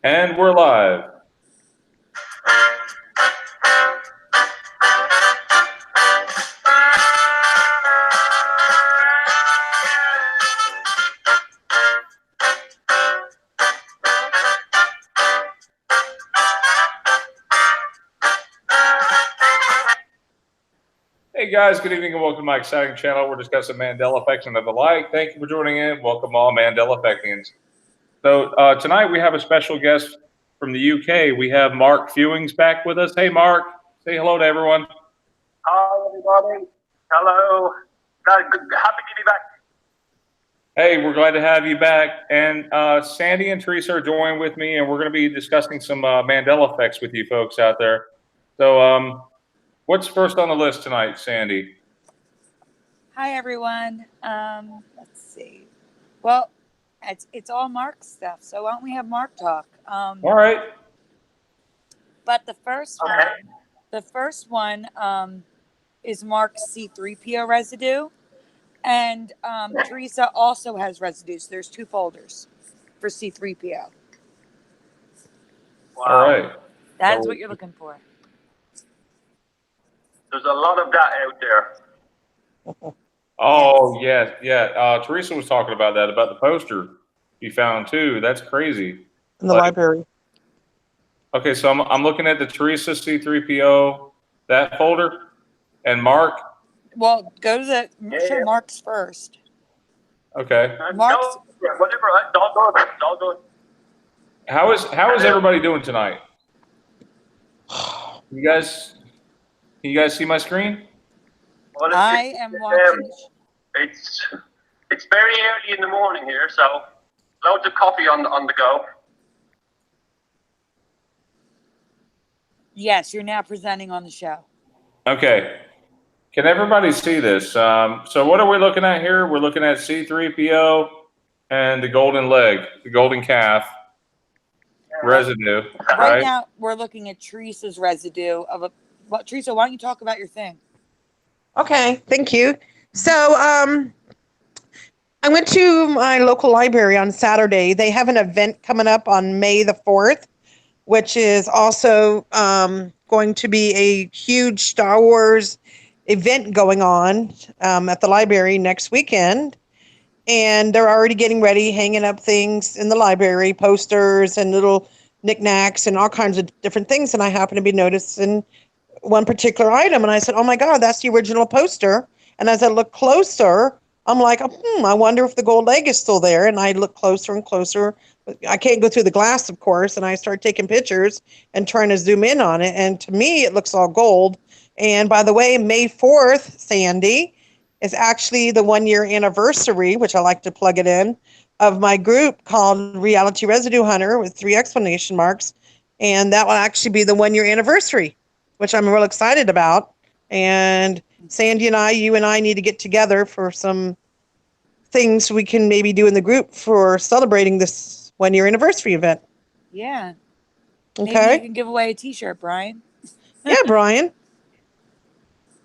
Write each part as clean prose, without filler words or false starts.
And we're live. Hey guys, good evening and welcome to my exciting channel. We're discussing Mandela effects and the like. Thank you for joining in. Welcome all Mandela effectians. So tonight we have a special guest from the UK. We have Mark Fewings back with us. Hey Mark, say hello to everyone. Hi everybody. Hello. Happy to be back. Hey, we're glad to have you back. And Sandy and Theresa are joining with me, and we're going to be discussing some Mandela effects with you folks out there. So what's first on the list tonight, Sandy? Hi everyone. Let's see. Well, it's all Mark stuff, so why don't we have Mark talk? All right. But the first one is Mark's C3PO residue, and Theresa also has residues. There's 2 folders for C3PO. Wow. All right. That's what you're looking for. There's a lot of that out there. Oh, yeah. Theresa was talking about that, about the poster you found too. That's crazy. In the library. Okay, so I'm looking at the Theresa C3PO, that folder, and Mark. Well, go to show Mark's first. Okay. Mark's. Whatever. All good. How is everybody doing tonight? Can you guys see my screen? Well, I am watching. It's very early in the morning here, so loads of coffee on the go. Yes, you're now presenting on the show. Okay. Can everybody see this? So what are we looking at here? We're looking at C3PO and the golden leg, the golden calf residue. Right now, we're looking at Teresa's residue of a. Well, Theresa, why don't you talk about your thing? Okay, thank you. So I went to my local library on Saturday. They have an event coming up on May the 4th, which is also going to be a huge Star Wars event going on at the library next weekend. And they're already getting ready, hanging up things in the library, posters and little knickknacks and all kinds of different things. And I happened to be noticing one particular item, and I said, oh my God, that's the original poster. And as I look closer, I'm like, I wonder if the gold leg is still there. And I look closer and closer. I can't go through the glass, of course, and I start taking pictures and trying to zoom in on it. And to me, it looks all gold. And by the way, May 4th, Sandy, is actually the 1-year anniversary, which I like to plug it in, of my group called Reality Residue Hunter with 3 exclamation marks. And that will actually be the 1-year anniversary, which I'm real excited about. And Sandy and you and I need to get together for some things we can maybe do in the group for celebrating this 1-year anniversary event. Yeah. Okay. Maybe you can give away a T-shirt, Brian. Yeah, Brian.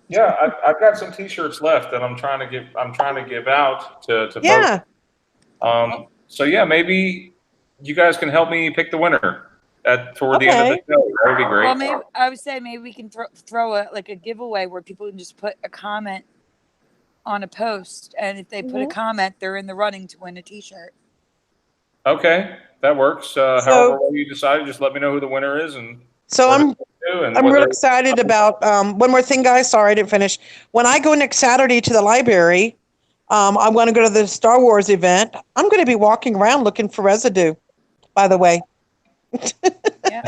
Yeah, I've got some T-shirts left that I'm trying to give out to Yeah. folks. So yeah, maybe you guys can help me pick the winner toward the end of the show. That would be great. Well, maybe I would say maybe we can throw a giveaway where people can just put a comment on a post, and if they put a comment, they're in the running to win a T-shirt. Okay, that works. However you decide, just let me know who the winner is, and so I'm real excited about one more thing, guys. Sorry, I didn't finish. When I go next Saturday to the library, I want to go to the Star Wars event. I'm going to be walking around looking for residue, by the way. Yeah.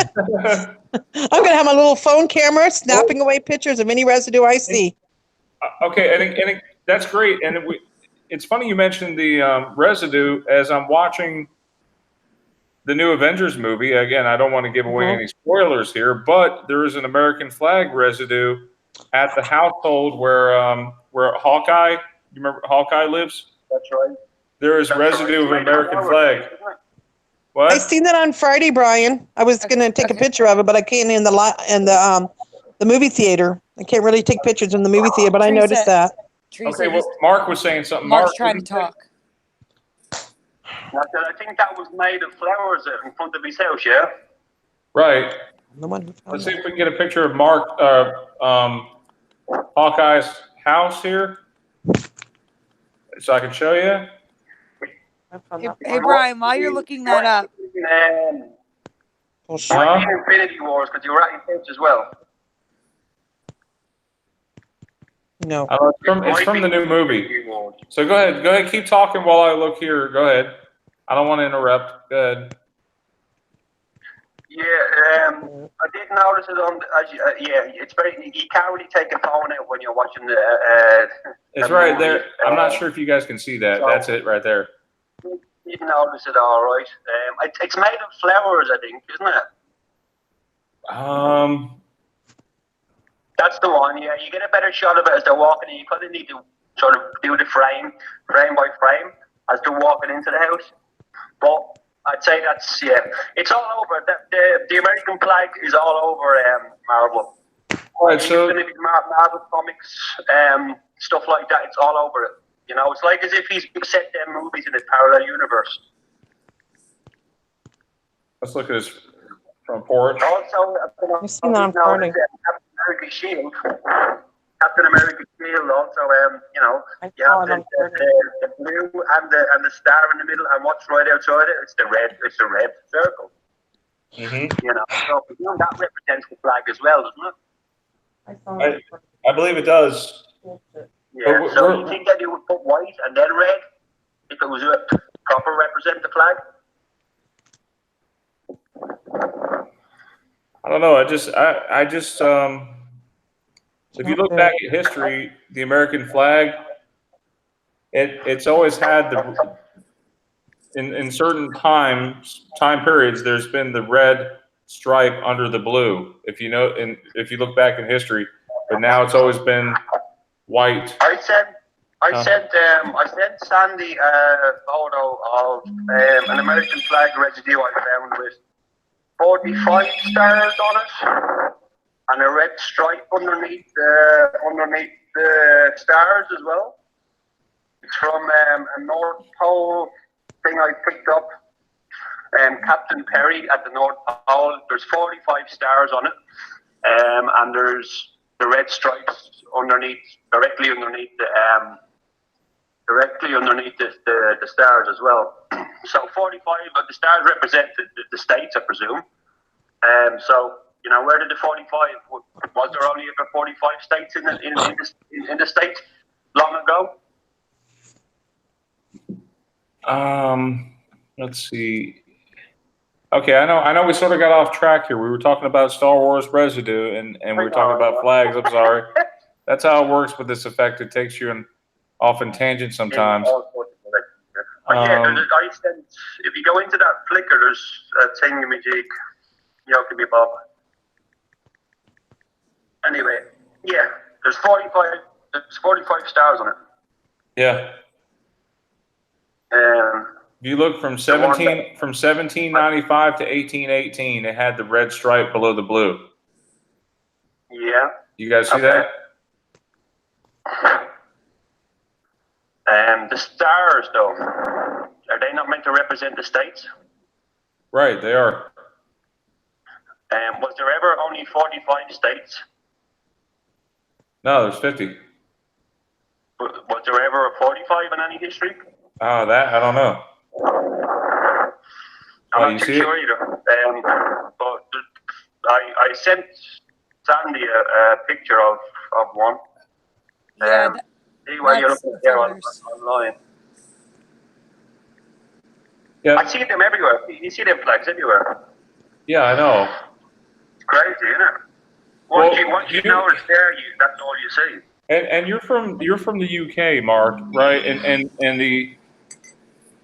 I'm going to have my little phone camera snapping away pictures of any residue I see. Okay, and that's great. And it's funny you mentioned the residue. As I'm watching the new Avengers movie, again, I don't want to give away any spoilers here, but there is an American flag residue at the household where Hawkeye, you remember Hawkeye lives? That's right. There is residue of an American flag. What? I seen that on Friday, Brian. I was going to take a picture of it, but I can't in the movie theater. I can't really take pictures in the movie theater, but I noticed that. Teresa, Okay, well, Mark was saying something. Mark's trying to talk. I think that was made of flowers in front of his house, yeah? Right. The one who found Let's see that. if we can get a picture of Mark, Hawkeye's house here, so I can show you. I found Hey, that hey part. Brian, while you're looking that up, Bullshit. Huh? Infinity Wars, because you were at your house as well. No. It's from the new movie. So go ahead, keep talking while I look here. Go ahead. I don't want to interrupt. Go ahead. Yeah, I did notice it on. It's very. You can't really take a phone out when you're watching the. It's the right movie. there. I'm not sure if you guys can see that. So- That's it right there. You did notice it, all right. It's made of flowers, I think, isn't it? That's the one. Yeah, you get a better shot of it as they're walking in. You kind of need to sort of do the frame by frame, as they're walking into the house. But I'd say that's it's all over. The American flag is all over Marvel. All right, so Marvel comics, stuff like that. It's all over it. You know, it's like as if he's set them movies in a parallel universe. let's look at this from porch. Also, I've seen that on Friday. Captain America Shield. Captain America Shield. Also, I you saw have it on Friday. the blue and the star in the middle, and what's right outside it? It's the red. It's the red circle. Mm-hmm. You know, so that represents the flag as well, doesn't it? I saw it. I believe it does. Bullshit. Yeah. But So we're- you think that you would put white and then red if it was a proper represent the flag? I don't know. I just if you look back at history, the American flag, it's always had the in certain time periods there's been the red stripe under the blue. If you know, and if you look back in history, but now it's always been white. I sent Sandy a photo of an American flag residue I found with 45 stars on it and a red stripe underneath the stars as well. It's from a North Pole thing I picked up. Captain Perry at the North Pole. There's 45 stars on it, and there's the red stripes directly underneath the stars as well. So 45 of the stars represent the states, I presume. So you know, where did the 45? Was there only ever 45 states in the states long ago? Let's see. Okay, I know we sort of got off track here. We were talking about Star Wars residue and we were talking about flags. I'm sorry. That's how it works with this effect. It takes you off in tangents sometimes. I sent, if you go into that Flickr, there's a thingamajig, give me Bob. Anyway, yeah, there's 45 stars on it. Yeah. If you look from 1795 to 1818, it had the red stripe below the blue. Yeah. You guys see that? The stars, though, are they not meant to represent the states? Right, they are. Was there ever only 45 states? No, there's 50. Was there ever a 45 in any history? Oh, that I don't know. I'm not too sure either. But I sent Sandy a picture of one. yeah, See what you're that's looking the there photos. online. Yeah, I see them everywhere. You see them flags everywhere. yeah, I know. It's crazy, isn't it? Once you know it's there, that's all you see. And you're from the UK, Mark, right? And the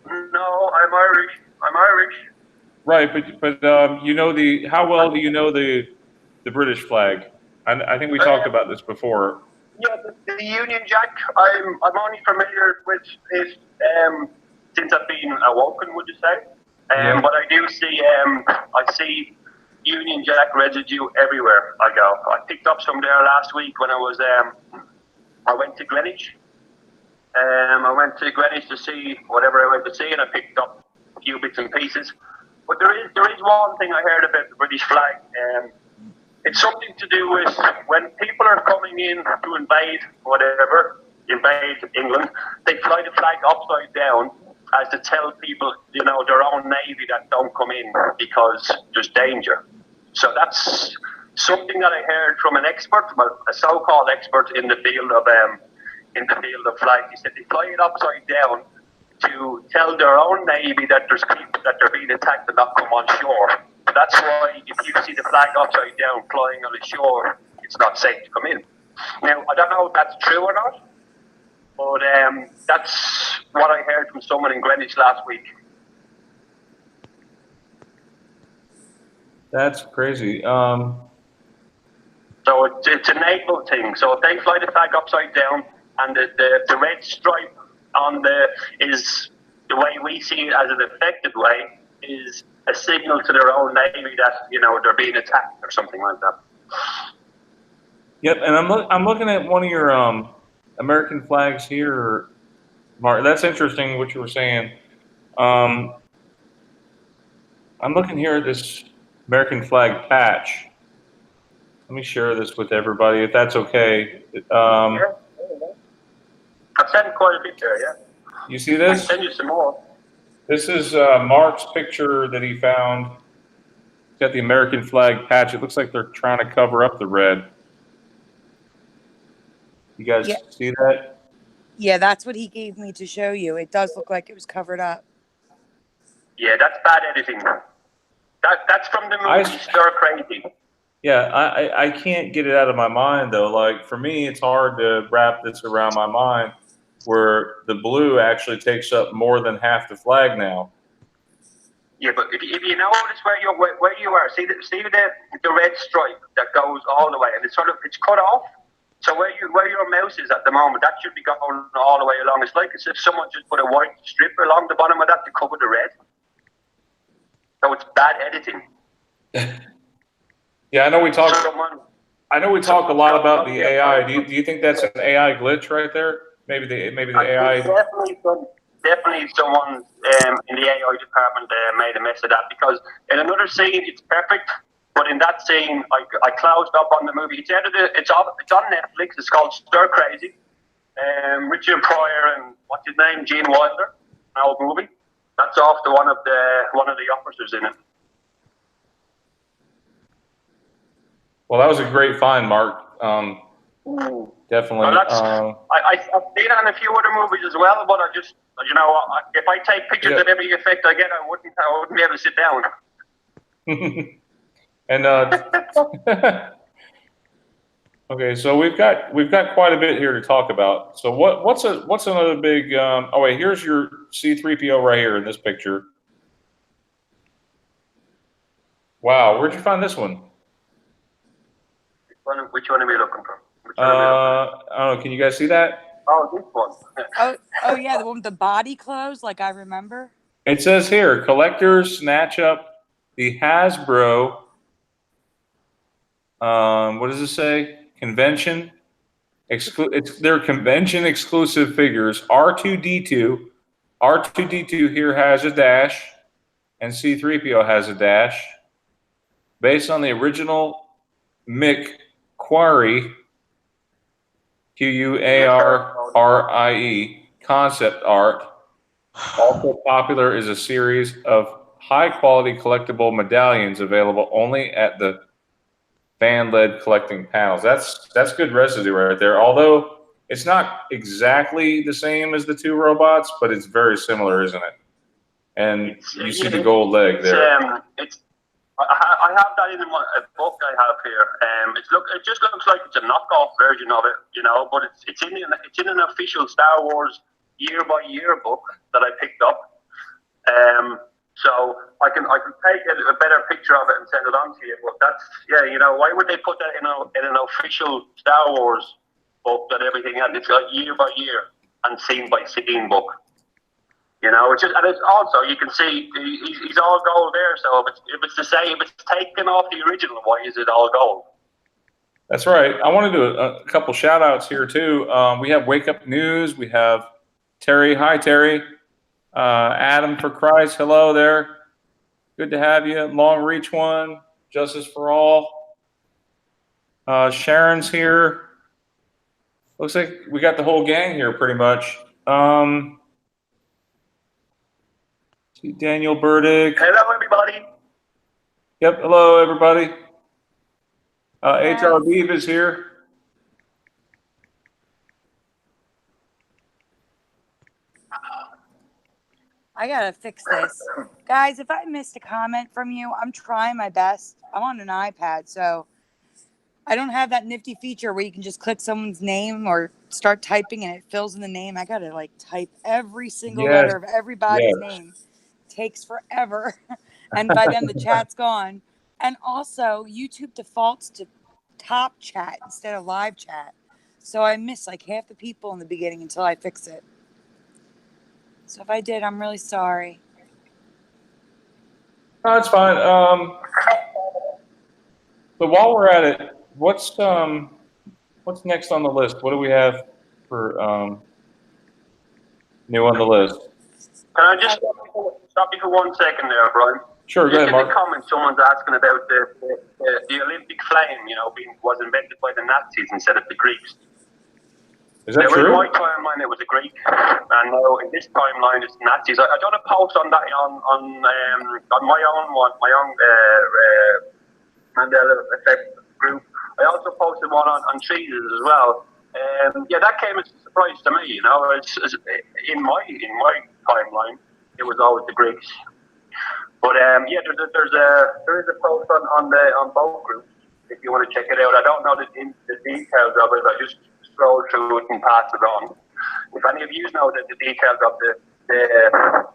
No, I'm Irish. right, but you know how well do you know the British flag? I think we talked about this before. Yeah, the Union Jack. I'm only familiar with it since I've been awoken. Would you say? Yeah. But I do see I see Union Jack residue everywhere I go. I picked up some there last week when I was I went to Greenwich. I went to Greenwich to see whatever I went to see, and I picked up few bits and pieces. But there is one thing I heard about the British flag. It's something to do with when people are coming in to invade England, they fly the flag upside down as to tell people, you know, their own navy that don't come in because there's danger. So that's something that I heard from an expert, well, a so-called expert in the field of flag. He said they fly it upside down to tell their own navy that there's people that they're being attacked and not come on shore. That's why if you see the flag upside down flying on the shore, it's not safe to come in. Now, I don't know if that's true or not, but that's what I heard from someone in Greenwich last week. That's crazy. So it's a naval thing. So if they fly the flag upside down and the red stripe on is the way we see it as an effective way, is a signal to their own navy that, you know, they're being attacked or something like that. Yep, and I'm looking at one of your American flags here, Mark. That's interesting what you were saying. I'm looking here at this American flag patch. Let me share this with everybody, if that's okay. I've sent quite a bit there, yeah. You see this? I'll send you some more. This is Mark's picture that he found. It's got the American flag patch. It looks like they're trying to cover up the red. You guys see that? Yeah, that's what he gave me to show you. It does look like it was covered up. Yeah, that's bad editing. That's from the movie Stir Crazy. Yeah, I can't get it out of my mind, though. Like, for me, it's hard to wrap this around my mind, where the blue actually takes up more than half the flag now. Yeah, but if you notice where you are, see the red stripe that goes all the way, and it's cut off. So where your mouse is at the moment, that should be going all the way along. It's like as if someone just put a white strip along the bottom of that to cover the red. So it's bad editing. Yeah, I know we talk a lot about the AI. Do you think that's an AI glitch right there? Maybe the AI. Definitely someone in the AI department made a mess of that, because in another scene it's perfect, but in that scene I closed up on the movie. It's on Netflix. It's called Stir Crazy. Richard Pryor and what's his name, Gene Wilder, an old movie. That's after one of the officers in it. Well, that was a great find, Mark. Definitely. Well, I've seen it in a few other movies as well, but I just, you know, if I take pictures of every effect I get, I wouldn't be able to sit down. And okay, so we've got quite a bit here to talk about. So what's another big? Oh wait, here's your C3PO right here in this picture. Wow, where'd you find this one? Which one are we looking for? I don't know. Can you guys see that? Oh, this one. Oh yeah, the one with the body clothes, like I remember. It says here, collectors snatch up the Hasbro. What does it say? Convention. They're convention exclusive figures. R2D2. R2D2 here has a dash, and C3PO has a dash. Based on the original Mick Quarrie, Quarrie concept art. Also popular is a series of high-quality collectible medallions available only at the fan-led collecting panels. That's good residue right there. Although it's not exactly the same as the two robots, but it's very similar, isn't it? And you see the gold leg there. I have that in a book I have here. It just looks like it's a knockoff version of it, you know. But it's in an official Star Wars year-by-year book that I picked up. So I can take a better picture of it and send it on to you. But that's, yeah, you know, why would they put that in an official Star Wars book that everything else? It's like year-by-year and scene-by-scene book. You know, it's also, you can see he's all gold there. So if it's the same, if it's taken off the original, why is it all gold? That's right. I want to do a couple shout outs here too. We have Wake Up News. We have Terry. Hi, Terry. Adam for Christ, hello there. Good to have you. Long Reach One, Justice for All. Sharon's here. Looks like we got the whole gang here pretty much. See Daniel Burdick. Hello, everybody. Yep, hello everybody. HR Beav is here. I gotta fix this. Guys, if I missed a comment from you, I'm trying my best. I'm on an iPad, so I don't have that nifty feature where you can just click someone's name or start typing and it fills in the name. I gotta like type every single letter of everybody's name. Takes forever. And by then the chat's gone. And also YouTube defaults to top chat instead of live chat. So I miss like half the people in the beginning until I fix it. So if I did, I'm really sorry. No, it's fine. But while we're at it, what's next on the list? What do we have for new on the list? Can I just stop you for 1 second there, Brian? Sure, go ahead, Mark. In the comments, someone's asking about the Olympic flame, was invented by the Nazis instead of the Greeks. Is that true? In my timeline, it was a Greek, and now in this timeline, it's Nazis. I done a post on that on my own Mandela effect group. I also posted one on trees as well. That came as a surprise to me. It's in my timeline, it was always the Greeks. But there is a post on both groups if you want to check it out. I don't know the details of it. I just scroll through it and pass it on. If any of you know the details of the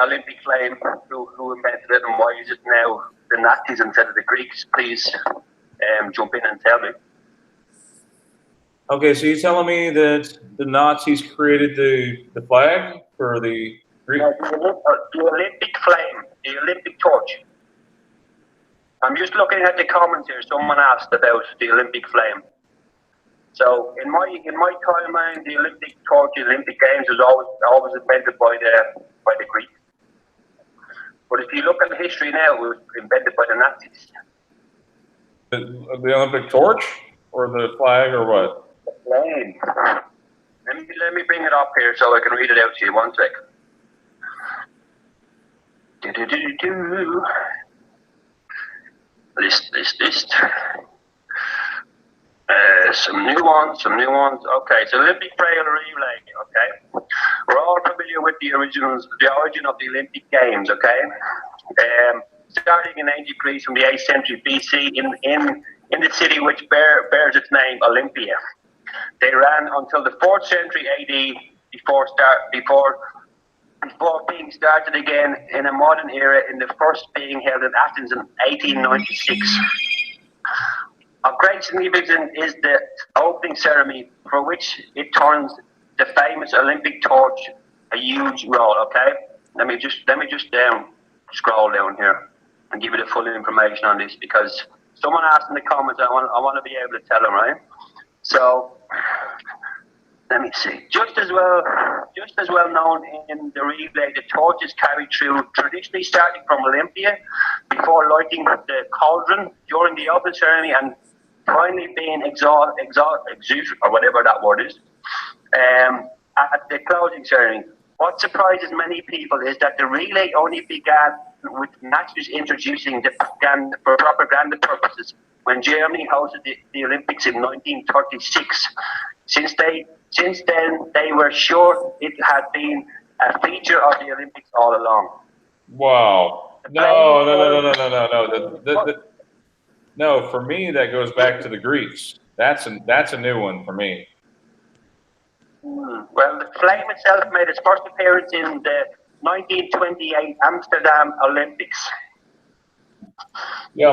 Olympic flame, who invented it and why is it now the Nazis instead of the Greeks, please jump in and tell me. Okay, so you're telling me that the Nazis created the flag for the Greek? The Olympic flame, the Olympic torch. I'm just looking at the comments here. Someone asked about the Olympic flame. So in my timeline, the Olympic torch, the Olympic Games was always invented by the Greeks. But if you look at the history now, it was invented by the Nazis. The Olympic torch or the flag or what? The flame. Let me bring it up here so I can read it out to you. 1 second. List. Some new ones. Okay, so Olympic Trail Relay. Okay, we're all familiar with the origin of the Olympic Games. Okay, starting in ancient Greece from the 8th century BC in the city which bears its name, Olympia. They ran until the 4th century AD before being started again in a modern era, in the first being held in Athens in 1896. Of great significance is the opening ceremony, for which it turns the famous Olympic torch a huge role. Okay, let me just scroll down here and give you the full information on this, because someone asked in the comments. I want to be able to tell them, right? So let me see. Just as well known in the relay, the torch is carried through, traditionally starting from Olympia, before lighting the cauldron during the open ceremony, and finally being exhausted, or whatever that word is, at the closing ceremony. What surprises many people is that the relay only began with matches introducing for propaganda purposes when Germany hosted the Olympics in 1936. Since then, they were sure it had been a feature of the Olympics all along. Wow. No. No, for me, that goes back to the Greeks. That's a new one for me. Well, the flame itself made its first appearance in the 1928 Amsterdam Olympics. Yeah,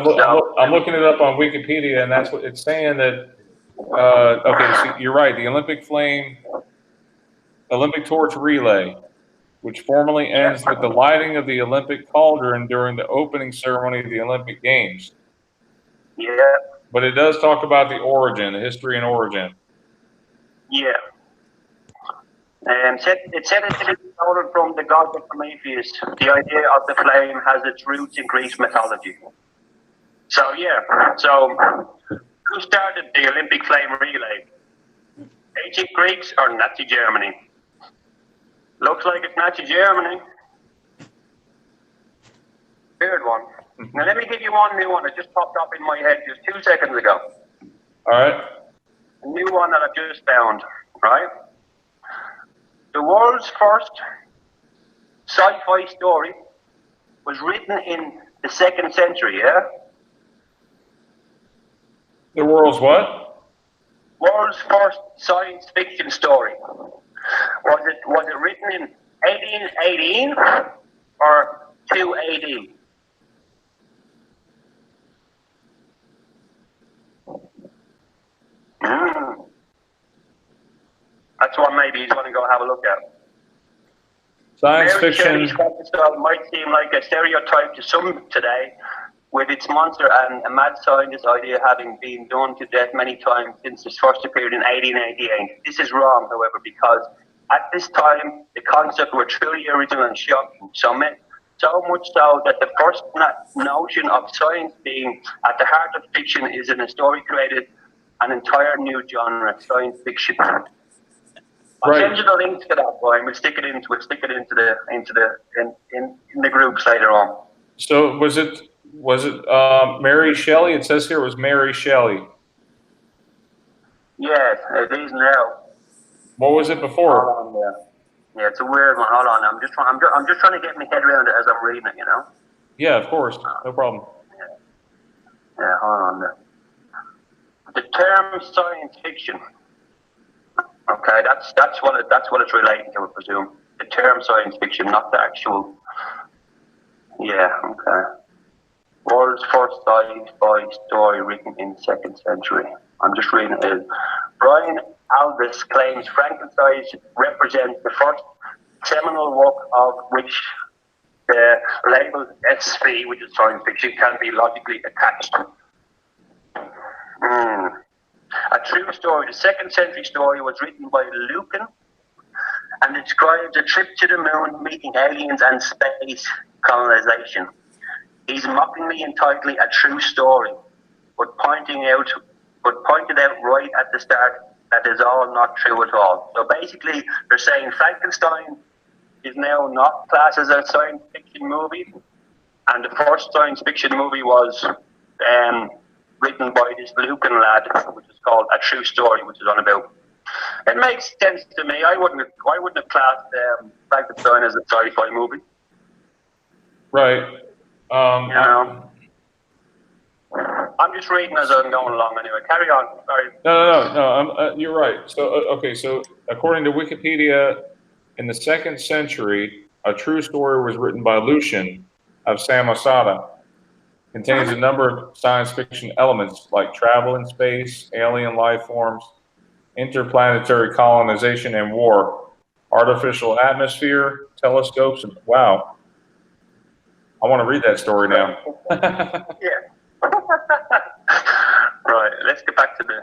I'm looking it up on Wikipedia, and that's what it's saying that. Okay, so you're right. The Olympic torch relay, which formally ends with the lighting of the Olympic cauldron during the opening ceremony of the Olympic Games. Yeah. But it does talk about the origin, the history and origin. Yeah. It said it stolen from the god of Prometheus. The idea of the flame has its roots in Greek mythology. So yeah, so who started the Olympic flame relay? Ancient Greeks or Nazi Germany? Looks like it's Nazi Germany. Weird one. Now let me give you one new one that just popped up in my head just 2 seconds ago. All right. A new one that I've just found, right? The world's first sci-fi story was written in the 2nd century, yeah? The world's what? World's first science fiction story. Was it written in 1818 or 218? That's one maybe he's going to go have a look at. Science Mary fiction. Shelley's Frankenstein might seem like a stereotype to some today, with its monster and a mad scientist idea having been done to death many times since it first appeared in 1888. This is wrong, however, because at this time the concepts were truly original and shocking. So much so that the first notion of science being at the heart of fiction is in a story created an entire new genre, science fiction. I'll send you the link to that, Brian. We'll stick it into the groups later on. So was it Mary Shelley? It says here it was Mary Shelley. Yes, it is now. What was it before? Hold on, yeah, it's a weird one. Hold on, I'm just trying to get my head around it as I'm reading it. You know. Yeah, of course, no problem. Yeah, hold on there. The term science fiction. Okay, that's what it's relating to, I presume. The term science fiction, not the actual. Yeah, okay. World's first sci-fi story written in 2nd century. I'm just reading it. Brian Aldiss claims Frankenstein represents the first seminal work of which the label SV, which is science fiction, can be logically attached. A true story. The 2nd century story was written by Lucan and describes a trip to the moon, meeting aliens and space colonization. He's mockingly entitling a true story, but pointed out right at the start that is all not true at all. So basically, they're saying Frankenstein is now not classed as a science fiction movie, and the first science fiction movie was written by this Lucan lad, which is called A True Story, which is on about. It makes sense to me. I wouldn't have classed Frankenstein as a sci-fi movie. Right. You know. I'm just reading as I'm going along anyway. Carry on. Sorry. No. You're right. So, okay. So, according to Wikipedia, in the 2nd century, A True Story was written by Lucian of Samosata. Contains a number of science fiction elements like travel in space, alien life forms, interplanetary colonization and war, artificial atmosphere, telescopes, and wow. I want to read that story now. Yeah. Right. Let's get back to the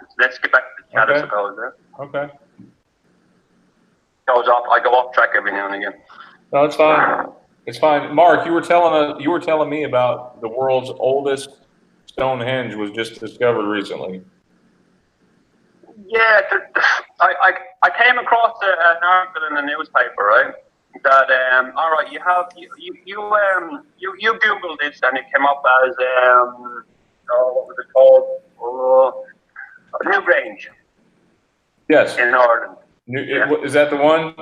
chat, I suppose. Okay. I go off track every now and again. No, it's fine. It's fine. Mark, you were telling me about the world's oldest Stonehenge was just discovered recently. Yeah, I came across an article in the newspaper, right? That all right, you Googled this and it came up as what was it called? Newgrange. Yes. In Ireland. Is that the one?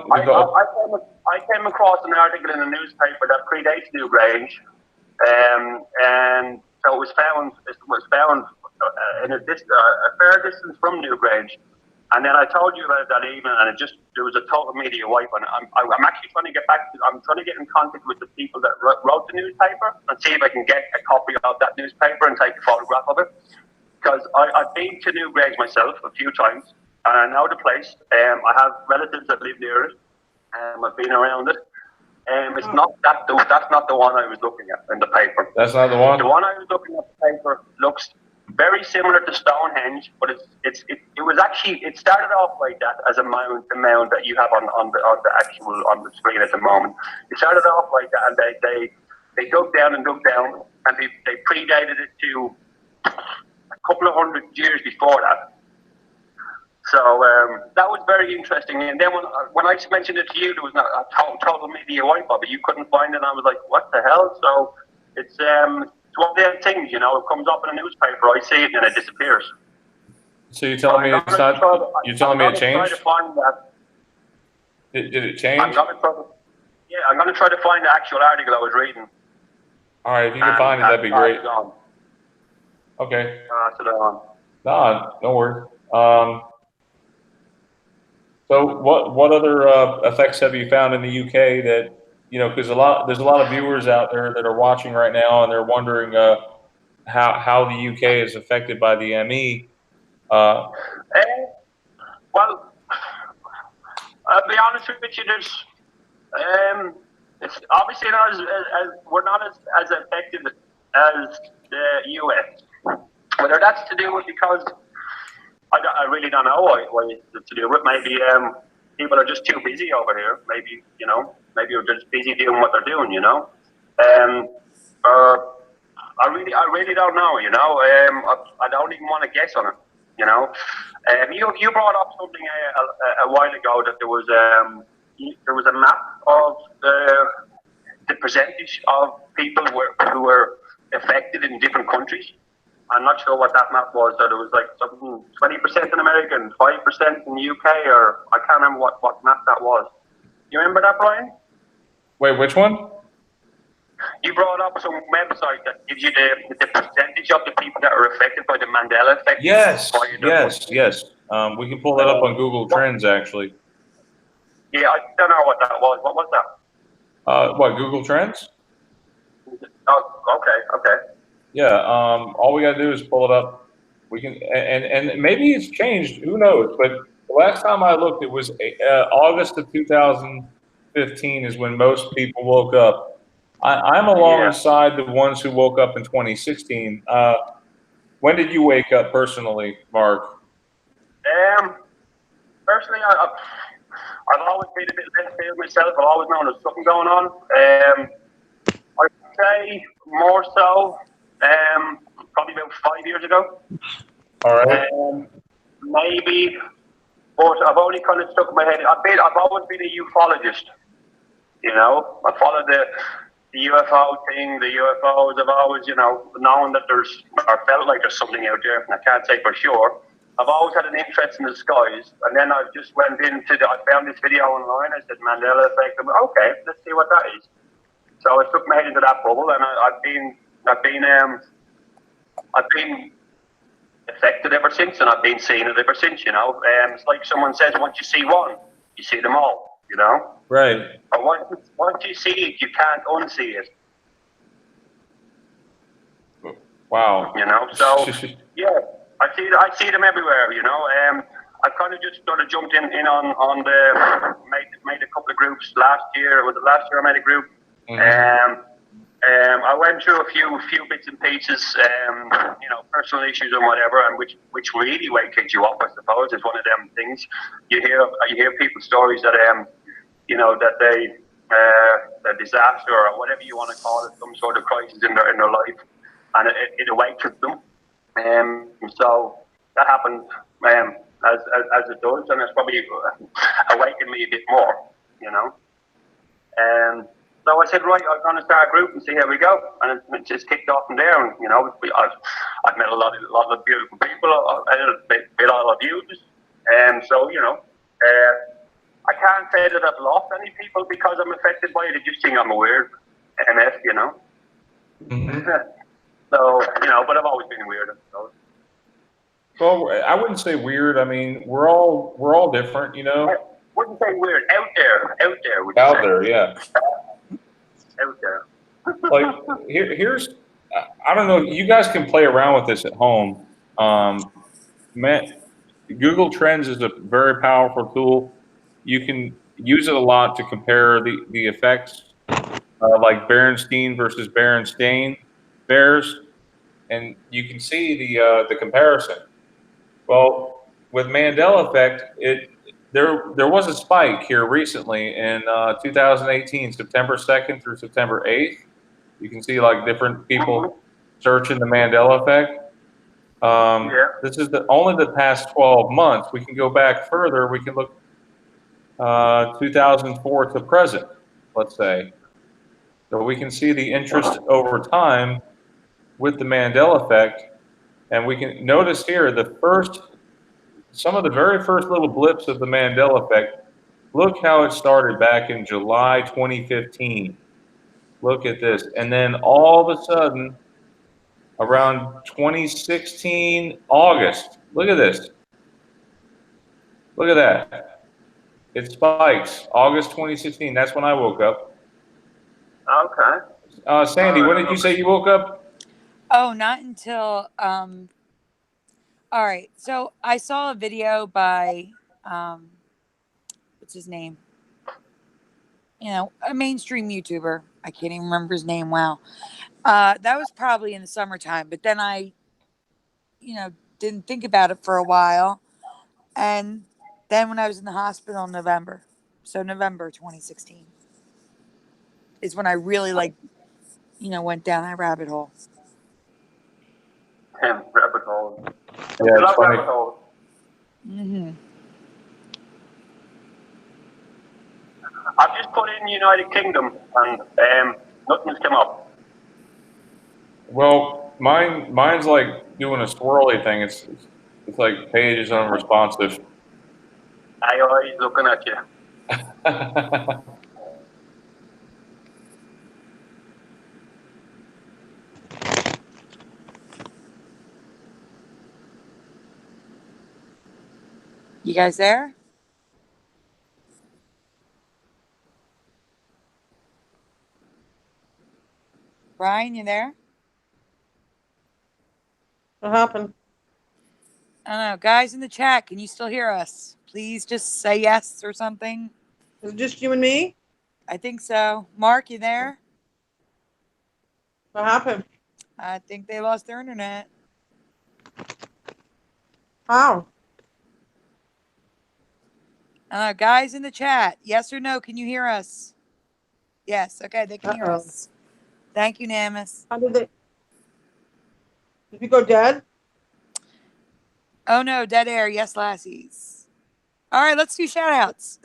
I came across an article in the newspaper that predates Newgrange, and so it was found in a fair distance from Newgrange. And then I told you about it that evening, and there was a total media wipe on it. I'm actually trying to get I'm trying to get in contact with the people that wrote the newspaper and see if I can get a copy of that newspaper and take a photograph of it. Because I've been to Newgrange myself a few times, and I know the place. I have relatives that live near it. I've been around it. It's not that's not the one I was looking at in the paper. That's not the one? The one I was looking at in the paper looks very similar to Stonehenge, but it was actually, it started off like that as a mound that you have on the screen at the moment. It started off like that, and they dug down, and they predated it to a couple of 100 years before that. So that was very interesting. And then when I mentioned it to you, there was a total media wipe up, but you couldn't find it. And I was like, what the hell? So it's one of them things, you know, it comes up in a newspaper, I see it, and it disappears. So you're telling me it's not? You're telling me it changed? Try to find that. Did it change? I'm going to try to find the actual article I was reading. All right, if you can find it, that'd be great. Okay. No, don't worry. So what other effects have you found in the UK that, you know, because there's a lot of viewers out there that are watching right now, and they're wondering how the UK is affected by the ME. Well, I'll be honest with you, there's it's obviously not as we're not as affected as the US. Whether that's to do with because I really don't know what it's to do with. Maybe people are just too busy over here. Maybe, you know, maybe they're just busy doing what they're doing, you know. Or I really don't know, you know. I don't even want to guess on it, you know. You brought up something a while ago that there was a map of the percentage of people who were affected in different countries. I'm not sure what that map was. So there was like something 20% in America and 5% in the UK, or I can't remember what map that was. You remember that, Brian? Wait, which one? You brought up some website that gives you the percentage of the people that are affected by the Mandela effect. Yes. We can pull that up on Google Trends, actually. Yeah, I don't know what that was. What was that? What, Google Trends? Oh, okay. Yeah, all we gotta do is pull it up. We can, and maybe it's changed. Who knows? But the last time I looked, it was August of 2015 is when most people woke up. I'm alongside the ones who woke up in 2016. When did you wake up personally, Mark? Personally, I've always been a bit left field myself. I've always known there's something going on. I'd say more so. Probably about 5 years ago. All right. Maybe, but I've only kind of stuck in my head. I've always been a ufologist. You know, I followed the UFO thing, the UFOs. I've always, you know, known that there's, or felt like there's something out there, and I can't say for sure. I've always had an interest in the skies, and then I just went I found this video online. I said Mandela effect. Okay, let's see what that is. So I stuck my head into that bubble, and I've been affected ever since, and I've been seeing it ever since, you know. It's like someone says, once you see one, you see them all, you know. Right. But once you see it, you can't unsee it. Wow. You know, so yeah, I see them everywhere, you know. I kind of just sort of jumped in on the made a couple of groups last year. Was it last year I made a group? Mm-hmm. I went through a few bits and pieces, you know, personal issues and whatever, and which really wakes you up, I suppose. It's one of them things. You hear people's stories that you know, that a disaster or whatever you want to call it, some sort of crisis in their life, and it awakens them. So that happened as it does, and it's probably awakened me a bit more, you know. So I said, right, I'm going to start a group and see how we go, and it just kicked off from there. And you know, I've met a lot of beautiful people, a lot of views, and so you know, I can't say that I've lost any people because I'm affected by it. They just think I'm a weird MF, you know. Mm-hmm. So you know, but I've always been weird, I suppose. Well, I wouldn't say weird. I mean, we're all different, you know. I wouldn't say weird. Out there. Out there, yeah. Out there. Like here's, I don't know. You guys can play around with this at home. Google Trends is a very powerful tool. You can use it a lot to compare the effects, like Berenstein versus Berenstain bears, and you can see the comparison. Well, with Mandela effect, there was a spike here recently in 2018, September 2nd through September 8th. You can see like different people searching the Mandela effect. This is only the past 12 months. We can go back further. We can look 2004 to present, let's say. So we can see the interest over time with the Mandela effect. And we can notice here some of the very first little blips of the Mandela effect. Look how it started back in July 2015. Look at this. And then all of a sudden, around 2016, August, look at this. Look at that. It spikes. August 2016. That's when I woke up. Okay. Sandy, when did you say you woke up? Oh, not until all right. So I saw a video by what's his name? You know, a mainstream YouTuber. I can't even remember his name. Wow. That was probably in the summertime, but then I, didn't think about it for a while. And then when I was in the hospital in November, so November 2016 is when I really went down that rabbit hole. Rabbit hole. Yeah, it's funny. Rabbit hole. Mm-hmm. I've just put in United Kingdom and nothing's come up. Well, mine's like doing a swirly thing. It's like page is unresponsive. AI is looking at you. You guys there? Brian, you there? What happened? I don't know. Guys in the chat, can you still hear us? Please just say yes or something. Is it just you and me? I think so. Mark, you there? What happened? I think they lost their internet. How? Guys in the chat, yes or no? Can you hear us? Yes. Okay, they can hear us. Thank you, Namus. How did they? Did you go dead? Oh no, dead air. Yes, lassies. All right, let's do shout outs.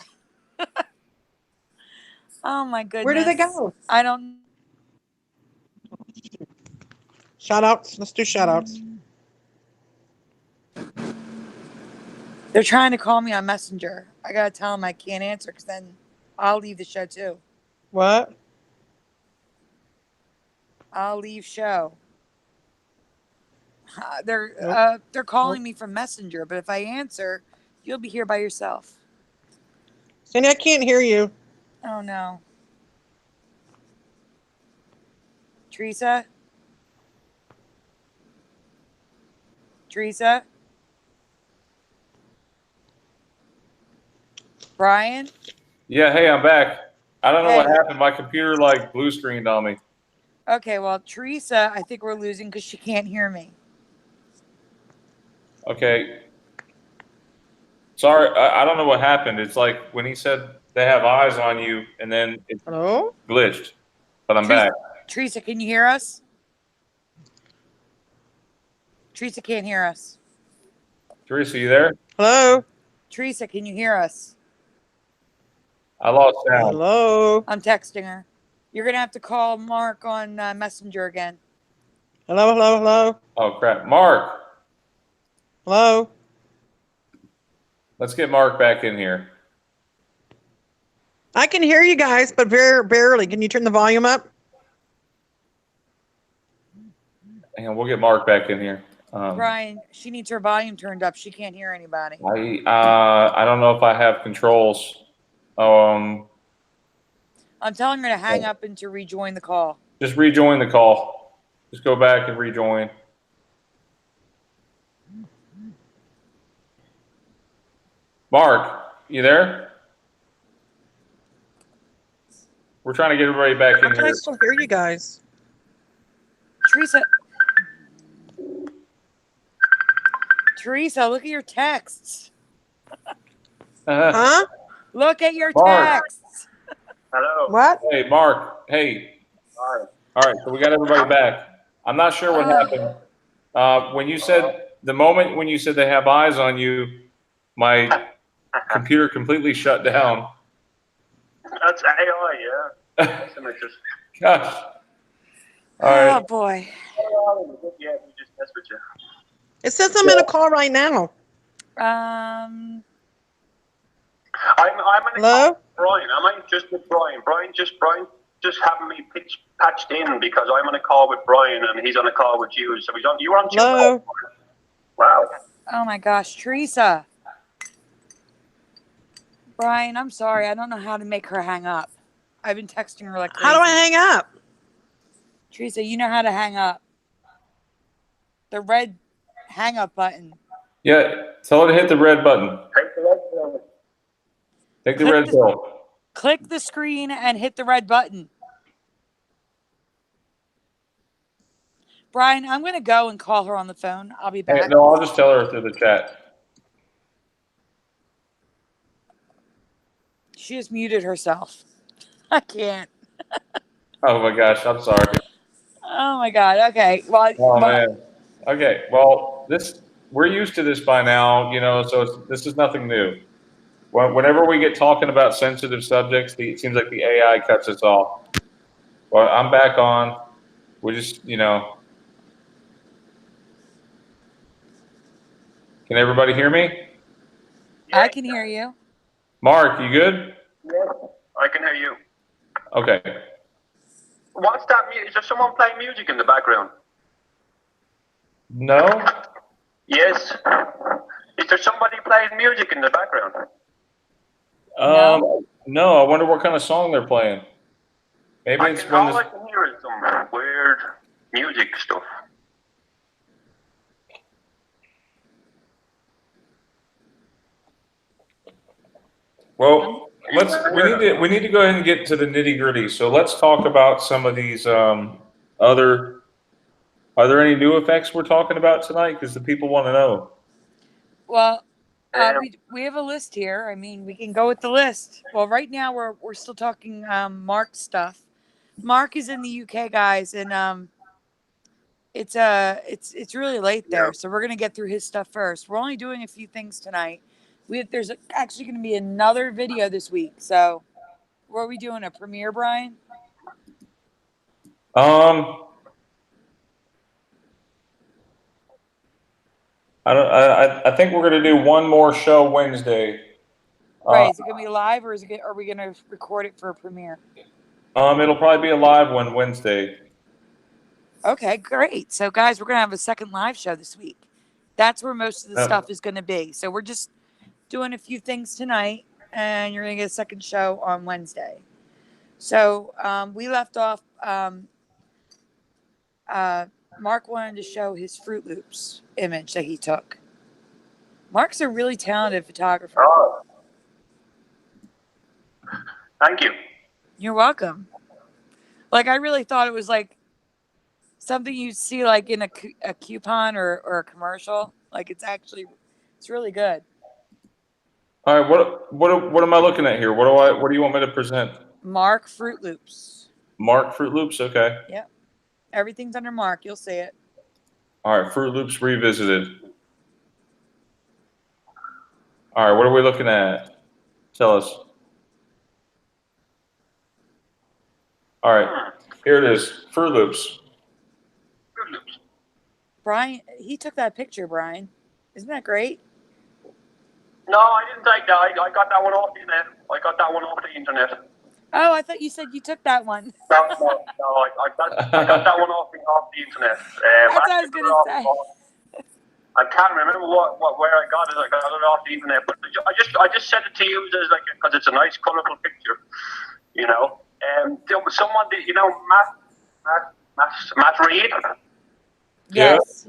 Oh my goodness. Where did they go? I don't. Shout outs. Let's do shout outs. They're trying to call me on Messenger. I gotta tell them I can't answer because then I'll leave the show too. What? I'll leave show. They're calling me from Messenger, but if I answer, you'll be here by yourself. Sandy, I can't hear you. Oh no. Theresa? Theresa? Brian? Yeah, hey, I'm back. I don't know what happened. My computer like blue screened on me. Okay, well, Theresa, I think we're losing because she can't hear me. Okay. Sorry, I don't know what happened. It's like when he said they have eyes on you, and then it Hello? glitched. But I'm back. Theresa, can you hear us? Theresa can't hear us. Theresa, you there? Hello? Theresa, can you hear us? I lost sound. Hello? I'm texting her. You're going to have to call Mark on Messenger again. Hello, hello, hello? Oh, crap. Mark. Hello? Let's get Mark back in here. I can hear you guys, but very barely. Can you turn the volume up? And we'll get Mark back in here. Brian, she needs her volume turned up. She can't hear anybody. I don't know if I have controls. I'm telling her to hang up and to rejoin the call. Just rejoin the call. Just go back and rejoin. Mark, you there? We're trying to get everybody back in How can here. I still hear you guys? Theresa, look at your texts. Huh? Look at your Mark. texts. Hello. What? Hey, Mark. Hey. Hi. All right, so we got everybody back. I'm not sure what happened. When you said, the moment when you said they have eyes on you, my computer completely shut down. That's AI, yeah. That's an interest. Gosh. All Oh right. boy. Yeah, we just messed with you. It says I'm in a call right now. Um. I'm in a Hello? call with Brian. Am I just with Brian? Brian just having me patched in because I'm on a call with Brian and he's on a call with you. So you were on two Hello? calls. Wow. Oh my gosh, Theresa. Brian, I'm sorry. I don't know how to make her hang up. I've been texting her like crazy. How do I hang up? Theresa, you know how to hang up. The red hang up button. Yeah, tell her to hit the red button. Take the right pill. Take the Click red the- pill. Click the screen and hit the red button. Brian, I'm going to go and call her on the phone. I'll be Hey, back. no, I'll just tell her through the chat. She just muted herself. I can't. Oh my gosh, I'm sorry. Oh my God. Okay. Well, Oh man. Okay, well, we're used to this by now, so this is nothing new. Whenever we get talking about sensitive subjects, it seems like the AI cuts us off. Well, I'm back on. We just, can everybody hear me? I can hear you. Mark, you good? Yes, I can hear you. Okay. What's that music? Is there someone playing music in the background? No? Yes. Is there somebody playing music in the background? No, I wonder what kind of song they're playing. Maybe it's when All I can hear is some weird music stuff. Well, we need to go ahead and get to the nitty-gritty. So let's talk about some of these other. Are there any new effects we're talking about tonight? Because the people want to know. Well, we have a list here. I mean, we can go with the list. Well, right now we're still talking Mark stuff. Mark is in the UK, guys, and it's really late there, so we're gonna get through his stuff first. We're only doing a few things tonight. There's actually gonna be another video this week. So, what are we doing? A premiere, Brian? I think we're gonna do one more show Wednesday. Right? Is it gonna be live, or are we gonna record it for a premiere? It'll probably be a live one Wednesday. Okay, great. So, guys, we're gonna have a second live show this week. That's where most of the stuff is gonna be. So we're just doing a few things tonight, and you're gonna get a second show on Wednesday. So we left off. Mark wanted to show his Fruit Loops image that he took. Mark's a really talented photographer. Oh. Thank you. You're welcome. Like, I really thought it was like something you'd see like in a coupon or a commercial. Like, it's really good. All right, what am I looking at here? What do you want me to present? Mark Fruit Loops. Mark Fruit Loops, okay. Yep. Everything's under Mark. You'll see it. All right, Fruit Loops Revisited. All right, what are we looking at? Tell us. All right, here it is, Fruit Loops. Brian, he took that picture, Brian. Isn't that great? No, I didn't take that. I got that one off the internet. Oh, I thought you said you took that one. No, I got that one off the internet. That's what I was gonna say. I can't remember where I got it. I got it off the internet, but I just sent it to you as because it's a nice, colourful picture, someone did, Matt Reed. Yes.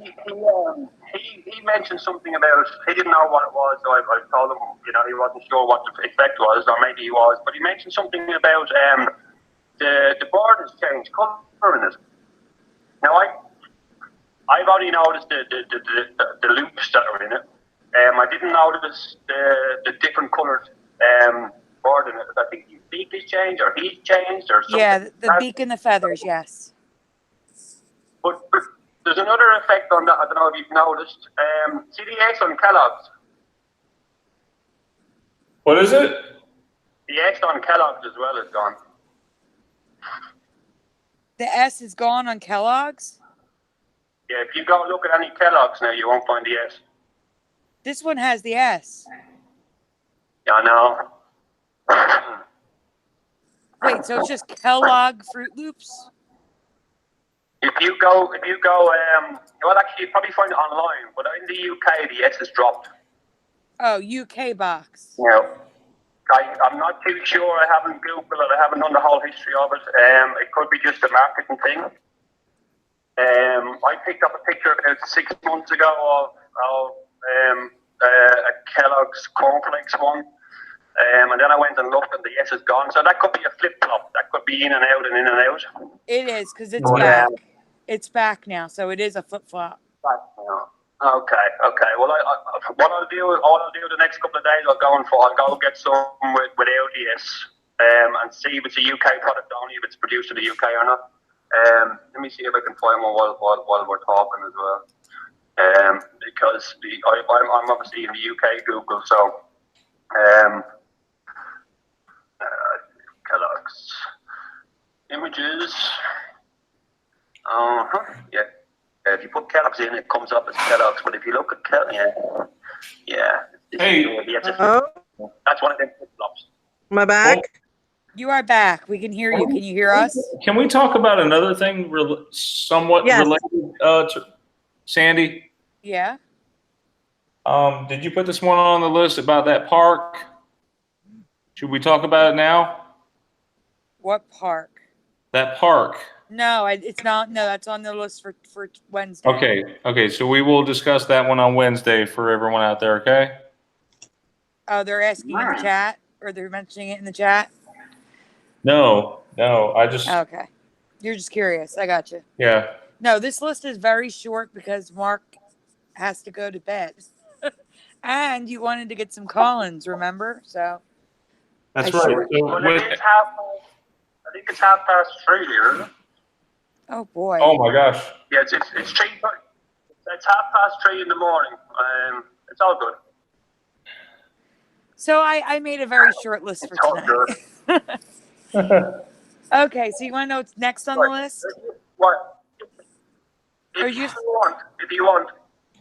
He mentioned something about, he didn't know what it was, so I told him, he wasn't sure what the effect was, or maybe he was, but he mentioned something about the board has changed colour in it. Now, I've only noticed the loops that are in it. I didn't notice the different coloured board in it. I think his beak is changed, or he's changed, or something. Yeah, the beak and the feathers, yes. But there's another effect on that. I don't know if you've noticed. See the S on Kellogg's? What is it? The S on Kellogg's as well is gone. The S is gone on Kellogg's? Yeah, if you go look at any Kellogg's now, you won't find the S. This one has the S. Yeah, I know. Wait, so it's just Kellogg Fruit Loops? If you go, well, actually, you probably find it online, but in the UK, the S is dropped. Oh, UK box. You know, I'm not too sure. I haven't Googled it. I haven't done the whole history of it. It could be just a marketing thing. I picked up a picture about 6 months ago of a Kellogg's cornflakes one. And then I went and looked, and the S is gone. So that could be a flip-flop. That could be in and out and in and out. It is, because it's back. It's back now, so it is a flip-flop. Okay. Well, what I'll do the next couple of days, I'll go get some without the S, and see if it's a UK product only, if it's produced in the UK or not. Let me see if I can find one while we're talking as well. Because I'm obviously in the UK Google, so Kellogg's images. Yeah. If you put Kellogg's in, it comes up as Kellogg's. But if you look at Kellogg's, yeah. Hey. That's one of them flip-flops. Am I back? You are back. We can hear you. Can you hear us? Can we talk about another thing somewhat related to Sandy? Yeah. Did you put this one on the list about that park? Should we talk about it now? What park? That park. No, it's not. No, that's on the list for Wednesday. Okay. So we will discuss that one on Wednesday for everyone out there, okay? Oh, they're asking in the chat, or they're mentioning it in the chat? No, I just... Okay. You're just curious. I got you. Yeah. No, this list is very short because Mark has to go to bed. And you wanted to get some call-ins, remember? So That's right. Well, I think it's 3:30 here, isn't it? Oh, boy. Oh, my gosh. Yeah, it's 3:30. It's 3:30 in the morning. It's all good. So I made a very short list for tonight. Okay, so you want to know what's next on the list? What? If you want,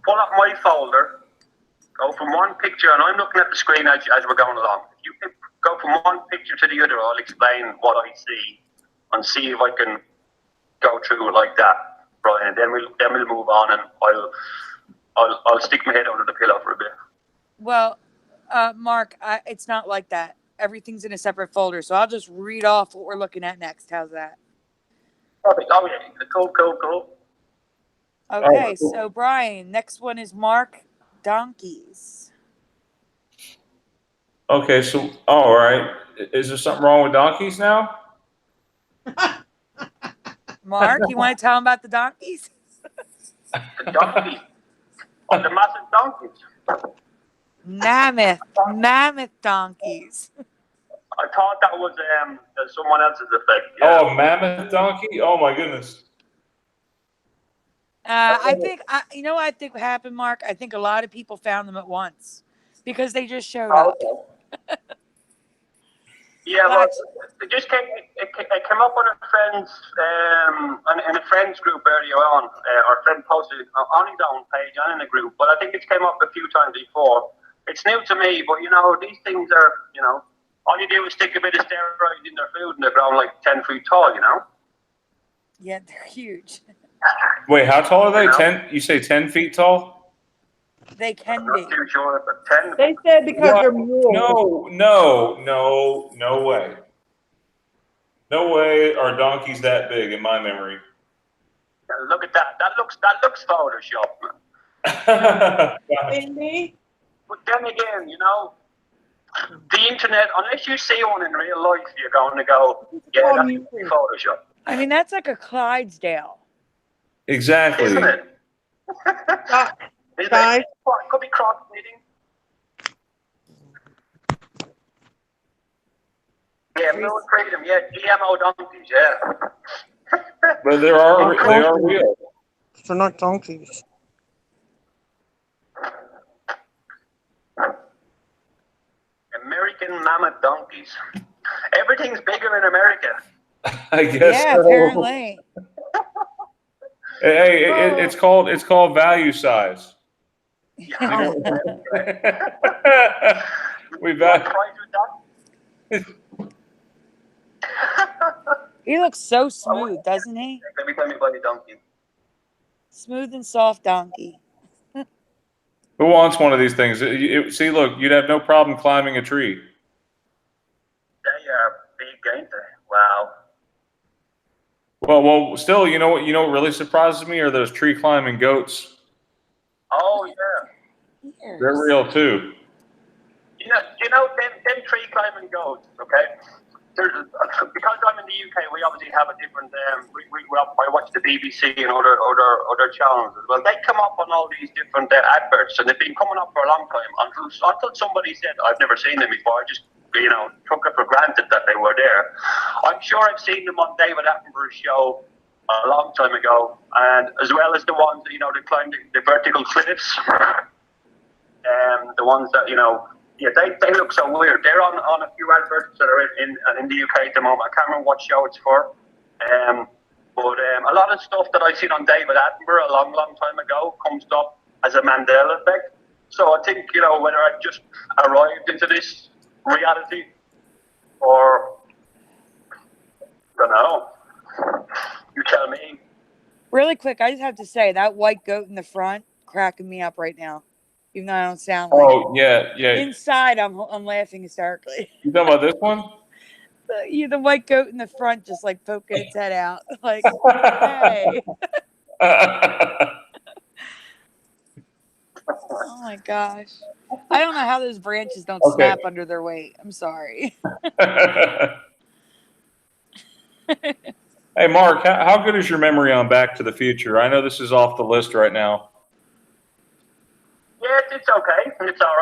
pull up my folder, go from one picture, and I'm looking at the screen as we're going along. If you can go from one picture to the other, I'll explain what I see and see if I can go through it like that, right? And then we'll move on, and I'll stick my head under the pillow for a bit. Well, Mark, it's not like that. Everything's in a separate folder, so I'll just read off what we're looking at next. How's that? Perfect. Oh yeah, cool. Okay, so Brian, next one is Mark Donkeys. Okay, so, all right. Is there something wrong with donkeys now? Mark, you want to tell him about the donkeys? The donkeys. Oh, the massive donkeys. Mammoth donkeys. I thought that was someone else's effect. Yeah. Oh, a mammoth donkey? Oh my goodness. I think you know what I think happened, Mark? I think a lot of people found them at once because they just showed up. Yeah, well, it just came up on a friend's in a friend's group earlier on. Our friend posted it on his own page and in a group, but I think it's came up a few times before. It's new to me, but these things are, all you do is stick a bit of steroids in their food and they're growing like 10 feet tall, Yeah, they're huge. Wait, how tall are they? 10? You say 10 feet tall? They can I'm be. not too sure, but 10. They said because they're mules. No way. No way are donkeys that big in my memory. Look at that. That looks Photoshop, man. But then again, the internet, unless you see one in real life, you're going to go, yeah, that's Photoshop. I mean, that's like a Clydesdale. Exactly. Isn't it? Guys, Could be cross breeding. Yeah, milk freedom. Yeah, GMO donkeys. Yeah. But they are real. they're not donkeys. American mammoth donkeys. Everything's bigger in America. I guess. Yeah, so. apparently. Hey, it's called value size. Yeah. We What value. price was that? He looks so smooth, doesn't he? Every time you buy a donkey. Smooth and soft donkey. Who wants one of these things? See, look, you'd have no problem climbing a tree. They are big, ain't they? Wow. Well, still, you know what really surprises me are those tree climbing goats. Oh yeah. They're real too. You know them tree climbing goats, okay? Because I'm in the UK, we obviously have a different. I watch the BBC and other channels as well. They come up on all these different adverts, and they've been coming up for a long time until somebody said, "I've never seen them before." I just took it for granted that they were there. I'm sure I've seen them on David Attenborough's show a long time ago, and as well as the ones that they climb the vertical cliffs, the ones that Yeah, they look so weird. They're on a few adverts that are in the UK at the moment. I can't remember what show it's for. But a lot of stuff that I seen on David Attenborough a long time ago comes up as a Mandela effect. So I think, whether I've just arrived into this reality or, I don't know. You tell me. Really quick, I just have to say that white goat in the front cracking me up right now. Even though I don't sound like it. Oh yeah. Inside, I'm laughing hysterically. You talking about this one? The white goat in the front just like poking its head out. Like, hey. Oh my gosh. I don't know how those branches don't snap under their weight. I'm sorry. Hey, Mark, how good is your memory on Back to the Future? I know this is off the list right now. Yeah, it's okay. It's all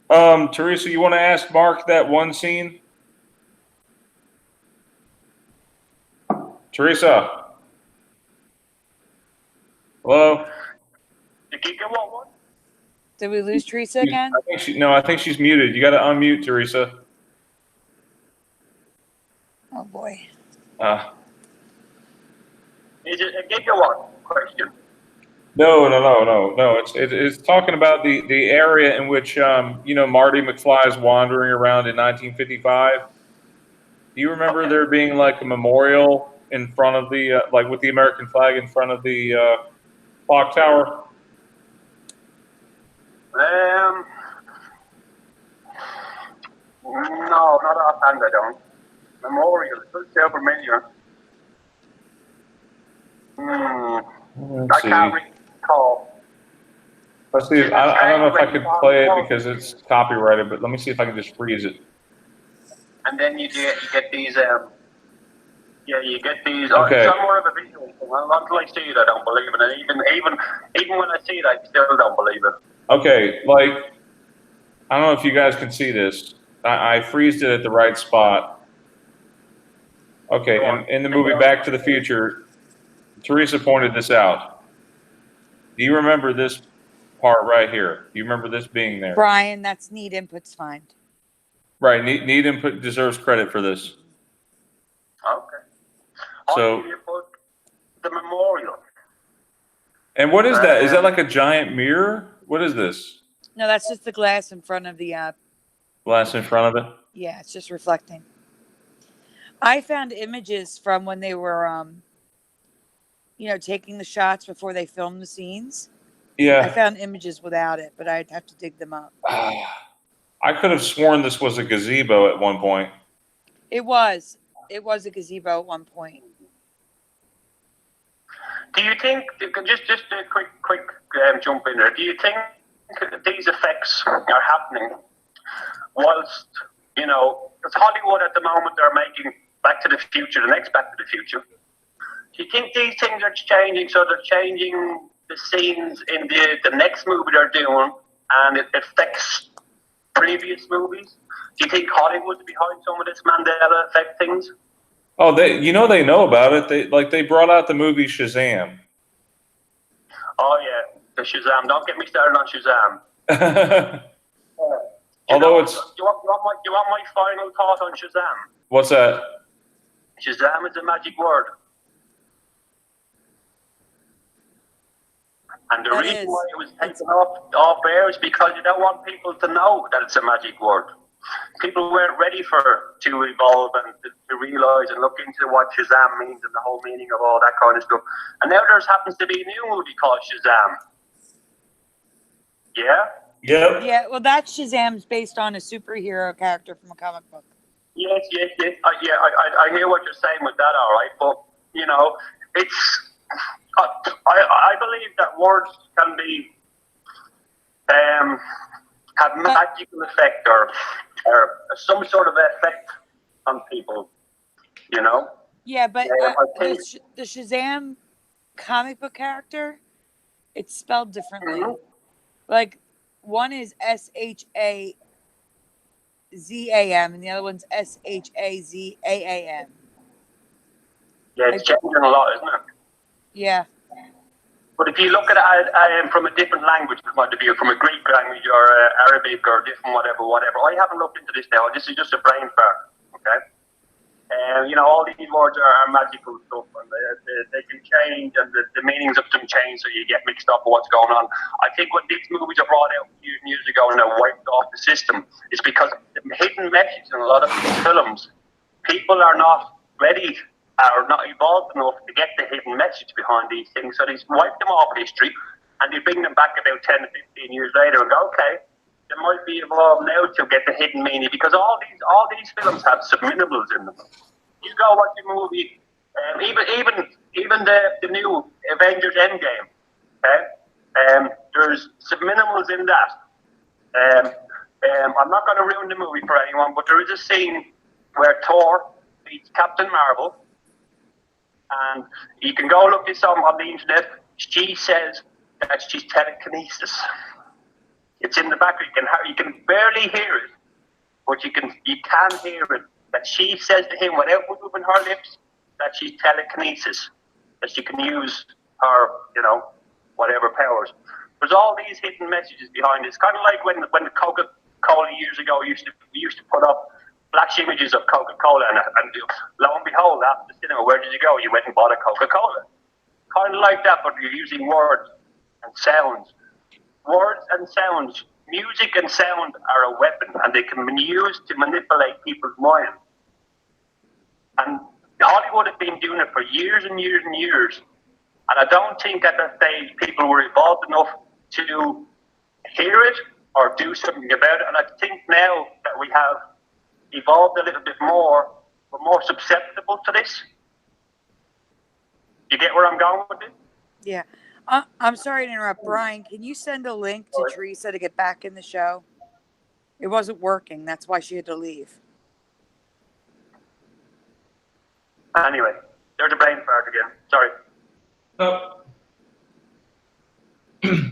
right. Theresa, you want to ask Mark that one scene? Theresa? Hello? Did you get one? Did we lose Theresa again? I think she's muted. You got to unmute, Theresa. Oh boy. Is it a gigawatt question? No. It's talking about the area in which Marty McFly is wandering around in 1955. Do you remember there being like a memorial in front of the with the American flag in front of the clock tower? No, not offhand. I don't. Memorial. It does sound familiar. I can't recall. Let's see. I don't know if I could play it because it's copyrighted, but let me see if I can just freeze it. And then you get these. You get these. Okay. It's more of a visual thing. Until I see it, I don't believe it. And even when I see it, I still don't believe it. Okay, I don't know if you guys can see this. I freezed it at the right spot. Okay, and in the movie Back to the Future, Theresa pointed this out. Do you remember this part right here? Do you remember this being there? Brian, that's neat inputs find. Right, neat input deserves credit for this. Okay. So, the memorial. And what is that? Is that like a giant mirror? What is this? No, that's just the glass in front of the glass in front of it? Yeah, it's just reflecting. I found images from when they were taking the shots before they filmed the scenes. Yeah. I found images without it, but I'd have to dig them up. I could have sworn this was a gazebo at one point. It was a gazebo at one point. Do you think, just a quick jump in there, do you think these effects are happening whilst, because Hollywood at the moment, they're making Back to the Future, the next Back to the Future. Do you think these things are changing? So they're changing the scenes in the next movie they're doing, and it affects previous movies? Do you think Hollywood's behind some of this Mandela effect things? Oh, they know about it. They brought out the movie Shazam. Oh yeah, the Shazam. Don't get me started on Shazam. Although do you want my final thought on Shazam? What's that? Shazam is a magic word. And the reason why it was taken off air is because you don't want people to know that it's a magic word. People weren't ready to evolve and to realise and look into what Shazam means and the whole meaning of all that kind of stuff. And now there happens to be a new movie called Shazam. Yeah? Yep. Yeah, well, that's Shazam's based on a superhero character from a comic book. Yes. I hear what you're saying with that, all right. But, you know, it's... I believe that words can be... have magical effect or some sort of effect on people, you know? Yeah, but the Shazam comic book character, it's spelled differently. Mm-hmm. Like, one is Shazam and the other one's Shazam. Yeah, it's changing a lot, isn't it? Yeah. But if you look at it from a different language, whether it be from a Greek language or Arabic or different whatever, I haven't looked into this now. This is just a brain fart, okay? And, you know, all these words are magical stuff, and they can change, and the meanings of them change, so you get mixed up with what's going on. I think when these movies are brought out years and years ago and they're wiped off the system, is because the hidden message in a lot of these films, people are not ready are not evolved enough to get the hidden message behind these things, so they wipe them off history, and they bring them back about 10 to 15 years later and go, okay, they might be evolved now to get the hidden meaning, because all these films have subliminals in them. You go watch a movie, even the new Avengers Endgame, okay? There's subliminals in that. I'm not going to ruin the movie for anyone, but there is a scene where Thor beats Captain Marvel, and you can go look this up on the internet. She says that she's telekinesis. It's in the background. You can barely hear it, but you can hear it. That she says to him without moving her lips that she's telekinesis, that she can use her, you know, whatever powers. There's all these hidden messages behind this. Kind of like when the Coca Cola years ago we used to put up flash images of Coca Cola, and lo and behold, after the cinema, where did you go? You went and bought a Coca Cola. Kind of like that, but you're using words and sounds. Words and sounds, music and sound are a weapon, and they can be used to manipulate people's minds. And Hollywood has been doing it for years and years and years. And I don't think at that stage people were evolved enough to hear it or do something about it. And I think now that we have evolved a little bit more, we're more susceptible to this. You get where I'm going with this? Yeah. I'm sorry to interrupt. Brian, can you send a link to Theresa to get back in the show? It wasn't working. That's why she had to leave. Anyway, there's a brain fart again. Sorry.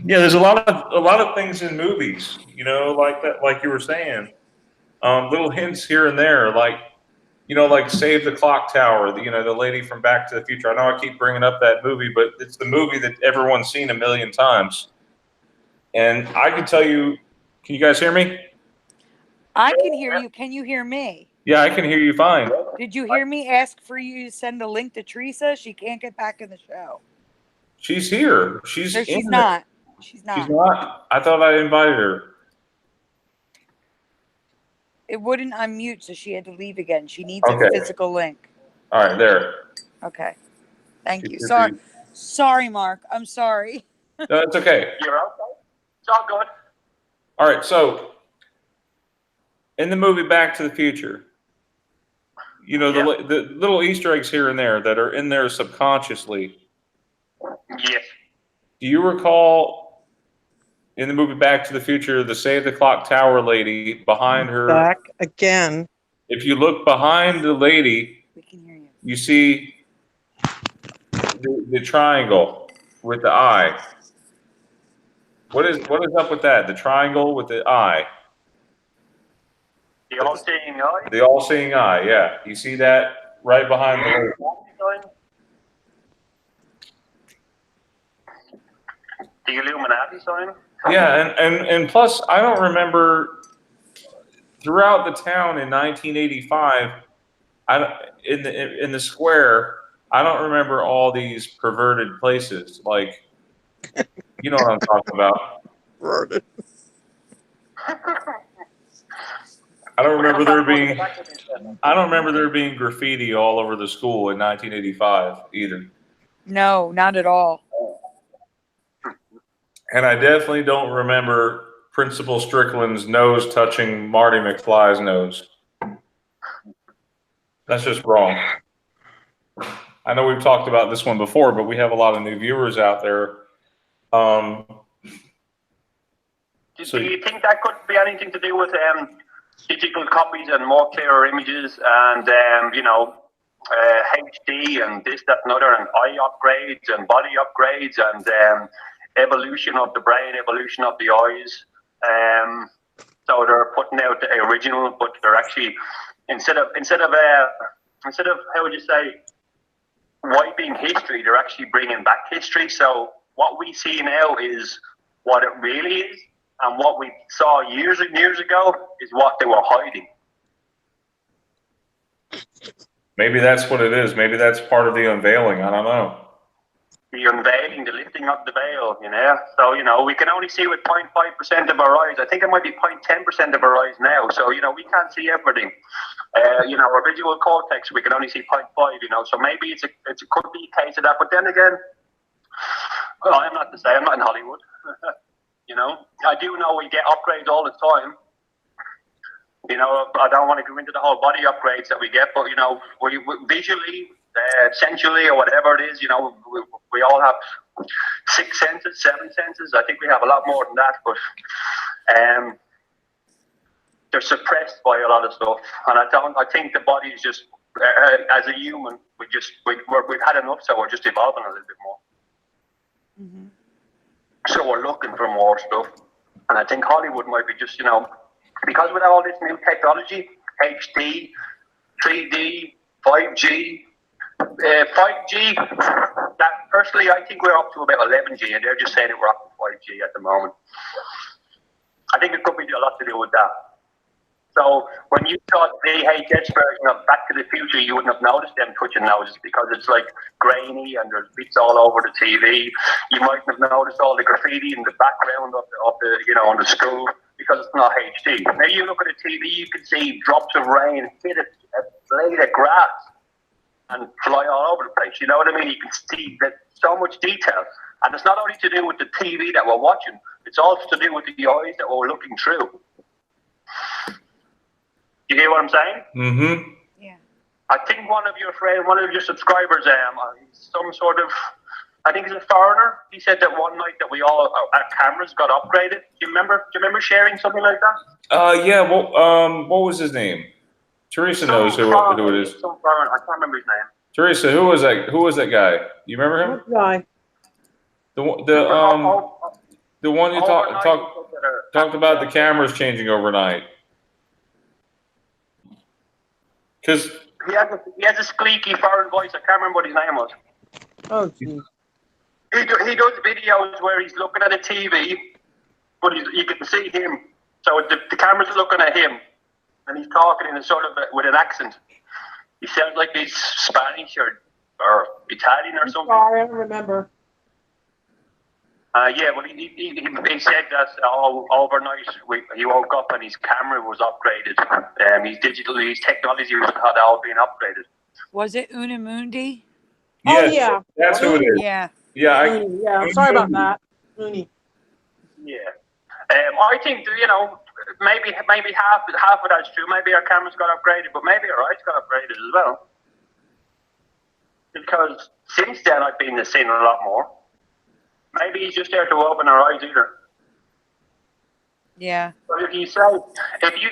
Yeah, there's a lot of things in movies, you know, like that, like you were saying, little hints here and there, like, you know, like Save the Clock Tower, the lady from Back to the Future. I know I keep bringing up that movie, but it's the movie that everyone's seen a million times. And I can tell you, can you guys hear me? I can hear you. Can you hear me? Yeah, I can hear you fine. Did you hear me ask for you to send a link to Theresa? She can't get back in the show. She's here. No, she's not. She's not. She's not? I thought I invited her. It wouldn't unmute, so she had to leave again. She needs a physical link. All right, there. Okay. Thank you. Sorry. Sorry, Mark. I'm sorry. No, it's okay. You're okay. It's all good. All right, so in the movie Back to the Future, you know, the little Easter eggs here and there that are in there subconsciously. Yes. Do you recall in the movie Back to the Future, the Save the Clock Tower lady behind her? Back again. If you look behind the lady, We can hear you. you see the triangle with the eye. What is up with that? The triangle with the eye. The all-seeing eye. The all-seeing eye. Yeah, you see that right behind the label. The Illuminati sign. Yeah, and plus, I don't remember throughout the town in 1985. In the square, I don't remember all these perverted places. Like, you know what I'm talking about. Perverted. I don't remember there being graffiti all over the school in 1985 either. No, not at all. And I definitely don't remember Principal Strickland's nose touching Marty McFly's nose. That's just wrong. I know we've talked about this one before, but we have a lot of new viewers out there. Do you think that could be anything to do with digital copies and more clearer images and HD and this, that, and other, and eye upgrades and body upgrades and evolution of the brain, evolution of the eyes? So they're putting out the original, but they're actually instead of how would you say, wiping history, they're actually bringing back history. So what we see now is what it really is, and what we saw years and years ago is what they were hiding. Maybe that's what it is. Maybe that's part of the unveiling. I don't know. The unveiling, the lifting of the veil, So, we can only see with 0.5% of our eyes. I think it might be 0.10% of our eyes now. So, we can't see everything. Our visual cortex, we can only see 0.5, So maybe it could be a case of that. But then again, well, I'm not to say, I'm not in Hollywood. I do know we get upgrades all the time. I don't want to go into the whole body upgrades that we get, but, we visually, sensually, or whatever it is, we all have 6 senses, 7 senses. I think we have a lot more than that, but they're suppressed by a lot of stuff. And I think the body is just, as a human, we've had enough, so we're just evolving a little bit more. Mm-hmm. So we're looking for more stuff. And I think Hollywood might be just, because with all this new technology, HD, 3D, 5G, 5G, that personally, I think we're up to about 11G, and they're just saying that we're up to 5G at the moment. I think it could be a lot to do with that. So when you saw the VHS version of Back to the Future, you wouldn't have noticed them touching noses because it's like grainy and there's bits all over the TV. You mightn't have noticed all the graffiti in the background of the on the school because it's not HD. Now you look at the TV, you can see drops of rain hit a blade of grass and fly all over the place. You know what I mean? You can see that so much detail. And it's not only to do with the TV that we're watching, it's also to do with the eyes that we're looking through. You hear what I'm saying? Mm-hmm. Yeah. I think one of your subscribers, some sort of, I think he's a foreigner. He said that one night that our cameras got upgraded. Do you remember sharing something like that? Yeah. Well, what was his name? Theresa knows who it is. Some foreigner. I can't remember his name. Teresa, who was that? Who was that guy? You remember him? What guy? The one who talked about the cameras changing overnight. Because he has a squeaky foreign voice. I can't remember what his name was. Oh, geez. He does videos where he's looking at a TV, but you can see him. So the camera's looking at him, and he's talking in a sort of with an accent. He sounds like he's Spanish or Italian or something. Sorry, I don't remember. Yeah, well, he said that overnight he woke up and his camera was upgraded. His technology had all been upgraded. Was it Unamundi? yeah, Oh, yeah. that's who it is. Yeah. Yeah, Yeah, sorry about that. Mooney. Yeah. I think, maybe half of that's true. Maybe our cameras got upgraded, but maybe our eyes got upgraded as well. Because since then I've been seeing a lot more. Maybe he's just there to open our eyes either. Yeah. But if you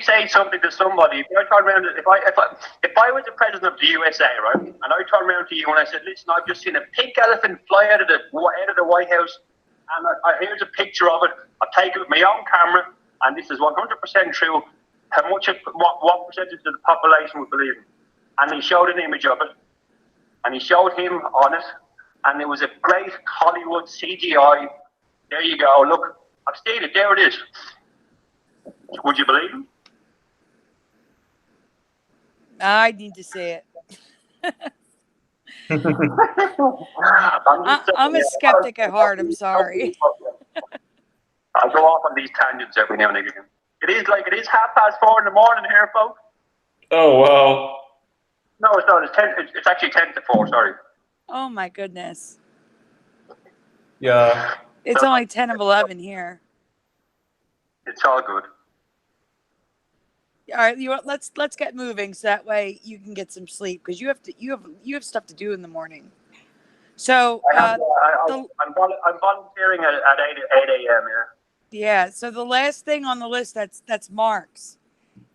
say something to somebody, if I turn around, if I was the president of the USA, right, and I turn around to you and I said, listen, I've just seen a pink elephant fly out of the White House, and here's a picture of it. I've taken it with my own camera, and this is 100% true. What percentage of the population would believe it? And he showed an image of it, and he showed him on it, and it was a great Hollywood CGI. There you go. Look, I've seen it. There it is. Would you believe him? I need to see it. I'm a skeptic at heart. I'm sorry. I go off on these tangents every now and again. It is 4:30 in the morning here, folks. Oh, well. No, it's not. It's actually 10 to 4. Sorry. Oh my goodness. Yeah. It's only 10 of 11 here. It's all good. All right, let's get moving so that way you can get some sleep because you have stuff to do in the morning. So I'm volunteering at 8 a.m. Yeah. So the last thing on the list that's Mark's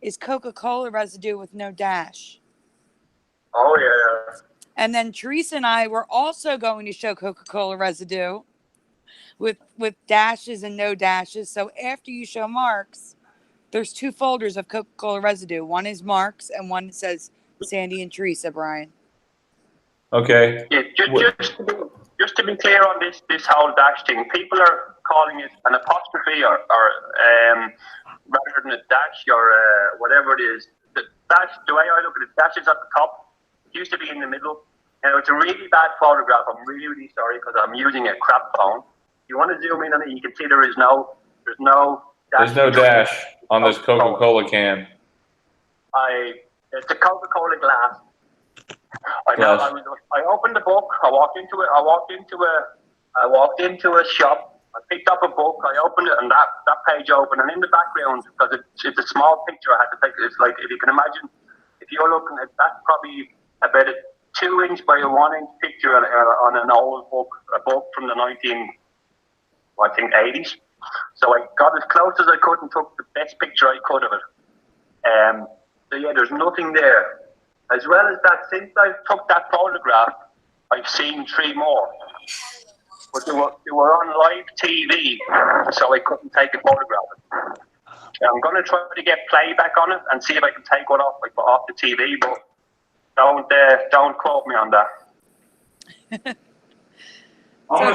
is Coca Cola Residue with no dash. Oh yeah. And then Theresa and I were also going to show Coca Cola Residue with dashes and no dashes. So after you show Mark's, there's 2 folders of Coca Cola Residue. One is Mark's and one says Sandy and Theresa, Brian. Okay. Yeah, just to be clear on this whole dash thing, people are calling it an apostrophe or rather than a dash or whatever it is. The dash, the way I look at it, dash is at the top. It used to be in the middle. And it's a really bad photograph. I'm really, really sorry because I'm using a crap phone. If you want to zoom in on it, you can see there's no dash. There's no dash on this Coca-Cola can. It's a Coca-Cola glass. I opened the book. I walked into a shop. I picked up a book. I opened it, and that page opened. And in the background, because it's a small picture, I had to take. It's like if you can imagine, if you're looking at that's probably about a 2-inch by a 1-inch picture on an old book, a book from the 80s. So I got as close as I could and took the best picture I could of it. So yeah, there's nothing there. As well as that, since I took that photograph, I've seen 3 more. But they were on live TV, so I couldn't take a photograph of it. I'm going to try to get playback on it and see if I can take one off the TV, but don't quote me on that. I'm gonna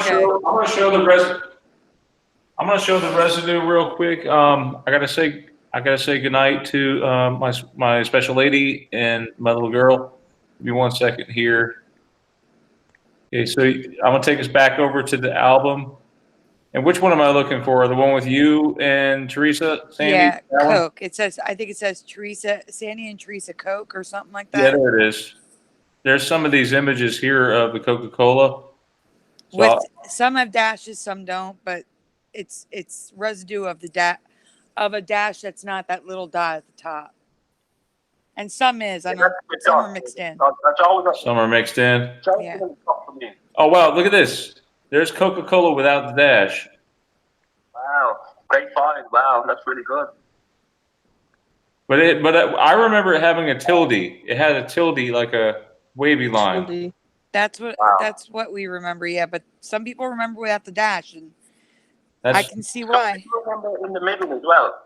show the residue real quick. I gotta say goodnight to my special lady and my little girl. Give me 1 second here. Okay, so I'm gonna take us back over to the album. And which one am I looking for? The one with you and Theresa, Sandy? Yeah, Coke. I think it says Theresa, Sandy and Theresa Coke or something like that. Yeah, there it is. There's some of these images here of the Coca-Cola. So Some have dashes, some don't, but it's residue of a dash that's not that little dot at the top. And some is. Some are mixed in. Some are mixed in. Yeah. Oh wow! Look at this. There's Coca-Cola without the dash. Wow, great find! Wow, that's really good. But I remember it having a tilde. It had a tilde like a wavy line. That's what we remember. Yeah, but some people remember without the dash, and I can see why. Some people remember in the middle as well.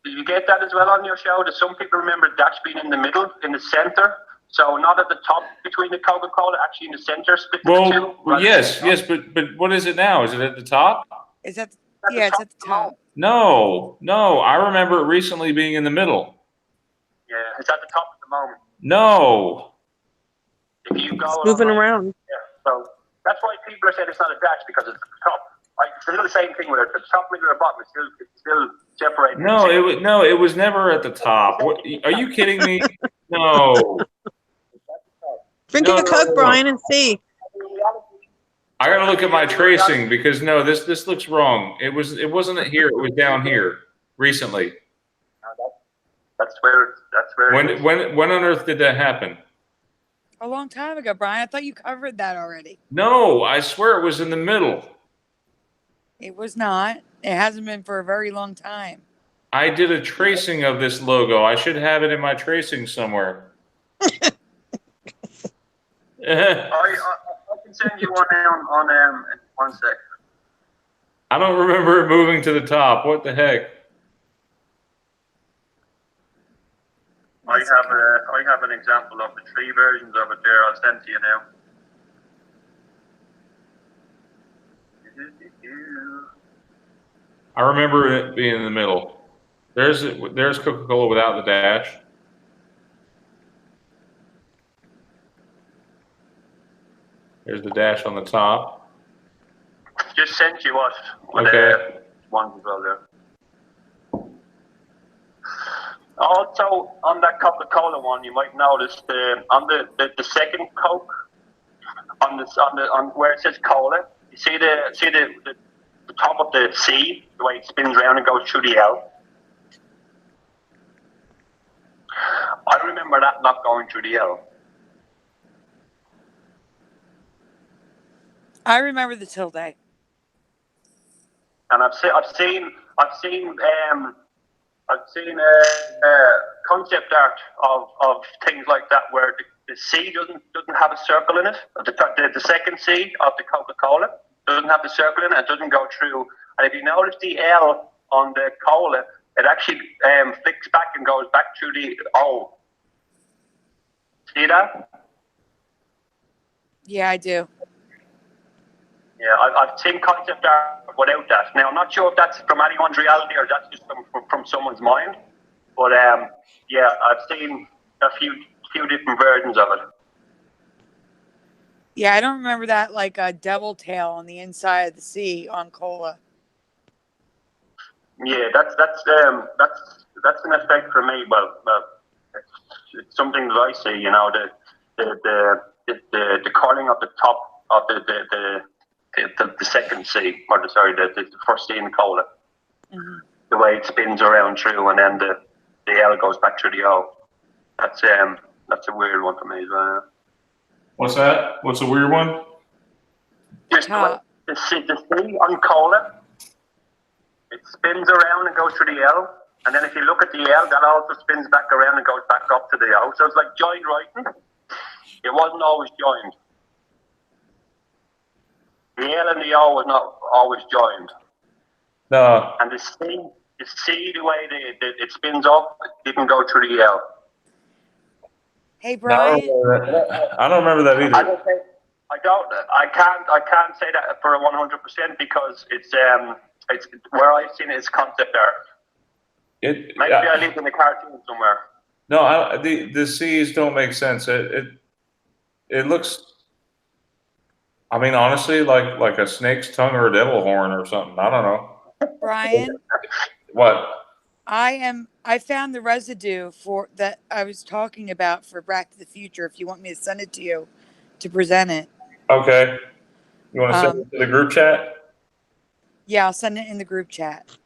Did you get that as well on your show? That some people remember dash being in the middle, in the center. So not at the top between the Coca-Cola, actually in the center. Well, yes, but what is it now? Is it at the top? Is that? Yeah, it's at the top. No. I remember it recently being in the middle. Yeah, it's at the top at the moment. No. If you go moving around. Yeah, so that's why people are saying it's not a dash because it's at the top. It's still the same thing with it. The top, middle, or bottom. It's still separated. No, it was never at the top. What, are you kidding me? No. Drink a Coke, Brian, and see. I gotta look at my tracing because this looks wrong. It wasn't here. It was down here recently. That's where. When on earth did that happen? A long time ago, Brian. I thought you covered that already. No, I swear it was in the middle. It was not. It hasn't been for a very long time. I did a tracing of this logo. I should have it in my tracing somewhere. I can send you one on in 1 sec. I don't remember it moving to the top. What the heck? I have an example of the 3 versions of it there. I'll send to you now. I remember it being in the middle. There's Coca-Cola without the dash. There's the dash on the top. Just sent you what? Okay. One as well there. Also, on that Coca Cola one, you might notice on the second Coke, on where it says cola, you see the top of the C, the way it spins around and goes through the L. I remember that not going through the L. I remember the tilde. And I've seen concept art of things like that where the C doesn't have a circle in it. The second C of the Coca-Cola doesn't have the circle in it. It doesn't go through. And if you notice the L on the cola, it actually flicks back and goes back through the O. See that? Yeah, I do. Yeah, I've seen concept art without that. Now, I'm not sure if that's from anyone's reality or that's just from someone's mind. But yeah, I've seen a few different versions of it. Yeah, I don't remember that like a devil tail on the inside of the C on cola. Yeah, that's an effect for me. Well, it's something that I see. You know, the curling of the top of the second C, or the first C in cola. Mm-hmm. The way it spins around through, and then the L goes back through the O. That's a weird one for me as well. What's that? What's a weird one? Just the C on cola, it spins around and goes through the L, and then if you look at the L, that also spins back around and goes back up to the O. So it's like joined writing. It wasn't always joined. The L and the O was not always joined. No. And the C, the way it spins up, it didn't go through the L. Hey, Brian. I don't remember that either. I can't say that for 100% because it's where I've seen it is concept art. Maybe I lived in a cartoon somewhere. No, the C's don't make sense. It looks. I mean, honestly, like a snake's tongue or a devil horn or something. I don't know. Brian. What? I found the residue for that I was talking about for Back to the Future. If you want me to send it to you to present it. Okay. You want to send it to the group chat? Yeah, I'll send it in the group chat.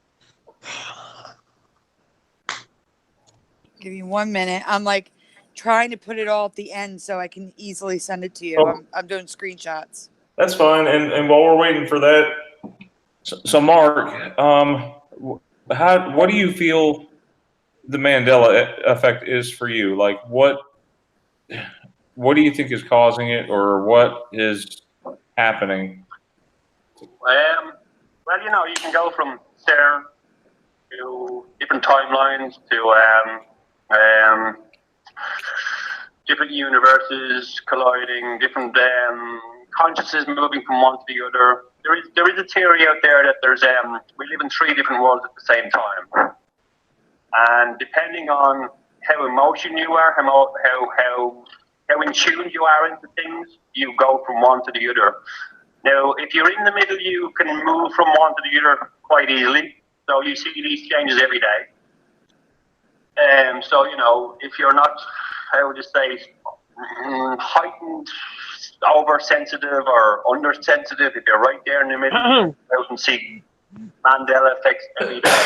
Give me 1 minute. I'm like trying to put it all at the end so I can easily send it to you. Oh. I'm doing screenshots. That's fine. And while we're waiting for that, so Mark, what do you feel the Mandela effect is for you? Like, what do you think is causing it, or what is happening? Well, you know, you can go from CERN to different timelines to different universes colliding, different consciousness moving from one to the other. There is a theory out there that we live in 3 different worlds at the same time, and depending on how emotional you are, how in tune you are into things, you go from one to the other. Now, if you're in the middle, you can move from one to the other quite easily. So you see these changes every day. So, you know, if you're not, how would you say, heightened, oversensitive or undersensitive, if you're right there in the middle, you can see Mandela effects every day.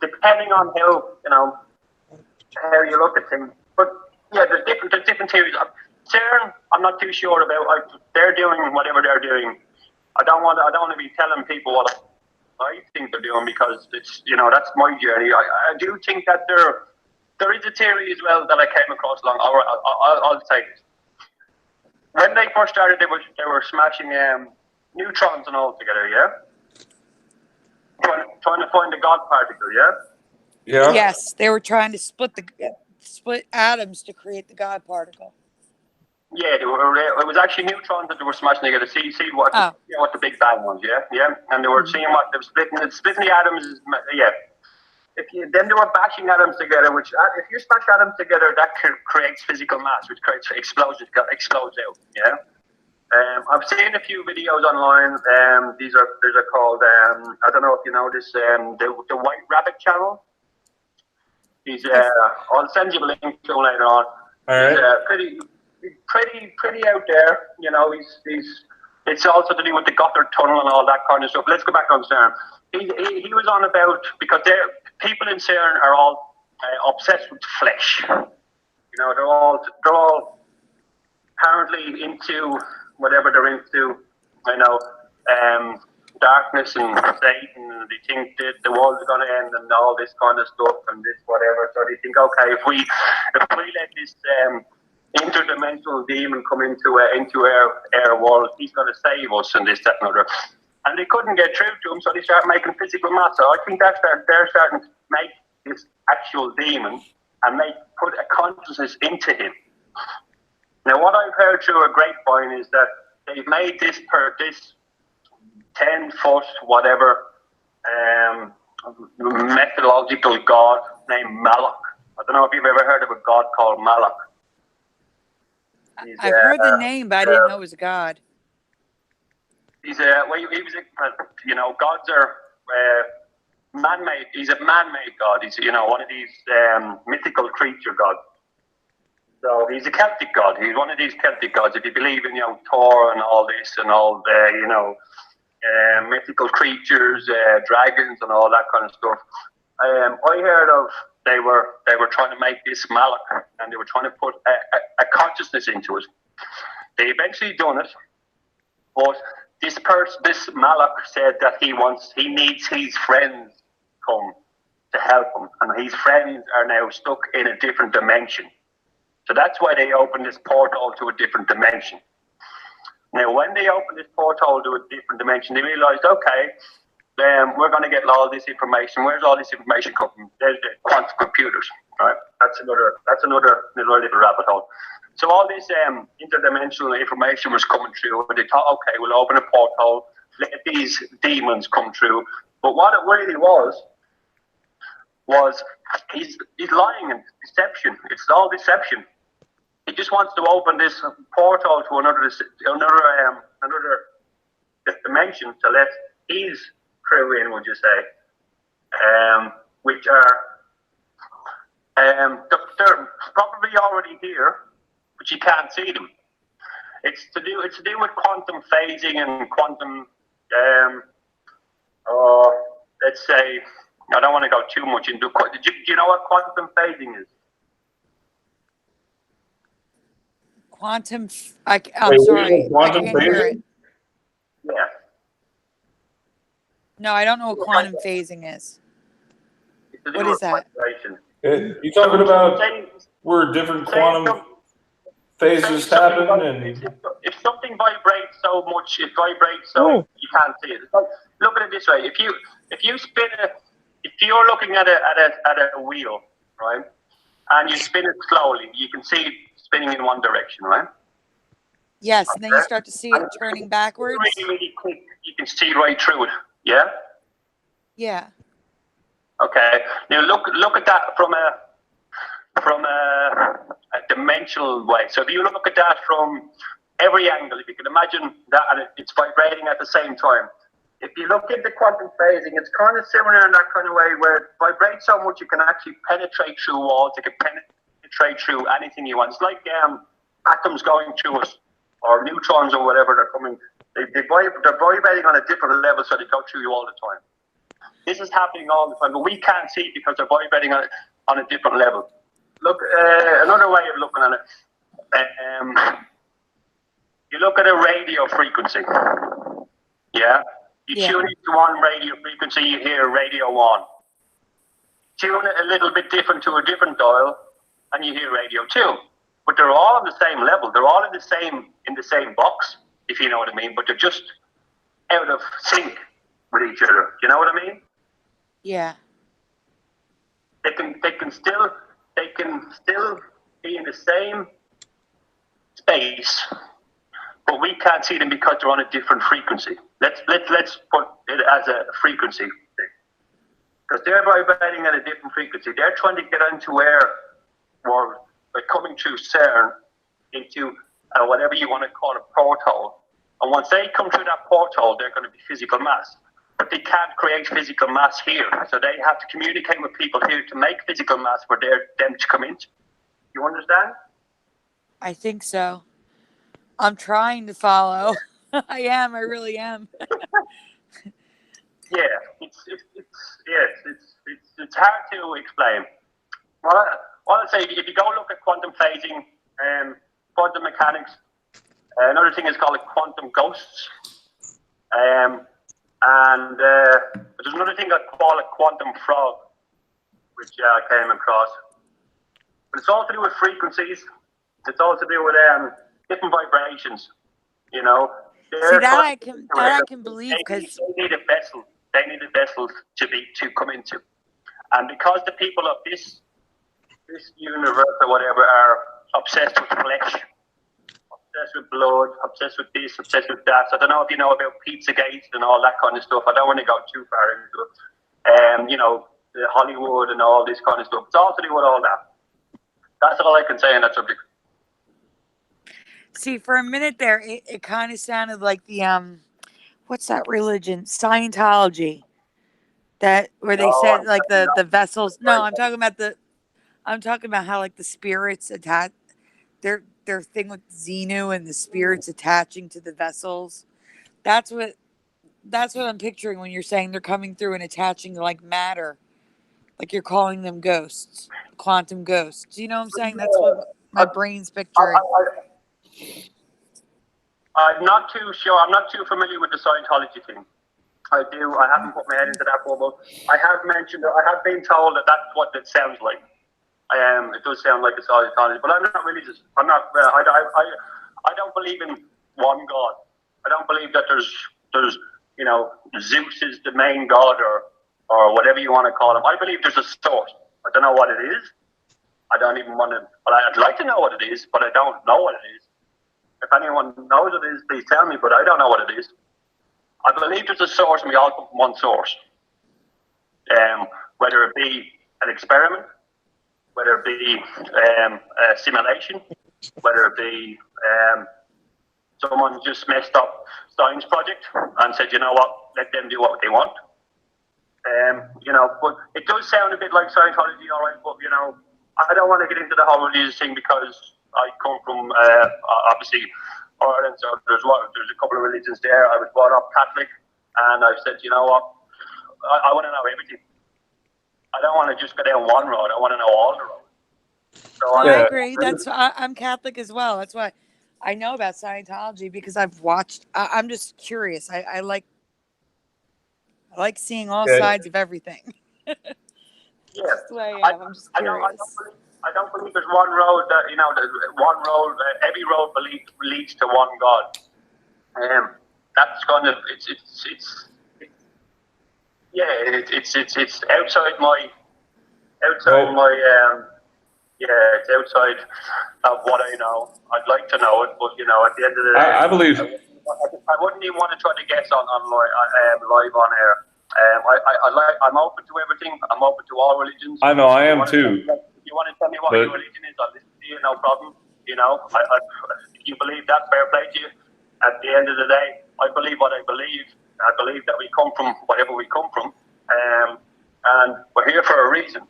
Depending on how you look at things. But yeah, there's different theories. CERN, I'm not too sure about. They're doing whatever they're doing. I don't want to be telling people what I think they're doing, because it's, that's my journey. I do think that there is a theory as well that I came across along. I'll say it. When they first started, they were smashing neutrons and all together, yeah? Trying to find the God particle, yeah? Yeah. Yes, they were trying to split atoms to create the God particle. Yeah, it was actually neutrons that they were smashing together. See what what the Big Bang was, yeah. And they were seeing what they were splitting the atoms, yeah. Then they were bashing atoms together, which if you smash atoms together, that creates physical mass, which creates explodes out. Yeah. I've seen a few videos online. These are called I don't know if you know this, the White Rabbit channel. I'll send you a link to him later on. All right. He's pretty out there. He's it's also to do with the Gotthard Tunnel and all that kind of stuff. Let's go back on CERN. He was on about, because people in CERN are all obsessed with flesh. They're all apparently into whatever they're into. Darkness and Satan, and they think that the world's going to end and all this kind of stuff and this whatever. So they think, okay, if we let this interdimensional demon come into our world, he's going to save us and this, that, and other. And they couldn't get through to him, so they started making physical mass. So I think they're starting to make this actual demon and put a consciousness into him. Now, what I've heard through a grapevine is that they've made this 10-foot whatever mythological god named Malak. I don't know if you've ever heard of a god called Malak. I've heard the name, but I didn't know it was a god. He was gods are man-made. He's a man-made god. He's one of these mythical creature gods. So he's a Celtic god. He's one of these Celtic gods. If you believe in Thor and all this and all the mythical creatures, dragons and all that kind of stuff. I heard of they were trying to make this Malak, and they were trying to put a consciousness into it. They eventually done it, but this Malak said that he needs his friends come to help him, and his friends are now stuck in a different dimension. So that's why they opened this portal to a different dimension. Now, when they opened this portal to a different dimension, they realized, okay, we're going to get all this information. Where's all this information coming from? There's the quantum computers, right? That's another little rabbit hole. So all this interdimensional information was coming through, and they thought, okay, we'll open a portal, let these demons come through. But what it really was he's lying and deception. It's all deception. He just wants to open this portal to another dimension to let his crew in, would you say? Which are they're probably already here, but you can't see them. It's to do with quantum phasing and quantum. Let's say, I don't want to go too much into. Do you know what quantum phasing is? I'm sorry, I can't hear it. Yeah. No, I don't know what quantum phasing is. What is that? You talking about where different quantum phases happen, and if something vibrates so much, it vibrates so you can't see it. Look at it this way: if you spin it, if you're looking at a wheel, right, and you spin it slowly, you can see it spinning in one direction, right? Yes, and then you start to see it turning backwards. Really quick, you can see right through it. Yeah. Yeah. Okay. Now look at that from a dimensional way. So if you look at that from every angle, if you can imagine that, and it's vibrating at the same time. If you look at the quantum phasing, it's kind of similar in that kind of way, where it vibrates so much you can actually penetrate through walls. You can penetrate through anything you want. It's like atoms going through us, or neutrons or whatever they're coming. They're vibrating on a different level, so they go through you all the time. This is happening all the time, but we can't see it because they're vibrating on a different level. Look, another way of looking at it, you look at a radio frequency. Yeah? You Yeah. tune into one radio frequency, you hear radio 1. Tune it a little bit different to a different dial, and you hear radio 2. But they're all on the same level. They're all in the same box, if you know what I mean. But they're just out of sync with each other. You know what I mean? Yeah. They can still be in the same space, but we can't see them because they're on a different frequency. Let's put it as a frequency thing, because they're vibrating at a different frequency. They're trying to get into air, or they're coming through CERN into whatever you want to call a porthole. And once they come through that porthole, they're going to be physical mass. But they can't create physical mass here, so they have to communicate with people here to make physical mass for them to come into. You understand? I think so. I'm trying to follow. I am. I really am. Yeah, it's hard to explain. Well, I'd say if you go look at quantum phasing and quantum mechanics, another thing is called quantum ghosts. And there's another thing I call a quantum frog, which I came across. But it's all to do with frequencies. It's all to do with different vibrations. You know. See, that I can believe, because they need a vessel. They need a vessel to come into, and because the people of this universe or whatever are obsessed with flesh, obsessed with blood, obsessed with this, obsessed with that. So I don't know if you know about Pizzagate and all that kind of stuff. I don't want to go too far into it. You know, the Hollywood and all this kind of stuff. It's all to do with all that. That's all I can say on that subject. see, for a minute there, it kind of sounded like the what's that religion? Scientology. That where they said like the vessels. No, I'm talking about how like the spirits attach their thing with Xenu and the spirits attaching to the vessels. That's what I'm picturing when you're saying they're coming through and attaching to like matter. Like you're calling them ghosts, quantum ghosts. You know what I'm saying? That's what my brain's picturing. I'm not too sure. I'm not too familiar with the Scientology thing. I haven't put my head into that bubble. I have been told that that's what it sounds like. It does sound like a Scientology, but I'm not religious. I'm not. I don't believe in one God. I don't believe that there's you know, Zeus is the main god or whatever you want to call him. I believe there's a source. I don't know what it is. I don't even want to. But I'd like to know what it is, but I don't know what it is. If anyone knows what it is, please tell me. But I don't know what it is. I believe there's a source, and we all come from one source. Whether it be an experiment, whether it be a simulation, whether it be someone just messed up science project and said, you know what, let them do what they want. You know, but it does sound a bit like Scientology, all right. But you know, I don't want to get into the whole religious thing because I come from obviously Ireland, so there's a couple of religions there. I was brought up Catholic, and I said, you know what, I want to know everything. I don't want to just go down one road. I want to know all the roads. So I agree. I'm Catholic as well. That's why I know about Scientology, because I've watched. I'm just curious. I like seeing all sides of everything. Yeah, That's the way I am. I'm just curious. I don't believe there's one road that, you know, one road, every road leads to one God. That's kind of, it's outside my, it's outside of what I know. I'd like to know it, but you know, at the end of the day, I believe. I wouldn't even want to try to guess on live on air. I'm open to everything. I'm open to all religions. I know, I am too. If you want to tell me what your religion is, I'll listen to you, no problem. You know, if you believe that, fair play to you. At the end of the day, I believe what I believe. I believe that we come from whatever we come from, and we're here for a reason.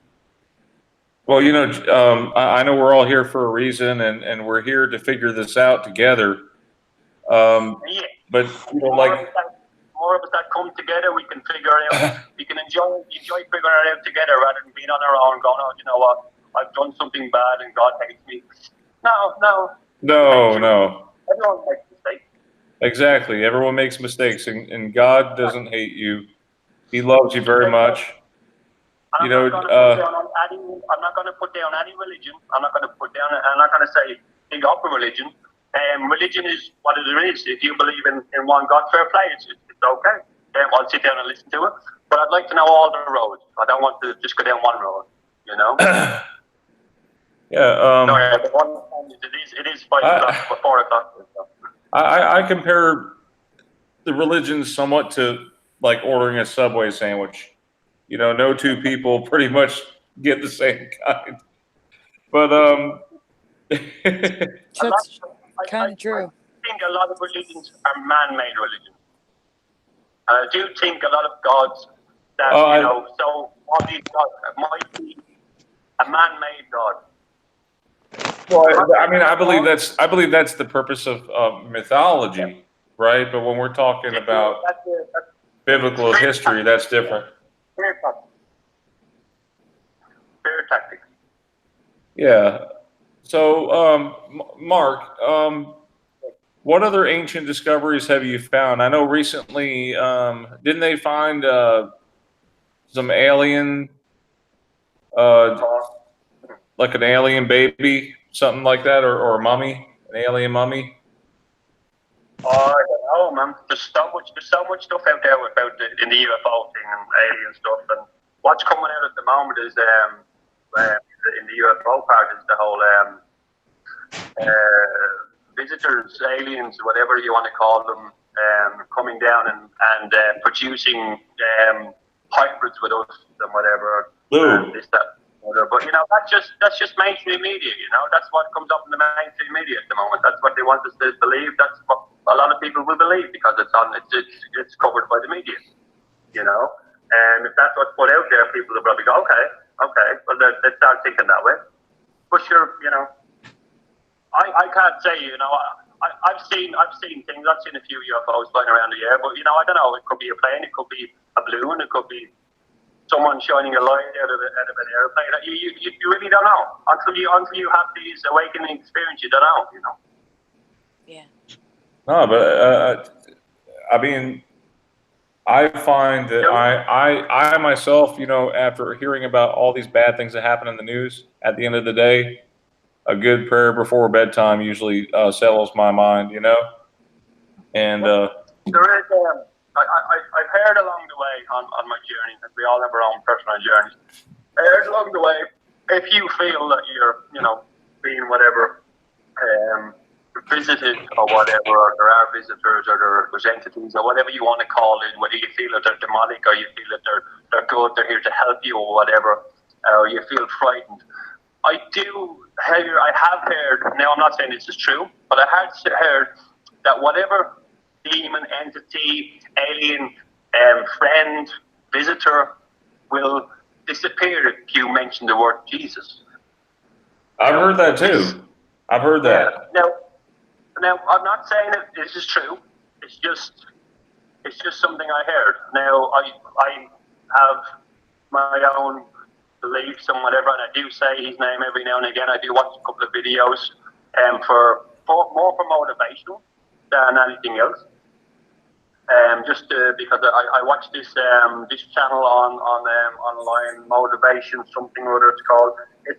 Well, you know, I know we're all here for a reason, and we're here to figure this out together. Yeah. But you know, like more of us that come together, we can figure it out. We can enjoy figuring it out together rather than being on our own, going, oh, you know what, I've done something bad and God hates me. No. No. Everyone makes mistakes. Exactly. Everyone makes mistakes, and God doesn't hate you. He loves you very much. I'm You not know, going to put down any religion. I'm not going to put down. I'm not going to say big up a religion. Religion is what it is. If you believe in one God, fair play. It's okay. I'll sit down and listen to it. But I'd like to know all the roads. I don't want to just go down one road. You know. yeah. Sorry, the one it is 5 o'clock or 4 o'clock. I compare the religions somewhat to like ordering a Subway sandwich. You know, no two people pretty much get the same kind. But That's kind of true. I think a lot of religions are man-made religions. I do think a lot of gods that so all these gods might be a man-made god. well, I mean, I believe that's the purpose of mythology, right? But when we're talking about biblical history, that's different. Fair tactics. Yeah. So, Mark, what other ancient discoveries have you found? I know recently, didn't they find some alien, like an alien baby, something like that, or a mummy, an alien mummy? Oh, I don't know, man. There's so much stuff out there about in the UFO thing and alien stuff, and what's coming out at the moment is in the UFO part is the whole visitors, aliens, whatever you want to call them, coming down and producing hybrids with us and whatever. This, that, whatever. But that's just mainstream media. That's what comes up in the mainstream media at the moment. That's what they want us to believe. That's what a lot of people will believe because it's covered by the media. And if that's what's put out there, people will probably go, okay, well let's start thinking that way. But sure, I can't say, I've seen things. I've seen a few UFOs flying around the air, but I don't know. It could be a plane, it could be a balloon, it could be someone shining a light out of an airplane. You really don't know until you have these awakening experiences. You don't know. Yeah. No, but I mean, I find that I myself, after hearing about all these bad things that happen in the news, at the end of the day, a good prayer before bedtime usually settles my mind, And there is, I've heard along the way on my journey, and we all have our own personal journeys. I heard along the way, if you feel that you're, being whatever, visited or whatever, or there are visitors or there's entities or whatever you want to call it, whether you feel that they're demonic or you feel that they're good, they're here to help you or whatever, or you feel frightened. I have heard, now I'm not saying this is true, but I have heard that whatever demon, entity, alien, friend, visitor will disappear if you mention the word Jesus. I've heard that too. I've heard that. Now, I'm not saying that this is true. It's just something I heard. Now, I have my own beliefs and whatever, and I do say his name every now and again. I do watch a couple of videos, for more for motivational than anything else. Just because I watch this channel on online, motivation something or other it's called. It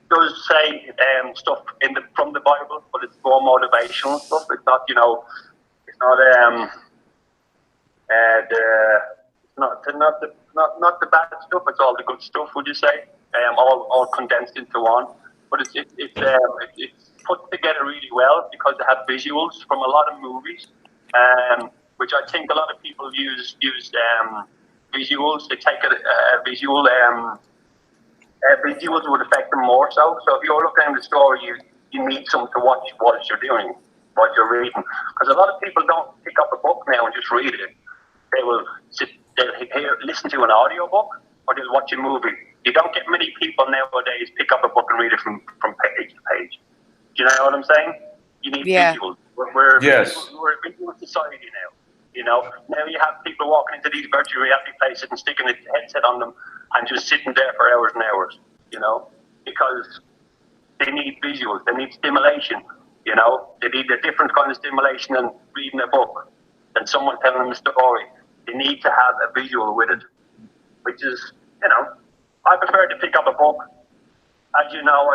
does say stuff from the Bible, but it's more motivational stuff. It's not not the bad stuff. It's all the good stuff. Would you say? All condensed into one. But it's put together really well because they have visuals from a lot of movies, which I think a lot of people use visuals. They take a visual. Visuals would affect them more so. So if you're looking at the story, you need something to watch what you're doing, what you're reading. Because a lot of people don't pick up a book now and just read it. They will listen to an audio book or they'll watch a movie. You don't get many people nowadays pick up a book and read it from page to page. Do you know what I'm saying? You need visuals. We're a visual society now. Now you have people walking into these virtual reality places and sticking a headset on them and just sitting there for hours and hours, because they need visuals, they need stimulation. You know, they need a different kind of stimulation than reading a book, than someone telling them a story. They need to have a visual with it, which is, you know, I prefer to pick up a book. As you know,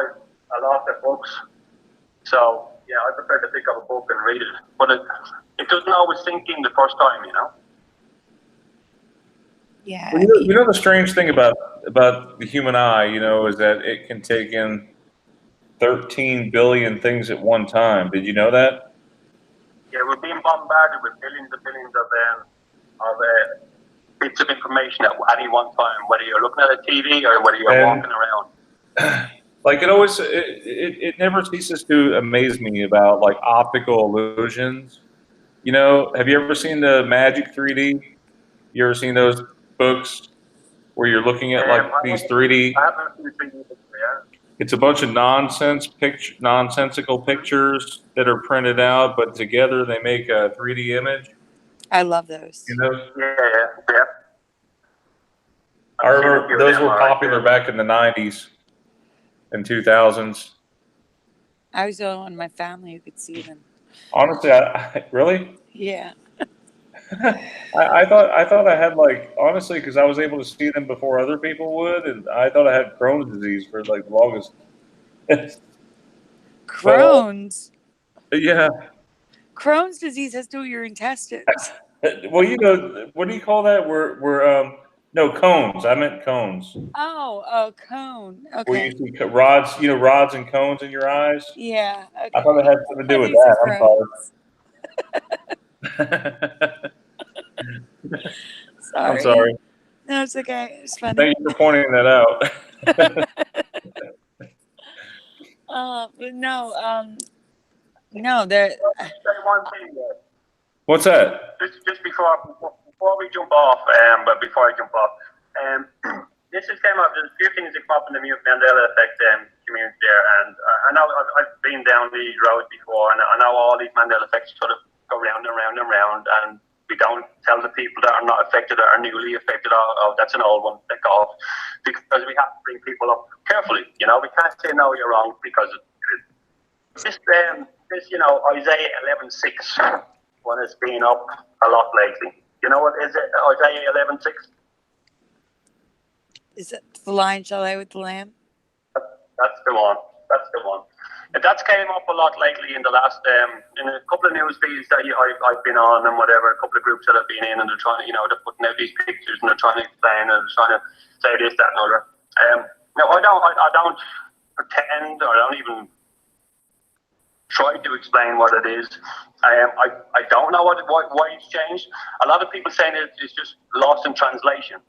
I love the books. So, yeah, I prefer to pick up a book and read it. But it doesn't always sink in the first time, you know? Yeah. Well, you know the strange thing about the human eye, you know, is that it can take in 13 billion things at one time. Did you know that? Yeah, we're being bombarded with billions and billions of bits of information at any one time, whether you're looking at a TV or whether you're walking around. Like it never ceases to amaze me about like optical illusions. You know, have you ever seen the Magic 3D? You ever seen those books where you're looking at like these 3D? I haven't seen 3D books, yeah. It's a bunch of nonsensical pictures that are printed out, but together they make a 3D image. I love those. You know, Yeah. I remember those were popular back in the 90s and 2000s. I was the only one in my family who could see them. Honestly, really? Yeah. I thought I had like honestly because I was able to see them before other people would, and I thought I had Crohn's disease for like the longest. Crohn's. Yeah. Crohn's disease has to do with your intestines. Well, you know, what do you call that? No, cones. I meant cones. Oh, cone. Okay. Where you see rods, you know, rods and cones in your eyes. Yeah. Okay. I thought it had something to do with that. I'm sorry. No, it's okay. It's funny. Thank you for pointing that out. But no, there. One thing, What's that? just before we jump off, but before I jump off, this has came up. There's a few things that come up in the Mandela effect community there, and I know I've been down these roads before, and I know all these Mandela effects sort of go round and round and round, and we don't tell the people that are not affected, that are newly affected, oh, that's an old one, take off, because we have to bring people up carefully. You know, we can't say no, you're wrong, because this you know, Isaiah 11:6 one has been up a lot lately. You know what is it? Isaiah 11:6. Is it the lion shall lay with the lamb? That's the one. That's the one. And that's came up a lot lately in the last, in a couple of news feeds that I've been on and whatever, a couple of groups that I've been in, and they're trying to, you know, they're putting out these pictures and they're trying to explain and they're trying to say this, that, and other. No, I don't pretend, or I don't even try to explain what it is. I don't know why it's changed. A lot of people saying it's just lost in translation.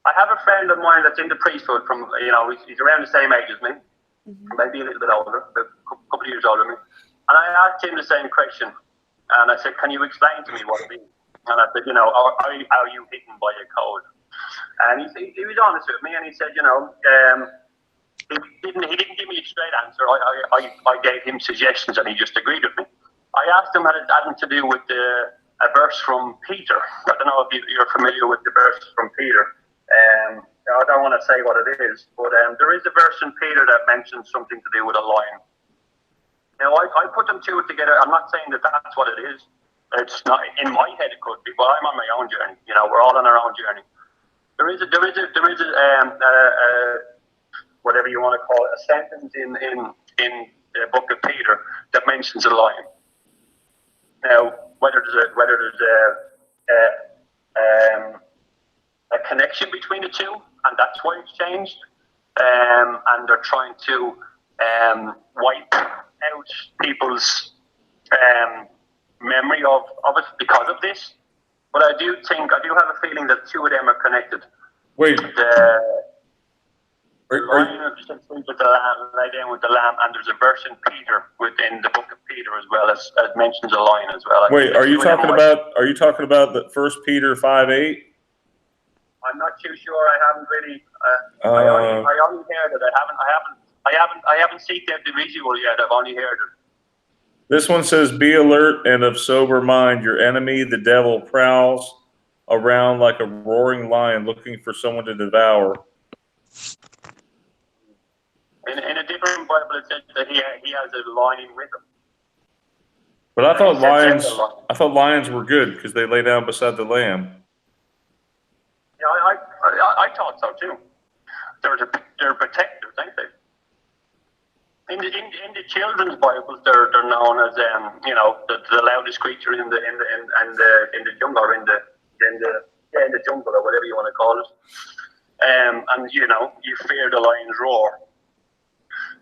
I have a friend of mine that's in the priesthood from, you know, he's around the same age as me, maybe a little bit older, a couple of years older than me. And I asked him the same question. And I said, can you explain to me what it means? And I said, you know, are you hidden by a code? And he was honest with me, and he said, you know, he didn't give me a straight answer. I gave him suggestions, and he just agreed with me. I asked him had it anything to do with a verse from Peter. I don't know if you're familiar with the verse from Peter. I don't want to say what it is, but there is a verse in Peter that mentions something to do with a lion. Now, I put them two together. I'm not saying that that's what it is. It's not in my head. It could be, but I'm on my own journey. You know, we're all on our own journey. There is a whatever you want to call it, a sentence in the book of Peter that mentions a lion. Now, whether there's a connection between the two, and that's why it's changed, and they're trying to wipe out people's memory of it because of this. But I do have a feeling that two of them are connected. Wait. The lion with the lamb, lay down with the lamb, and there's a verse in Peter within the book of Peter as well as mentions a lion as well. Wait, are you talking about the 1 Peter 5:8? I'm not too sure. I haven't really. I only heard it. I haven't seen the visual yet. I've only heard it. This one says, "Be alert and of sober mind. Your enemy, the devil, prowls around like a roaring lion, looking for someone to devour." In a different Bible, it says that he has a lion with him. But I thought He said lions. several lions. I thought lions were good because they lay down beside the lamb. Yeah, I thought so too. They're protectors, ain't they? In the children's Bibles, they're known as the loudest creature in the jungle, or in the jungle, or whatever you want to call it. And you fear the lion's roar.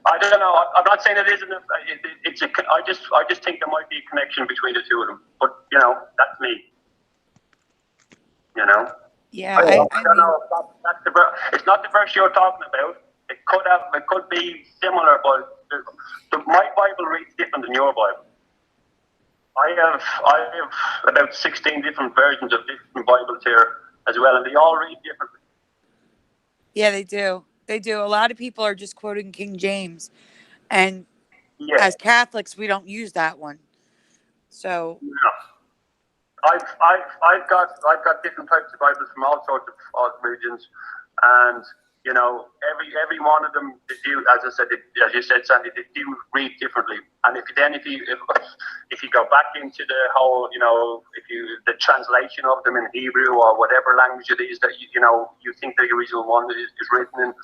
I don't know. I'm not saying it isn't. I just think there might be a connection between the two of them. But that's me. Yeah, I don't I know. It's not the verse you're talking about. It could be similar, but my Bible reads different than your Bible. I have about 16 different versions of different Bibles here as well, and they all read differently. yeah, they do. They do. A lot of people are just quoting King James, and Yeah. as Catholics, we don't use that one. So No. I've got different types of Bibles from all sorts of regions, and every one of them, they do, as I said, as you said, Sandy, they do read differently. And if you go back into the whole, the translation of them in Hebrew or whatever language it is that you think the original one is written in,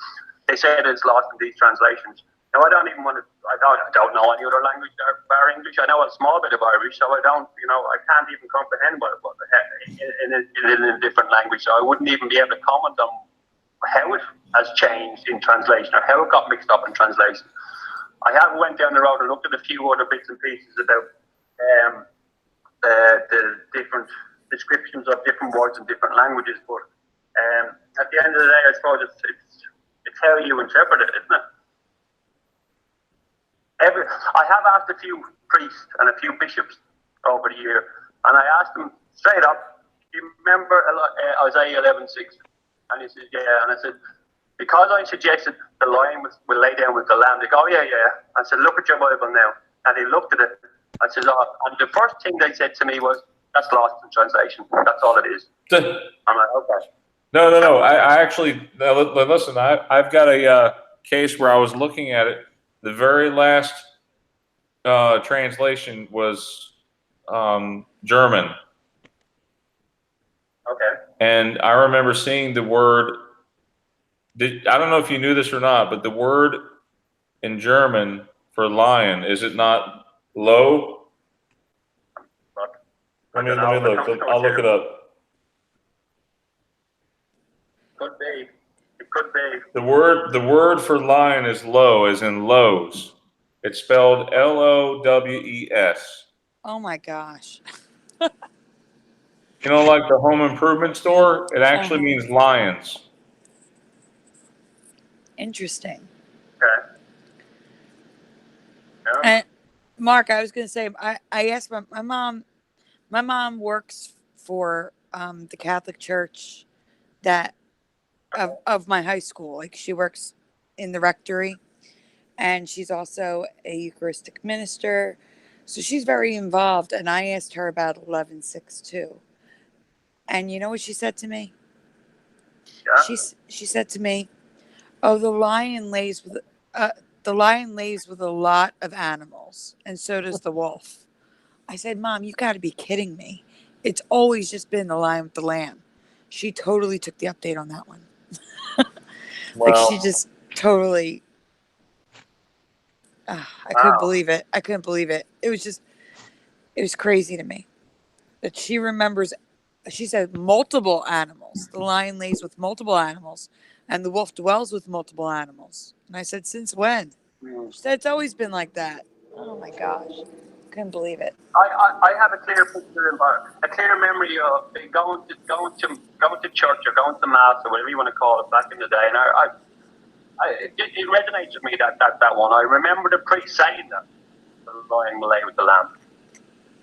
they say that it's lost in these translations. Now, I don't even want to. I don't know any other language bar English. I know a small bit of Irish, so I don't. I can't even comprehend what in a different language. So I wouldn't even be able to comment on how it has changed in translation or how it got mixed up in translation. I have went down the road and looked at a few other bits and pieces about the different descriptions of different words in different languages. But at the end of the day, I suppose it's how you interpret it, isn't it? I have asked a few priests and a few bishops over the year, and I asked them straight up, do you remember Isaiah 11:6? And he said, yeah. And I said, because I suggested the lion will lay down with the lamb, they go, oh, yeah. I said, look at your Bible now. And he looked at it. I said, oh, and the first thing they said to me was, that's lost in translation. That's all it is. I'm like, okay. No. I actually, listen, I've got a case where I was looking at it. The very last translation was German. Okay. And I remember seeing the word, I don't know if you knew this or not, but the word in German for lion, is it not low? Let me look. I'll look it up. Could be. It could be. The word for lion is low, as in lows. It's spelled Lowes. oh my gosh. Like the home improvement store, it actually means lions. Interesting. Okay. Yeah. And Mark, I was going to say, I asked my mom. My mom works for the Catholic Church of my high school. Like, she works in the rectory, and she's also a Eucharistic minister. So she's very involved. And I asked her about 11:6 too. And you know what she said to me? Yeah. She said to me, "Oh, the lion lays with a lot of animals, and so does the wolf." I said, "Mom, you got to be kidding me. It's always just been the lion with the lamb." She totally took the update on that one. Like, she just totally, I couldn't believe it. I couldn't believe it. It was crazy to me that she remembers. She said multiple animals. The lion lays with multiple animals, and the wolf dwells with multiple animals. And I said, "Since when?" She said, "It's always been like that." Oh my gosh. Couldn't believe it. I have a clear picture, a clear memory of going to church or going to mass or whatever you want to call it back in the day, and it resonates with me that one. I remember the priest saying that the lion will lay with the lamb.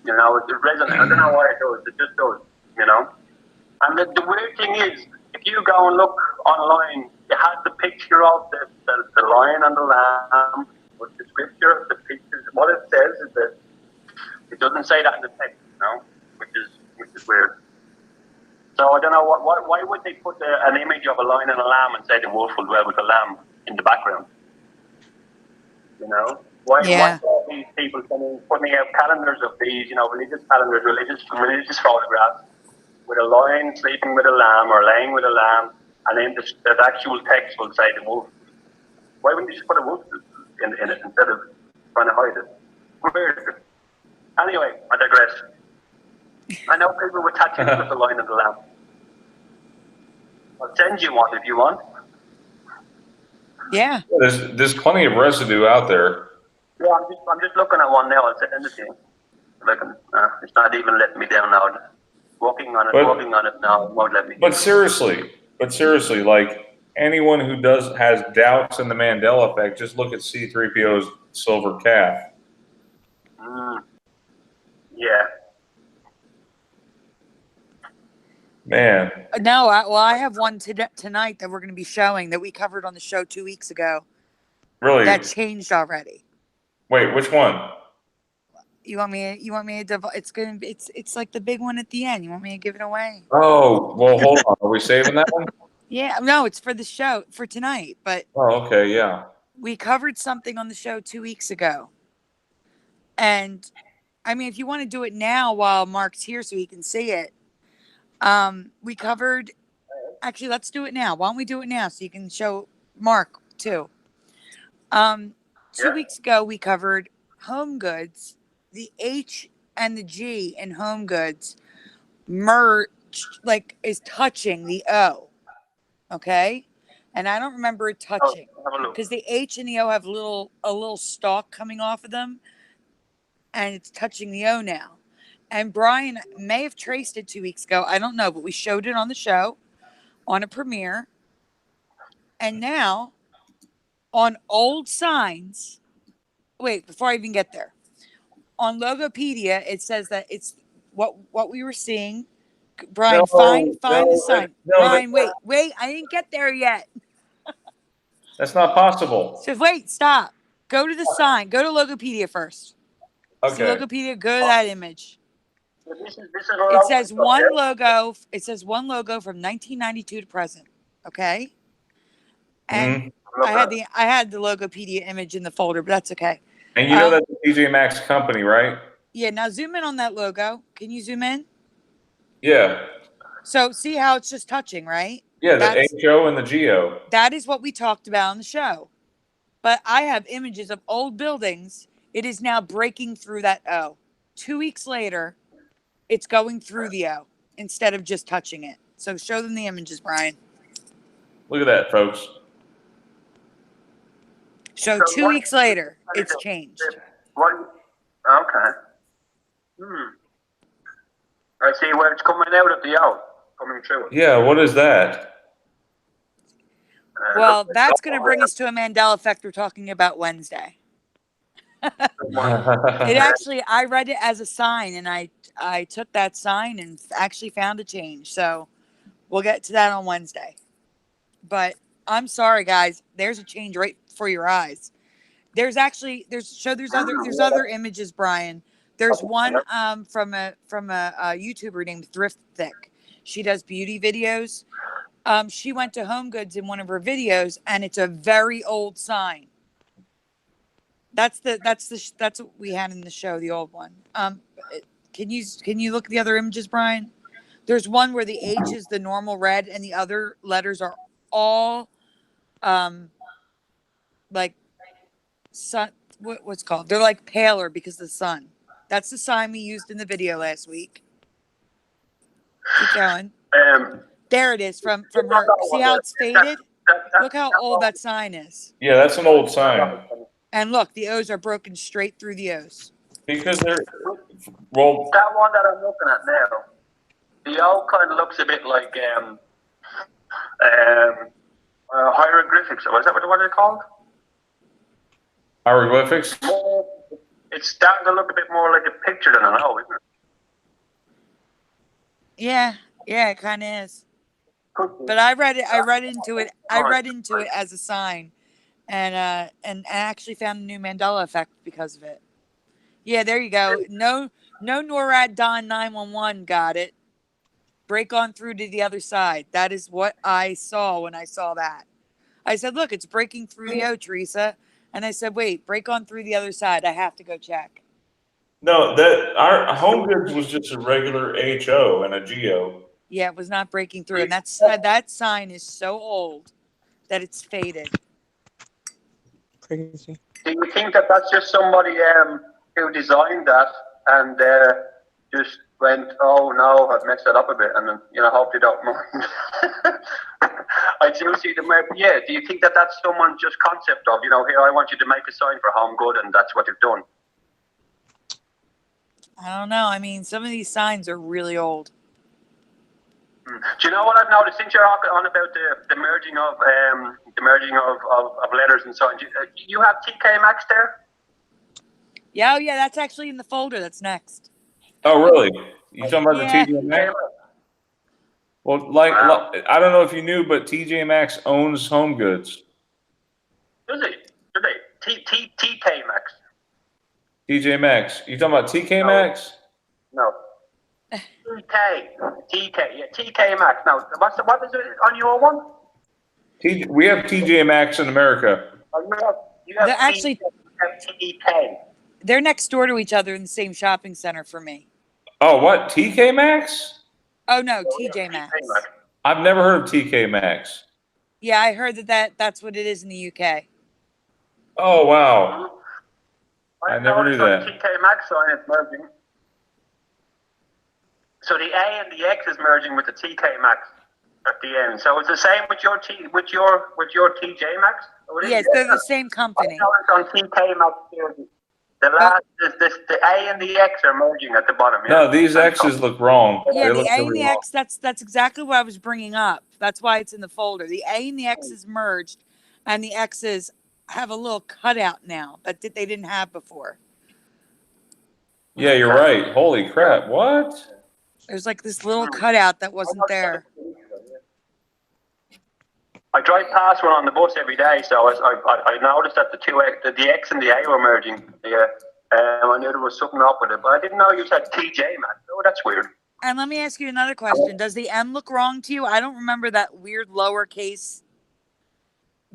It resonates. I don't know why it does. It just does. And the weird thing is, if you go and look online, it has the picture of the lion and the lamb with the scripture, the pictures. What it says is that it doesn't say that in the text, which is weird. So I don't know why would they put an image of a lion and a lamb and say the wolf will dwell with the lamb in the background? Yeah. are these people putting out calendars of these, religious calendars, religious photographs with a lion sleeping with a lamb or laying with a lamb, and then the actual text will say the wolf. Why wouldn't you just put a wolf in it instead of trying to hide it? Weird. Anyway, I digress. I know people with tattoos of the lion and the lamb. I'll send you one if you want. Yeah. There's plenty of residue out there. Yeah, I'm just looking at one now. I'll send it to you. It's not even letting me down now. Working on it now. It won't let me. But seriously, like anyone who has doubts in the Mandela effect, just look at C-3PO's silver calf. Yeah. Man. No, I have one tonight that we're going to be showing that we covered on the show 2 weeks ago. Really? That changed already. Wait, which one? You want me to it's like the big one at the end. You want me to give it away? Oh, well, hold on. Are we saving that one? Yeah, no, it's for the show for tonight, but Oh, okay, yeah. we covered something on the show 2 weeks ago. And I mean, if you want to do it now while Mark's here so he can see it. We covered, actually, let's do it now. Why don't we do it now so you can show Mark too? 2 weeks ago, we covered home goods. The H and the G in home goods merged, like is touching the O. Okay. And I don't remember it touching because the H and the O have a little stalk coming off of them, and it's touching the O now. And Brian may have traced it 2 weeks ago. I don't know, but we showed it on the show on a premiere. And now on old signs, wait, before I even get there, on Logopedia, it says that it's what we were seeing. Brian, find the sign. Brian, wait, I didn't get there yet. That's not possible. So wait, stop. Go to the sign. Go to Logopedia first. Okay. See Logopedia, go to that image. This is It says one logo. It says one logo from 1992 to present. Okay. And I had the Logopedia image in the folder, but that's okay. And you know that's a DJ Maxx company, right? Yeah. Now zoom in on that logo. Can you zoom in? Yeah. So see how it's just touching, right? Yeah, the HO and the GO. That is what we talked about on the show. But I have images of old buildings. It is now breaking through that O. 2 weeks later, it's going through the O instead of just touching it. So show them the images, Brian. Look at that, folks. So 2 weeks later, it's changed. Okay. I see where it's coming out of the O, coming through it. Yeah, what is that? Well, that's going to bring us to a Mandela effect we're talking about Wednesday. It actually, I read it as a sign, and I took that sign and actually found a change. So we'll get to that on Wednesday. But I'm sorry, guys. There's a change right before your eyes. There's other images, Brian. There's one from a YouTuber named Thrift Thick. She does beauty videos. She went to Home Goods in one of her videos, and it's a very old sign. That's what we had in the show, the old one. Can you look at the other images, Brian? There's one where the H is the normal red, and the other letters are all like sun. What's it called? They're like paler because of the sun. That's the sign we used in the video last week. Keep going. There it is from her. See how it's faded? Look how old that sign is. Yeah, that's an old sign. And look, the O's are broken straight through the O's. Because they're that one that I'm looking at now, the O kind of looks a bit like hieroglyphics. Or is that what they're called? Hieroglyphics? It's starting to look a bit more like a picture than an O, isn't it? Yeah, it kind of is. But I read into it as a sign, and actually found the new Mandela effect because of it. Yeah, there you go. No NORAD Don 911 got it. Break on through to the other side. That is what I saw when I saw that. I said, look, it's breaking through the O, Theresa. And I said, wait, break on through the other side. I have to go check. No, that our home goods was just a regular HO and a GO. Yeah, it was not breaking through. And that sign is so old that it's faded. Crazy. Do you think that that's just somebody who designed that and just went, oh no, I've messed it up a bit, and then, you know, hope you don't mind. I do see the map. Yeah, do you think that that's someone's just concept of, you know, here, I want you to make a sign for home good, and that's what you've done? I don't know. I mean, some of these signs are really old. Do you know what I've noticed since you're on about the merging of letters and signs? You have TK Maxx there? Yeah, oh yeah, that's actually in the folder. That's next. Oh, really? You talking about Yeah. the TJ Maxx? Well, like, I don't know if you knew, but TJ Maxx owns Home Goods. Does it? Do they? TK Maxx. TJ Maxx. You talking about TK Maxx? No. TK, yeah, TK Maxx. Now, what is it on your one? We have TJ Maxx in America. You have They're actually TK. they're next door to each other in the same shopping center for me. Oh, what? TK Maxx? Oh no, TJ Maxx. I've never heard of TK Maxx. Yeah, I heard that's what it is in the UK. Oh, wow. I never knew that. TK Maxx sign is merging. So the A and the X is merging with the TK Maxx at the end. So it's the same with your TJ Maxx? Yes, they're the same company. On TK Maxx, the A and the X are merging at the bottom. Yeah? No, these X's look wrong. Yeah, They the look A and really the wrong. X, that's exactly what I was bringing up. That's why it's in the folder. The A and the X is merged, and the X's have a little cutout now that they didn't have before. Yeah, you're right. Holy crap. What? There's like this little cutout that wasn't there. I drive past one on the bus every day, so I noticed that the X and the A were merging. Yeah, I knew there was something up with it, but I didn't know you said TJ, man. Oh, that's weird. And let me ask you another question. Does the M look wrong to you? I don't remember that weird lowercase,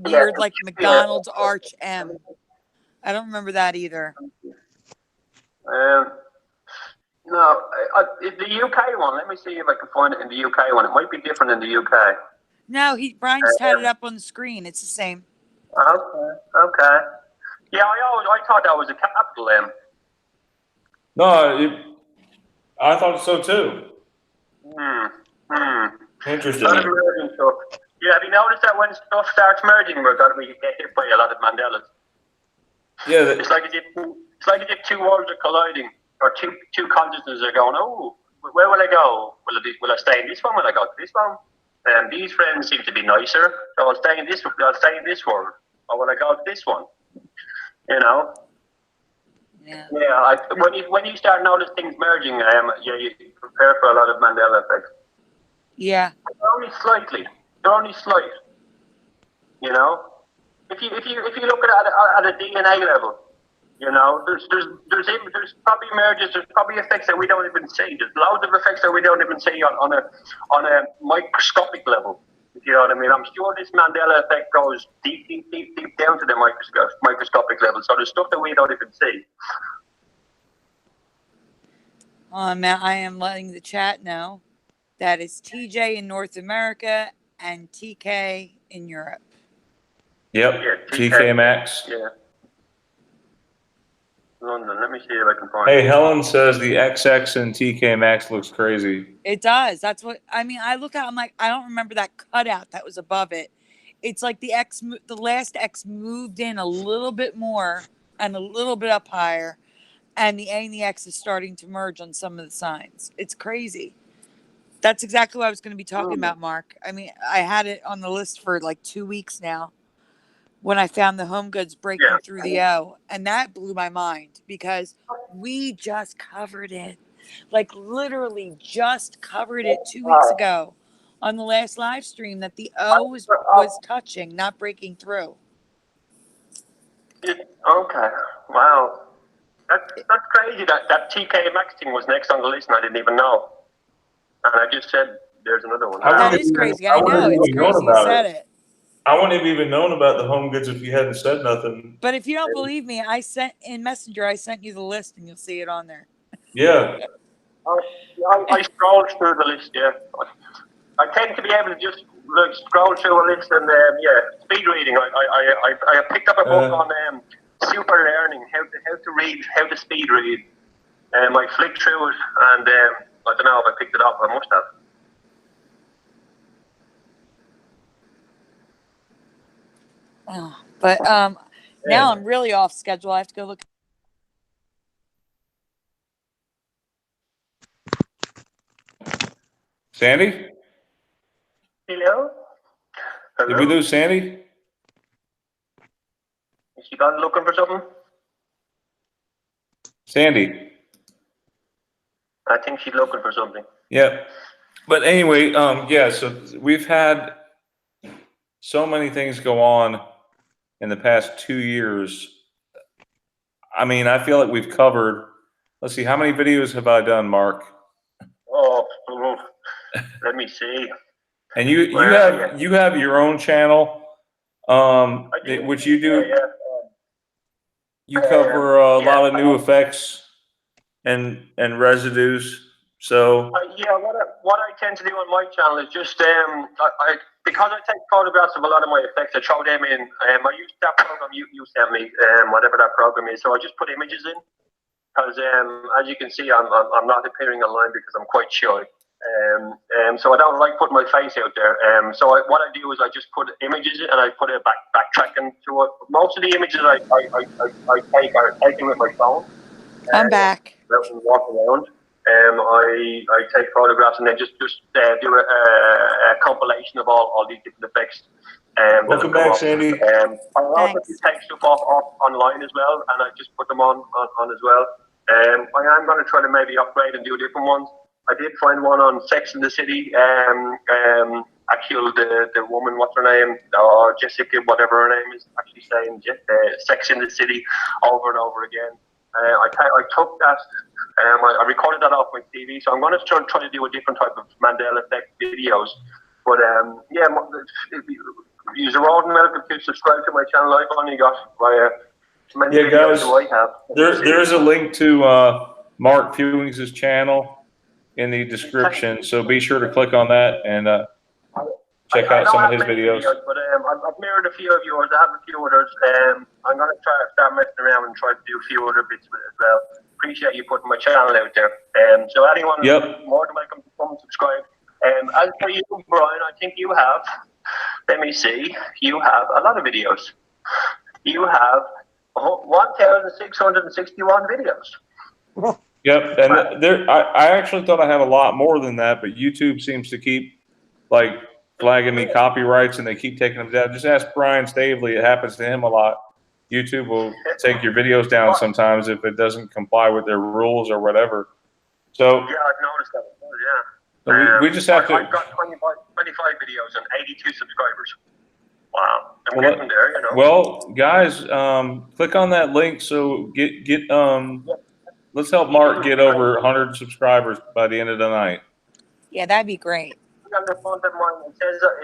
like McDonald's arch M. I don't remember that either. No, the UK one. Let me see if I can find it in the UK one. It might be different in the UK. No, Brian's had it up on the screen. It's the same. Okay. Yeah, I thought that was a capital M. No, I thought so too. Interesting. Yeah, have you noticed that when stuff starts merging, we get hit by a lot of Mandelas? Yeah. It's like as if two worlds are colliding, or two consciousnesses are going, oh, where will I go? Will I stay in this one? Will I go to this one? These friends seem to be nicer, so I'll stay in this world. Or will I go to this one? You know? Yeah. Yeah. When you start noticing things merging, you prepare for a lot of Mandela effects. Yeah. They're only slight. You know? If you look at a DNA level, you know, there's probably mergers, there's probably effects that we don't even see. There's loads of effects that we don't even see on a microscopic level. If you know what I mean? I'm sure this Mandela effect goes deep down to the microscopic level. So there's stuff that we don't even see. Matt, I am letting the chat know that it's TJ in North America and TK in Europe. Yep. Yeah, TK Maxx. Yeah. London. Let me see if I can find Hey, it. Helen says the XX and TK Maxx looks crazy. It does. That's what I mean. I look at. I'm like, I don't remember that cutout that was above it. It's like the last X moved in a little bit more and a little bit up higher, and the A and the X is starting to merge on some of the signs. It's crazy. That's exactly what I was going to be talking about, Mark. I mean, I had it on the list for like 2 weeks now when I found the Home Goods breaking through the O, and that blew my mind because we just covered it. Like literally just covered it 2 weeks ago on the last live stream that the O was touching, not breaking through. Okay. Wow. That's crazy that TK Maxx thing was next on the list and I didn't even know. And I just said there's another one. That is crazy. I know. It's crazy you said it. I wouldn't have even known about the home goods if you hadn't said nothing. But if you don't believe me, I sent in Messenger. I sent you the list, and you'll see it on there. Yeah. I scrolled through the list. Yeah, I tend to be able to just scroll through a list and speed reading. I picked up a book on super learning, how to read, how to speed read. I flicked through it, and I don't know if I picked it up. I must have. Oh, but now I'm really off schedule. I have to go look. Sandy? Hello? Did we lose Sandy? Is she gone looking for something? Sandy. I think she's looking for something. Yeah. But anyway, yeah, so we've had so many things go on in the past 2 years. I mean, I feel like we've covered, let's see, how many videos have I done, Mark? Oh, let me see. And you have your own channel, which you do. Yeah. You cover a lot of new effects and residues. So what I tend to do on my channel is just because I take photographs of a lot of my effects, I throw them in. I use that program you sent me, whatever that program is. So I just put images in because as you can see, I'm not appearing online because I'm quite shy. So I don't like putting my face out there. So what I do is I just put images in and I put it backtracking to it. Most of the images I take are taken with my phone. I'm back. Walk around. I take photographs and then just do a compilation of all these different effects. welcome back, Sandy. I also take stuff off online as well, and I just put them on as well. I am going to try to maybe upgrade and do different ones. I did find one on Sex in the City. Actually, the woman, what's her name, or Jessica, whatever her name is, actually saying Sex in the City over and over again. I took that. I recorded that off my TV, so I'm going to try to do a different type of Mandela effect videos. But if you're old and welcome to subscribe to my channel. I've only got many videos I have. There is a link to Mark Fewings' channel in the description, so be sure to click on that and check out some of his videos. But I've mirrored a few of yours. I have a few others. I'm going to try to start messing around and try to do a few other bits with it as well. Appreciate you putting my channel out there. So anyone more than welcome to come and subscribe. As for you, Brian, I think you have, let me see, you have a lot of videos. You have 1,661 videos. Yep, and I actually thought I had a lot more than that, but YouTube seems to keep like flagging me copyrights, and they keep taking them down. Just ask Brian Stavely; it happens to him a lot. YouTube will take your videos down sometimes if it doesn't comply with their rules or whatever. So yeah, I've noticed that. Yeah, so we just have to. I've got 25 videos and 82 subscribers. Wow, I'm getting there, you know. Well, guys, click on that link. So let's help Mark get over 100 subscribers by the end of the night. Yeah, that'd be great. On the front of mine, it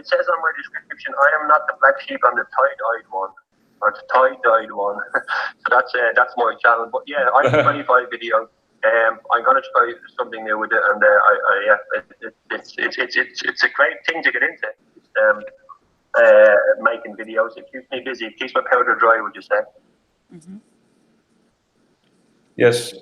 says on my description, I am not the black sheep, I'm the tie-dyed one, or the tie-dyed one. So that's my channel. But yeah, I have 25 videos. I'm gonna try something new with it, and it's a great thing to get into. Making videos, it keeps me busy. It keeps my powder dry. Would you say? Mm-hmm. Yes,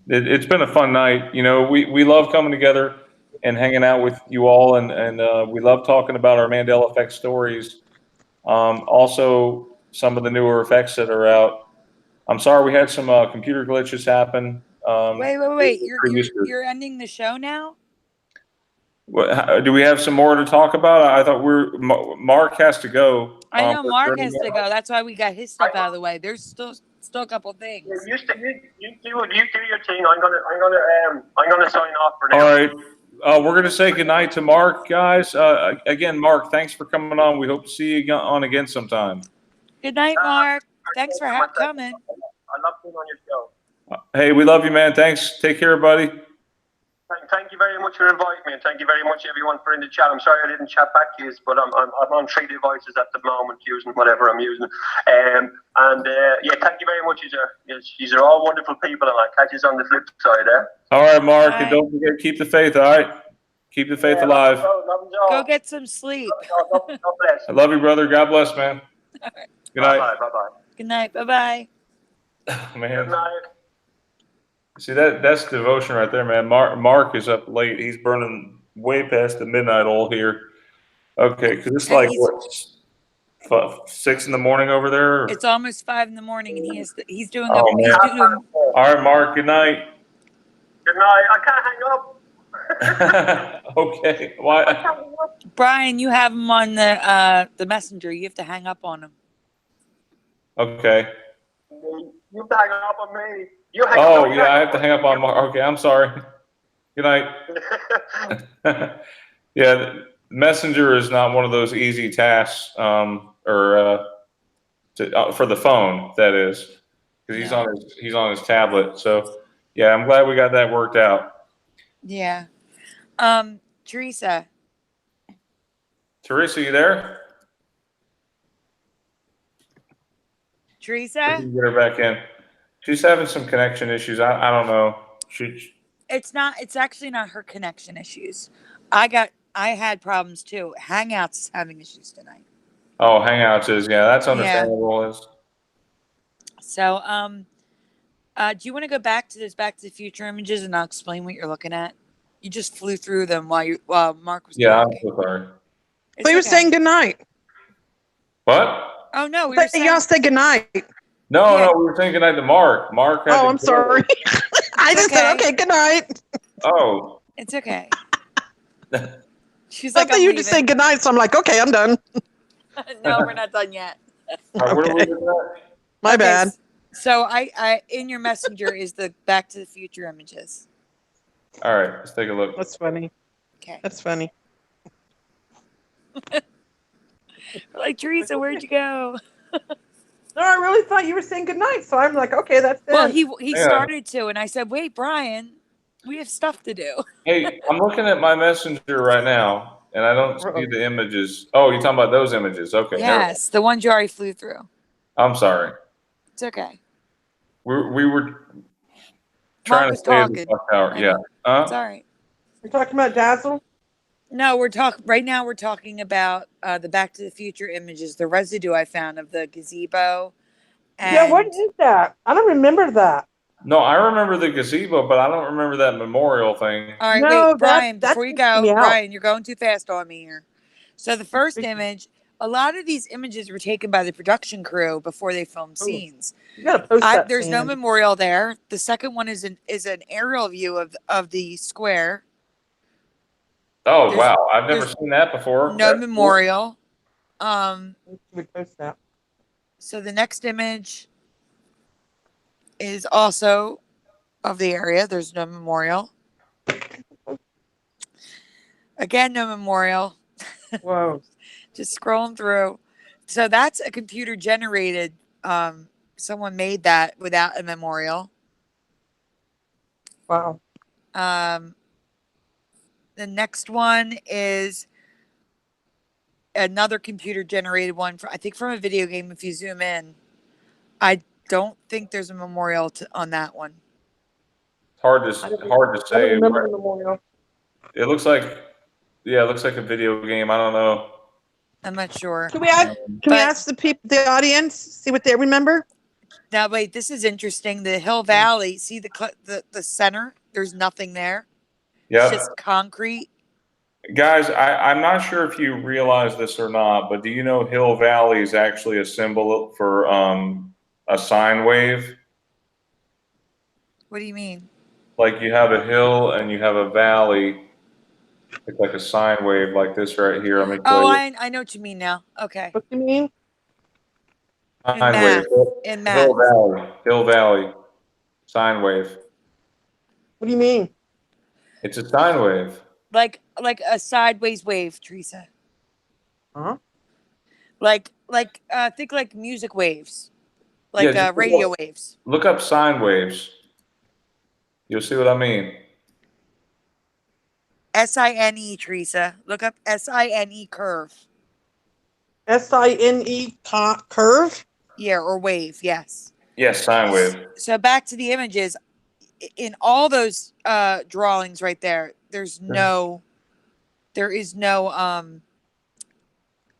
it's been a fun night. You know, we love coming together and hanging out with you all, and we love talking about our Mandela effect stories. Also, some of the newer effects that are out. I'm sorry we had some computer glitches happen. Wait! You're ending the show now? Do we have some more to talk about? I thought Mark has to go. I know Mark has to go. That's why we got his stuff out of the way. There's still a couple things. You do your thing. I'm gonna sign off for now. All right. We're going to say goodnight to Mark, guys. Again, Mark, thanks for coming on. We hope to see you on again sometime. Good night, Mark. Thanks for coming. I love being on your show. Hey, we love you, man. Thanks. Take care, buddy. Thank you very much for inviting me, and thank you very much everyone for in the chat. I'm sorry I didn't chat back to you, but I'm on 3 devices at the moment using whatever I'm using. Yeah, thank you very much. These are all wonderful people, and I'll catch you on the flip side. All right, Mark, and Bye. don't forget, keep the faith. All right, keep the faith alive. Go get some sleep. God bless. I love you, brother. God bless, man. Good night. Bye bye. Good night. Bye-bye. Man. Good night. See, that's devotion right there, man. Mark is up late. He's burning way past the midnight oil here. Okay, because it's And like he's- what, 6 in the morning over there? It's almost 5 in the morning, and he's doing Oh, man. All right, Mark. Good night. Good night. I can't hang up. Okay. Why? Brian, you have him on the messenger. You have to hang up on him. Okay. You hang up on me. You hang Oh, up. yeah. I have to hang up on Mark. Okay, I'm sorry. Good night. Yeah, Messenger is not one of those easy tasks, for the phone. That is, because he's on his tablet. So, yeah, I'm glad we got that worked out. Yeah. Theresa. Theresa, you there? Teresa? We can get her back in. She's having some connection issues. I don't know. It's actually not her connection issues. I had problems too. Hangouts is having issues tonight. Oh, Hangouts is, yeah, that's understandable. Yeah. So, do you want to go back to those Back to the Future images and I'll explain what you're looking at? You just flew through them while Mark was talking. I'm so sorry. It's We were okay. saying goodnight. What? Oh no, we were saying Y'all say goodnight. No, Yeah. no, we were saying goodnight to Mark. Mark had Oh, to I'm go. sorry. I just said, okay. okay, good night. Oh. it's okay. She's I like, thought I'm you just say leaving. good night, so I'm like, okay, I'm done. No, we're not done yet. All right, what are we Okay. looking at? My Okay, bad. So I in your messenger is the Back to the Future images. All right, let's take a look. That's funny. Okay. That's funny. Like, Teresa, where'd you go? No, I really thought you were saying good night, so I'm like, okay, that's it. Well, he Yeah. started to, and I said, wait, Brian, we have stuff to do. Hey, I'm looking at my messenger right now, and I don't see the images. Oh, you're talking about those images. Okay. Yes, the ones you already flew through. I'm sorry. It's okay. We were trying to was stay at talking. the clock tower. I Yeah. know. It's all right. You're talking about Dazzle? No, we're talking right now. We're talking about the Back to the Future images, the residue I found of the gazebo. And Yeah, what is that? I don't remember that. No, I remember the gazebo, but I don't remember that memorial thing. All right, No, wait, Brian, that before you freaks me go, out. Brian, you're going too fast on me here. So the first image, a lot of these images were taken by the production crew before they filmed scenes. You gotta post that. There's no Sam. memorial there. The second one is an aerial view of the square. Oh, wow. I've never seen that before. No That's memorial. We post that. So the next image is also of the area. There's no memorial. Again, no memorial. Whoa. Just scrolling through. So that's a computer generated. Someone made that without a memorial. Wow. The next one is another computer generated one, I think from a video game. If you zoom in, I don't think there's a memorial on that one. It's hard to say. I don't remember the memorial. It looks like, it looks like a video game. I don't know. I'm not sure. Can we ask the people, the audience, see what they remember? Now, wait, this is interesting. The Hill Valley, see the center? There's nothing there. Yeah. It's just concrete. Guys, I'm not sure if you realize this or not, but do you know Hill Valley is actually a symbol for a sine wave? What do you mean? Like you have a hill and you have a valley. It's like a sine wave like this right here. Oh, I know what you mean now. Okay. What do you mean? Sine wave. In Hill math. Valley. Hill Valley. Sine wave. What do you mean? It's a sine wave. Like a sideways wave, Teresa. Huh? Think like music waves. Like Yeah, radio waves. Look up sine waves. You'll see what I mean. SINE, Teresa. Look up SINE curve. SINE curve. Yeah, or wave. Yes. Yes, sine wave. So back to the images. In all those drawings right there, there is no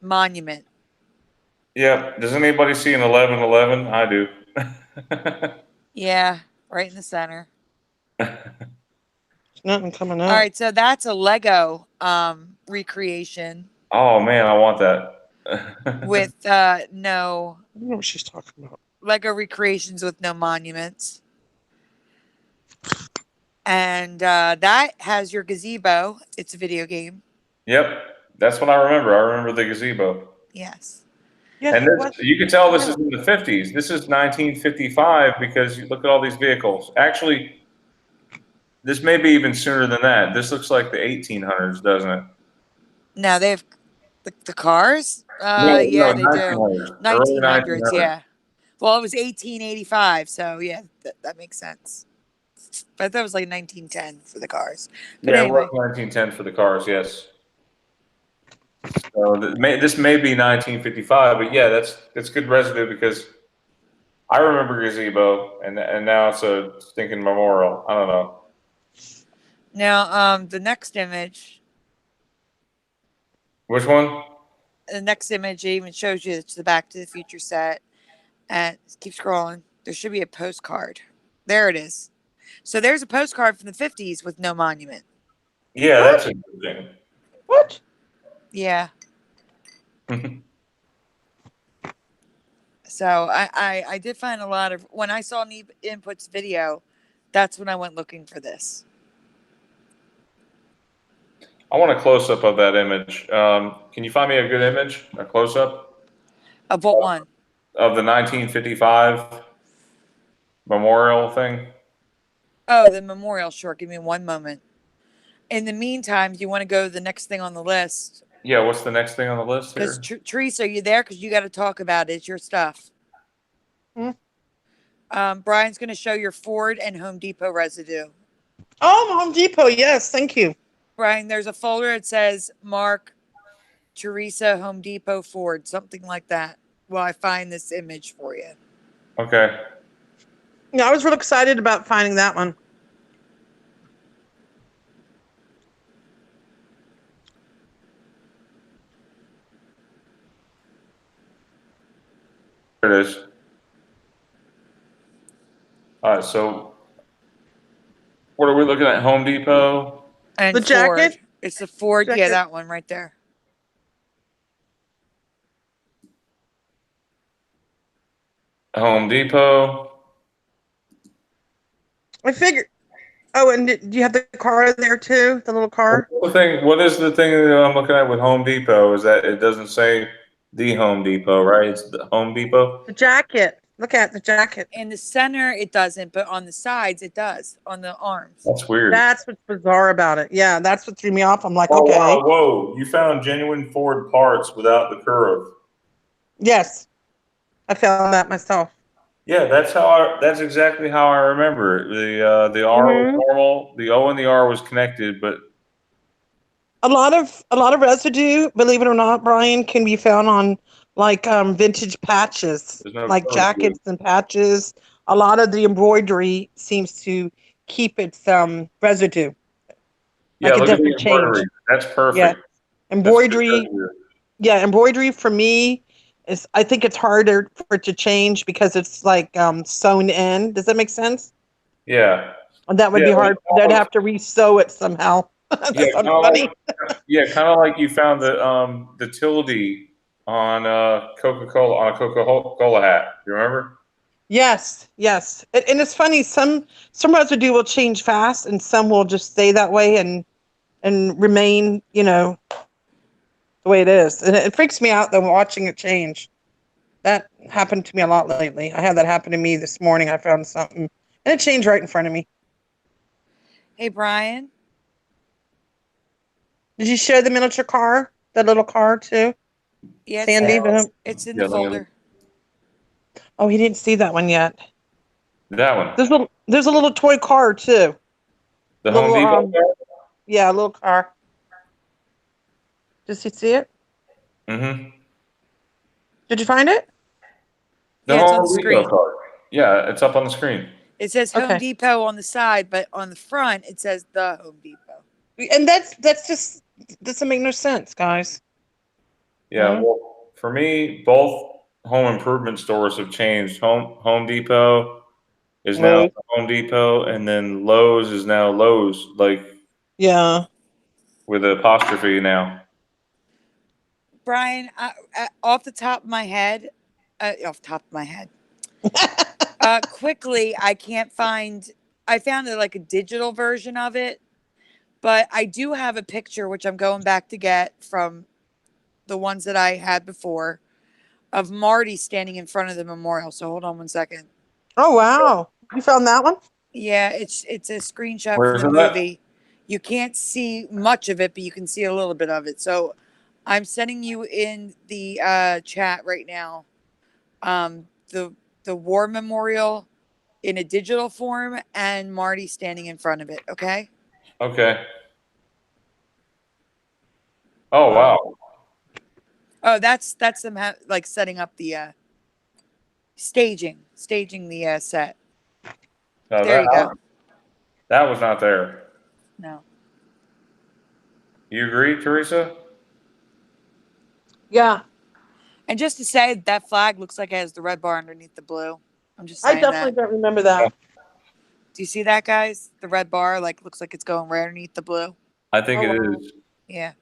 monument. Yeah. Does anybody see an 1111? I do. Yeah, right in the center. Nothing coming All up. right, so that's a Lego recreation Oh man, I want that. with no I don't know what she's talking about. Lego recreations with no monuments. And that has your gazebo. It's a video game. Yep, that's what I remember. I remember the gazebo. Yes. Yeah, And what? you can tell this is in the 50s. This is 1955 because you look at all these vehicles. Actually, this may be even sooner than that. This looks like the 1800s, doesn't it? No, they have the cars. No, Yeah, no, they do. 1900s. Early 1900s. 1900s. Yeah. Well, it was 1885, so yeah, that makes sense. But that was like 1910 for the cars. But Yeah, anyway. it was 1910 for the cars, yes. So this may be 1955, but yeah, that's good residue because I remember gazebo, and now it's a stinking memorial. I don't know. Now, the next image, Which one? even shows you it's the Back to the Future set. And keep scrolling. There should be a postcard. There it is. So there's a postcard from the 50s with no monument. Yeah, What? that's interesting. What? Yeah. So I did find a lot of, when I saw Neeb Input's video, that's when I went looking for this. I want a close up of that image. Can you find me a good image, a close up Of what one? of the 1955 memorial thing? Oh, the memorial. Sure. Give me one moment. In the meantime, do you want to go to the next thing on the list? Yeah, what's the next thing on the list here? Because Theresa, are you there? Because you got to talk about it. It's your stuff. Hmm? Brian's going to show your Ford and Home Depot residue. Oh, Home Depot. Yes, thank you. Brian, there's a folder that says Mark, Theresa, Home Depot, Ford, something like that. While I find this image for you. Okay. Yeah, I was real excited about finding that one. There it is. All right, so what are we looking at? Home Depot? And The jacket? Ford. It's the Ford. Yeah, Jacket. that one right there. Home Depot. I figured. Oh, and do you have the car there too? The little car? What is the thing that I'm looking at with Home Depot? Is that it doesn't say the Home Depot, right? It's the Home Depot. The jacket. Look at the jacket. In the center, it doesn't, but on the sides, it does. On the arms. That's weird. That's what's bizarre about it. Yeah, that's what threw me off. I'm like, Oh, okay. wow, whoa! You found genuine Ford parts without the curve. Yes, I found that myself. Yeah, that's exactly how I remember it. The R was normal, the O and the R was connected, but A lot of residue, believe it or not, Brian, can be found on like vintage patches, There's no like curve, jackets and patches. A lot of the embroidery seems to keep its residue. yeah, Like it look at the doesn't change. embroidery. That's perfect. Yeah. That's Embroidery, good. yeah, embroidery for me is, I think it's harder for it to change because it's like sewn in. Does that make sense? Yeah. And that would Yeah, be hard. like They'd have to re-sew it somehow. That's Yeah, so funny. kind of like you found the tilde on Coca Cola on a Coca Cola hat. You remember? Yes, yes. And it's funny, some residue will change fast and some will just stay that way and remain, the way it is. And it freaks me out though watching it change. That happened to me a lot lately. I had that happen to me this morning. I found something and it changed right in front of me. Hey, Brian. Did you show the miniature car? The little car too? Yeah, Sandy, it's in the folder. Oh, he didn't see that one yet. That one. There's a little toy car too. The Home Depot. Yeah, a little car. Does he see it? Mm-hmm. Did you find it? The Yeah, it's on Home the Depot screen. card. Yeah, it's up on the screen. It says Home Okay. Depot on the side, but on the front it says the Home Depot. And that's just doesn't make no sense, guys. Yeah, Mhm. well, for me, both home improvement stores have changed. Home Depot is now Lowe's. Home Depot, and then Lowe's is now Lowe's, like Yeah. with an apostrophe now. Brian, off the top of my head, quickly, I can't find. I found it like a digital version of it, but I do have a picture which I'm going back to get from the ones that I had before of Marty standing in front of the memorial. So hold on one second. Oh wow, you found that one? Yeah, it's a screenshot Where from is the it at? movie. You can't see much of it, but you can see a little bit of it. So I'm sending you in the chat right now. The war memorial in a digital form and Marty standing in front of it. Okay. Okay. Oh wow. Oh, that's them like setting up the staging the set. No, There you go. that was not there. No. You agree, Teresa? Yeah, And just to say that flag looks like it has the red bar underneath the blue. I'm just I saying definitely that. don't remember that. Do you see that, guys? The red bar like looks like it's going right underneath the blue. I think Oh, it wow. is. Yeah.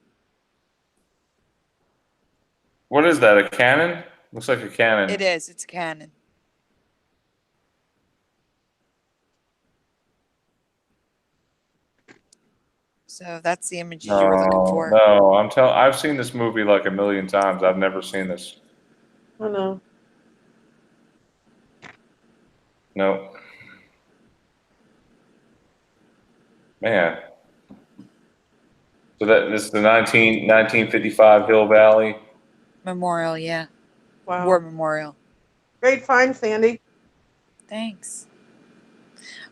What is that? A cannon? Looks like a cannon. It is. It's canon. So that's the images you were looking No, for. no. I've seen this movie like a million times. I've never seen this. I know. No. Man. So this is the 1955 Hill Valley. Memorial, yeah. Wow. War memorial. Great find, Sandy. Thanks.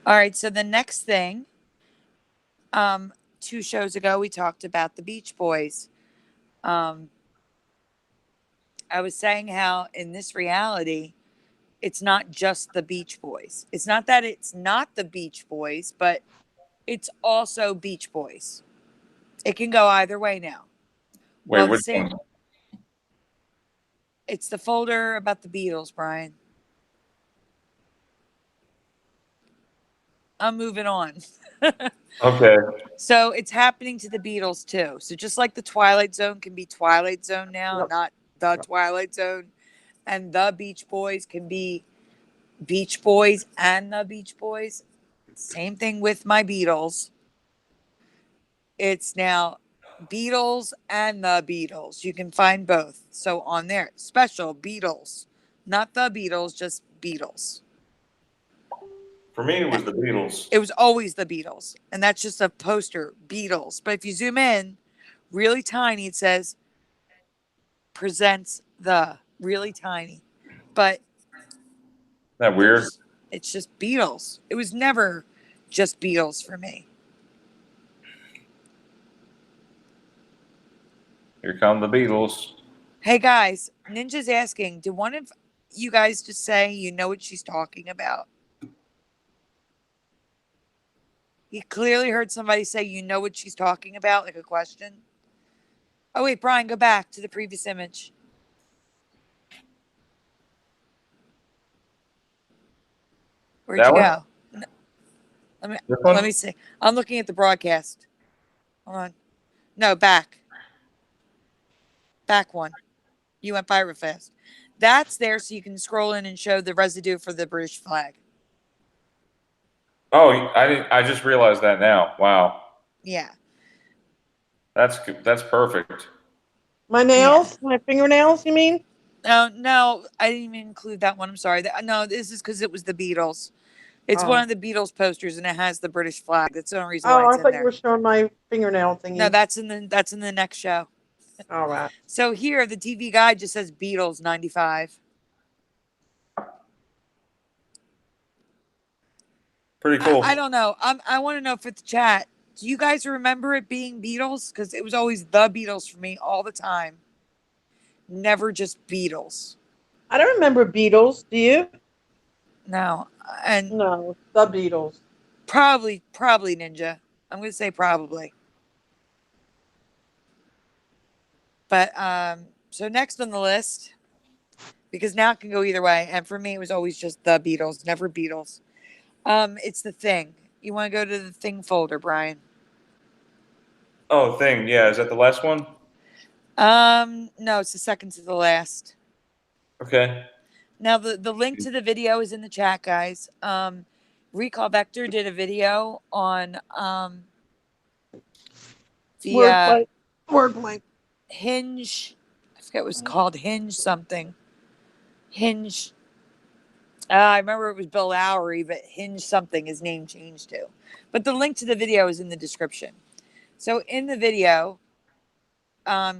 All right, so the next thing, 2 shows ago we talked about the Beach Boys. I was saying how in this reality, it's not just the Beach Boys. It's not that it's not the Beach Boys, but it's also Beach Boys. It can go either way now. Wait, Well, the which same. one? It's the folder about the Beatles, Brian. I'm moving on. Okay. So it's happening to the Beatles too. So just like the Twilight Zone can be Twilight Zone now, Yep. not the Twilight Zone, and the Beach Boys can be Beach Boys and the Beach Boys. Same thing with my Beatles. It's now Beatles and the Beatles. You can find both. So on there, special Beatles, not the Beatles, just Beatles. For me, it was the Beatles. It was always the Beatles, and that's just a poster, Beatles. But if you zoom in, really tiny, it says presents the really tiny. But Isn't that weird? it's just Beatles. It was never just Beatles for me. Here come the Beatles. Hey guys, Ninja's asking, did one of you guys just say you know what she's talking about? He clearly heard somebody say you know what she's talking about, like a question. Oh wait, Brian, go back to the previous image. Where'd That you one? go? This one? Let me see. I'm looking at the broadcast. Hold on. No, back. Back one. You went by real fast. That's there so you can scroll in and show the residue for the British flag. Oh, I didn't. I just realized that now. Wow, Yeah. that's perfect. My nails, my fingernails, you mean? No, I didn't even include that one. I'm sorry. No, this is because it was the Beatles. It's Oh. one of the Beatles posters and it has the British flag. That's the only reason Oh, why I it's in thought you there. were showing my fingernail thingy. No, that's in the next show. All right. So here, the TV guide just says Beatles 95. Pretty cool. I don't know. I want to know if it's chat. Do you guys remember it being Beatles? Because it was always the Beatles for me all the time. Never just Beatles. I don't remember Beatles. Do you? No. And No, the Beatles. probably Ninja. I'm going to say probably. But so next on the list, because now it can go either way, and for me it was always just the Beatles, never Beatles. It's The Thing. You want to go to the Thing folder, Brian? Oh, Thing. Yeah, is that the last one? No, it's the second to the last. Okay. Now the link to the video is in the chat, guys. Recall Vector did a video on the Wordplay. Hinge. I forget what it was called. Hinge something. Hinge. I remember it was Bill Lowry, but Hinge something his name changed to. But the link to the video is in the description. So in the video,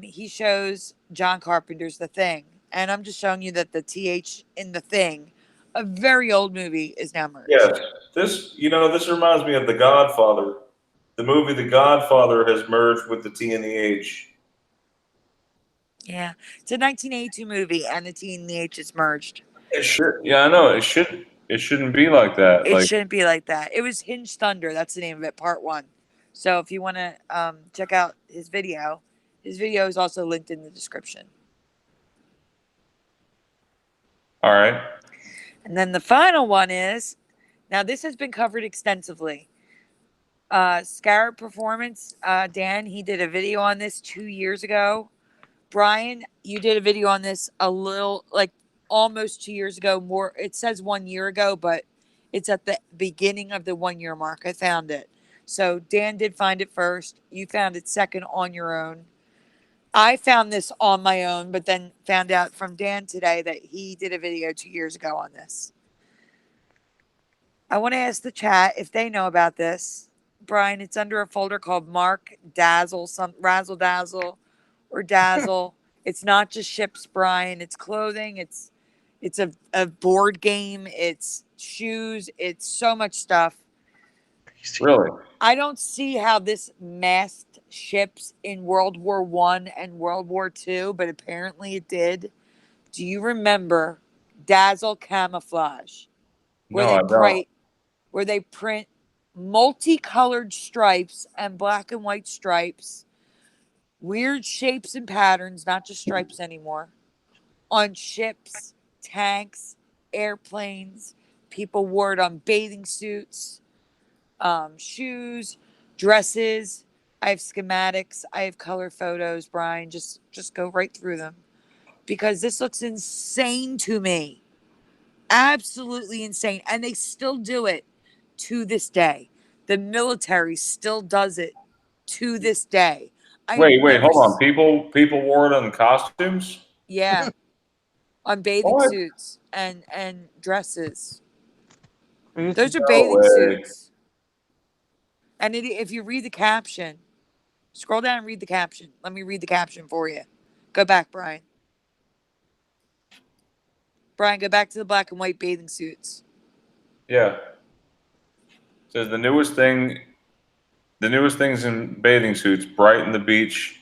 he shows John Carpenter's The Thing. And I'm just showing you that the TH in The Thing, a very old movie, is now merged. Yes. This reminds me of The Godfather. The movie The Godfather has merged with the T and the H. Yeah. It's a 1982 movie, and the T and the H is merged. It should. Yeah, I know. It shouldn't be like that. It shouldn't be like that. It was Hinge Thunder. That's the name of it, part 1. So if you want to check out his video is also linked in the description. All right. And then the final one is, now this has been covered extensively. Scarabperformance, Dan, he did a video on this 2 years ago. Brian, you did a video on this a little, like almost 2 years ago. More, it says 1 year ago, but it's at the beginning of the 1 year mark. I found it. So Dan did find it first. You found it second on your own. I found this on my own, but then found out from Dan today that he did a video 2 years ago on this. I want to ask the chat if they know about this. Brian, it's under a folder called Mark Dazzle, some Razzle Dazzle or Dazzle. It's not just ships, Brian. It's clothing. It's a board game. It's shoes. It's so much stuff. Really? I don't see how this masked ships in World War I and World War II, but apparently it did. Do you remember Dazzle Camouflage? No, I don't. Where they print multicolored stripes and black and white stripes, weird shapes and patterns, not just stripes anymore, on ships, tanks, airplanes. People wore it on bathing suits, shoes, dresses. I have schematics. I have color photos, Brian. Just go right through them because this looks insane to me. Absolutely insane. And they still do it to this day. The military still does it to this day. Wait, hold on. People wore it on costumes? Yeah. On bathing suits and dresses. Those are bathing suits. And if you read the caption, scroll down and read the caption. Let me read the caption for you. Go back, Brian. Brian, go back to the black and white bathing suits. Yeah. It says the newest things in bathing suits brighten the beach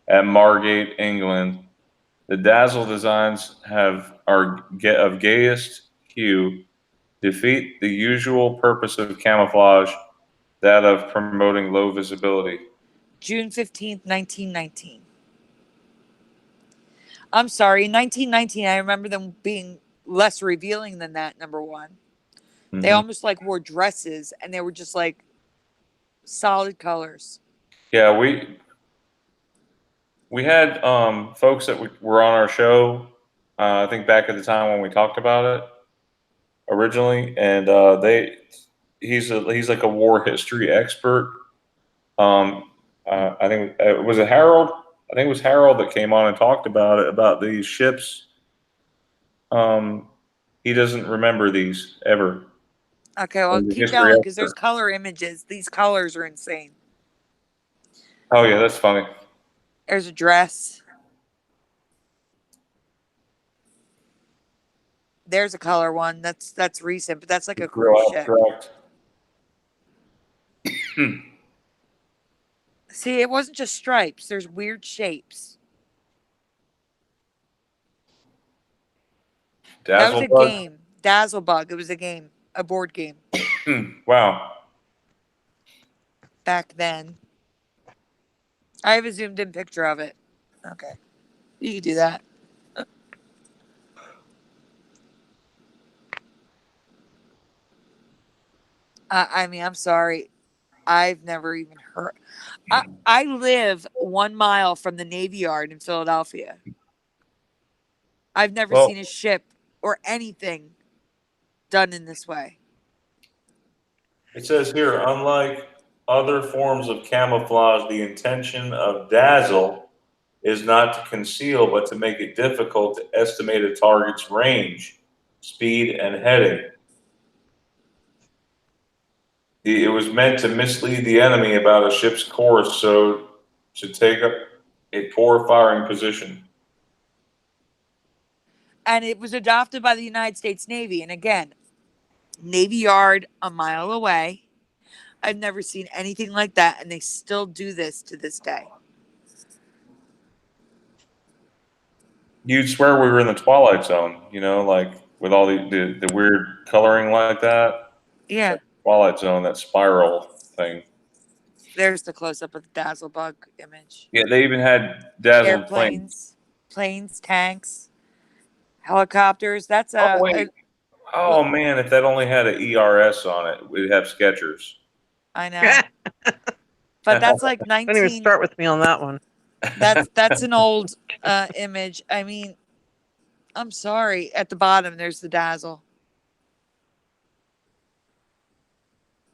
at Margate, England. The Dazzle designs are of gayest hue, defeat the usual purpose of camouflage, that of promoting low visibility. June 15th, 1919. I'm sorry, in 1919, I remember them being less revealing than that, number one. Mm-hmm. They almost like wore dresses, and they were just like solid colors. Yeah, we had folks that were on our show, I think back at the time when we talked about it originally, and he's like a war history expert. I think was it Harold? I think it was Harold that came on and talked about these ships. He doesn't remember these ever. Okay, well, keep going because there's color images. These colors are insane. Oh yeah, that's funny. There's a dress. There's a color one. That's recent, but that's like a cruise ship. See, it wasn't just stripes. There's weird shapes. That was a Dazzlebug. game. Dazzlebug. It was a game. A board game. Wow. Back then. I have a zoomed in picture of it. Okay. You can do that. I mean, I'm sorry. I've never even heard. I live 1 mile from the Navy Yard in Philadelphia. I've never Well, seen a ship or anything done in this way. it says here, unlike other forms of camouflage, the intention of dazzle is not to conceal, but to make it difficult to estimate a target's range, speed, and heading. It was meant to mislead the enemy about a ship's course, so to take up a poor firing position. And it was adopted by the United States Navy. And again, Navy Yard a mile away. I've never seen anything like that. And they still do this to this day. You'd swear we were in the Twilight Zone, you know, like with all the weird coloring like that. Yeah. Like Twilight Zone, that spiral thing. There's the close up of the Dazzlebug image. Yeah, they even had dazzled planes. Planes, tanks, helicopters. That's Oh, wait. Oh, man, if that only had an ERS on it, we'd have Skechers. I know. But that's like 19. Don't even start with me on that one. That's an old image. I mean, I'm sorry. At the bottom, there's the Dazzle.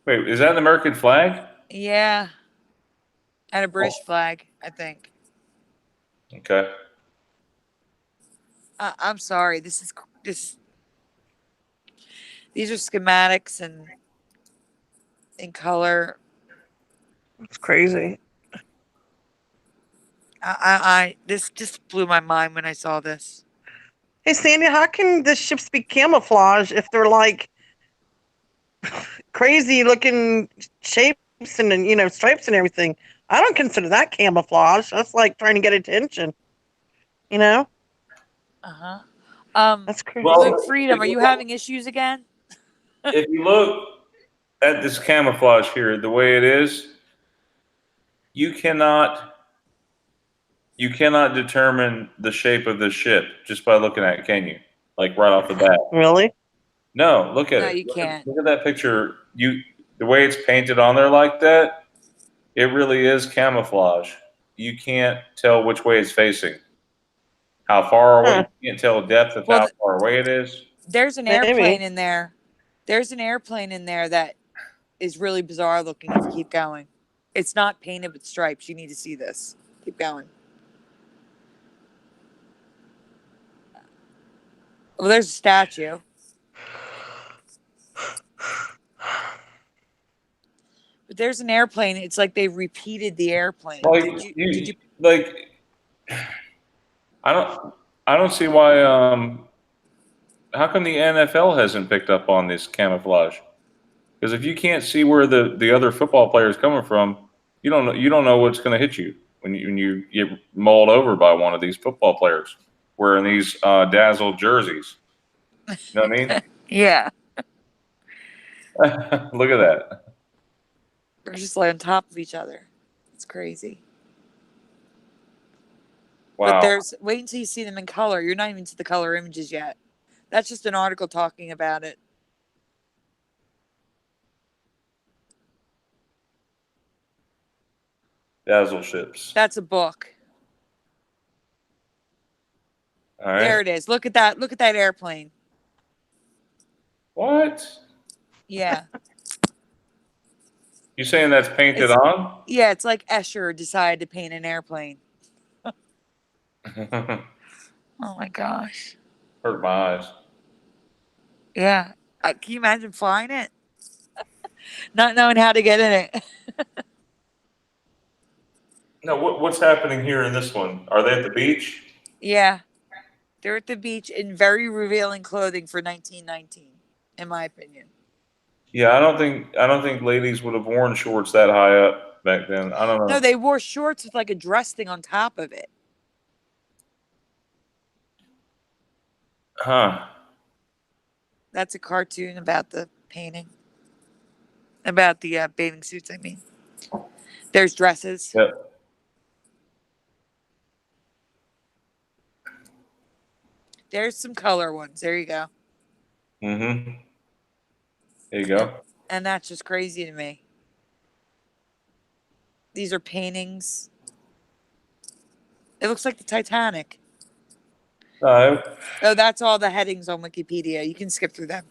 Wait, is that an American flag? Yeah. And a British flag, I think. Okay. I'm sorry. These are schematics and in color. It's crazy. This just blew my mind when I saw this. Hey, Sandy, how can the ships be camouflage if they're like crazy looking shapes and, you know, stripes and everything? I don't consider that camouflage. That's like trying to get attention. You know? That's crazy. Well, Freedom, are you having issues again? If you look at this camouflage here, the way it is, you cannot determine the shape of the ship just by looking at it, can you? Like right off the bat. Really? No, look at it. No, you can't. Look at that picture. The way it's painted on there like that, it really is camouflage. You can't tell which way it's facing. How far away? You can't tell the depth of how far away it is. There's an airplane in there. There's an airplane in there that is really bizarre looking if you keep going. It's not painted with stripes. You need to see this. Keep going. Well, there's a statue. But there's an airplane. It's like they repeated the airplane. Like, did you like, I don't see why. How come the NFL hasn't picked up on this camouflage? Because if you can't see where the other football player is coming from, you don't know what's going to hit you when you get mauled over by one of these football players wearing these dazzled jerseys. You know what I mean? Yeah. Look at that. They're just like on top of each other. It's crazy. Wow. But wait until you see them in color. You're not even to the color images yet. That's just an article talking about it. Dazzle ships. That's a book. All right. There it is. Look at that. Look at that airplane. What? Yeah. You saying that's painted on? Yeah, it's like Escher decided to paint an airplane. Oh my gosh. Hurt my eyes. Yeah. Can you imagine flying it? Not knowing how to get in it. No, what's happening here in this one? Are they at the beach? Yeah. They're at the beach in very revealing clothing for 1919, in my opinion. Yeah, I don't think ladies would have worn shorts that high up back then. I don't know. No, they wore shorts with like a dress thing on top of it. Huh. That's a cartoon about the painting. About the bathing suits, I mean. There's dresses. Yep. There's some color ones. There you go. Mm-hmm. There you go. And that's just crazy to me. These are paintings. It looks like the Titanic. No, Oh, that's all the headings on Wikipedia. You can skip through them.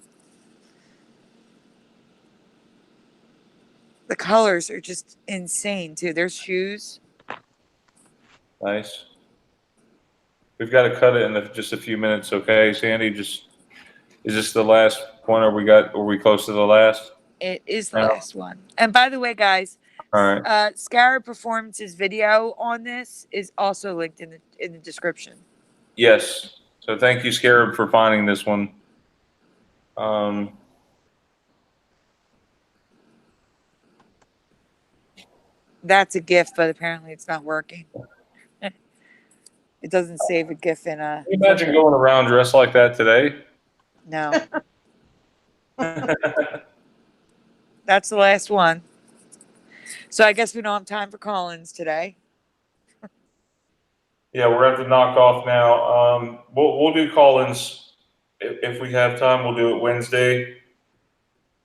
The colors are just insane, too. There's shoes. nice. We've got to cut it in just a few minutes, okay, Sandy? Is this the last one? Are we close to the last? It is the No. last one. And by the way, guys, All right. Scarabperformance's video on this is also linked in the description. Yes. So thank you, Scarab, for finding this one. That's a GIF, but apparently it's not working. It doesn't save a GIF in a. Can you imagine going around dressed like that today? No. That's the last one. So I guess we don't have time for call-ins today. Yeah, we're going to knock off now. We'll do call-ins if we have time. We'll do it Wednesday.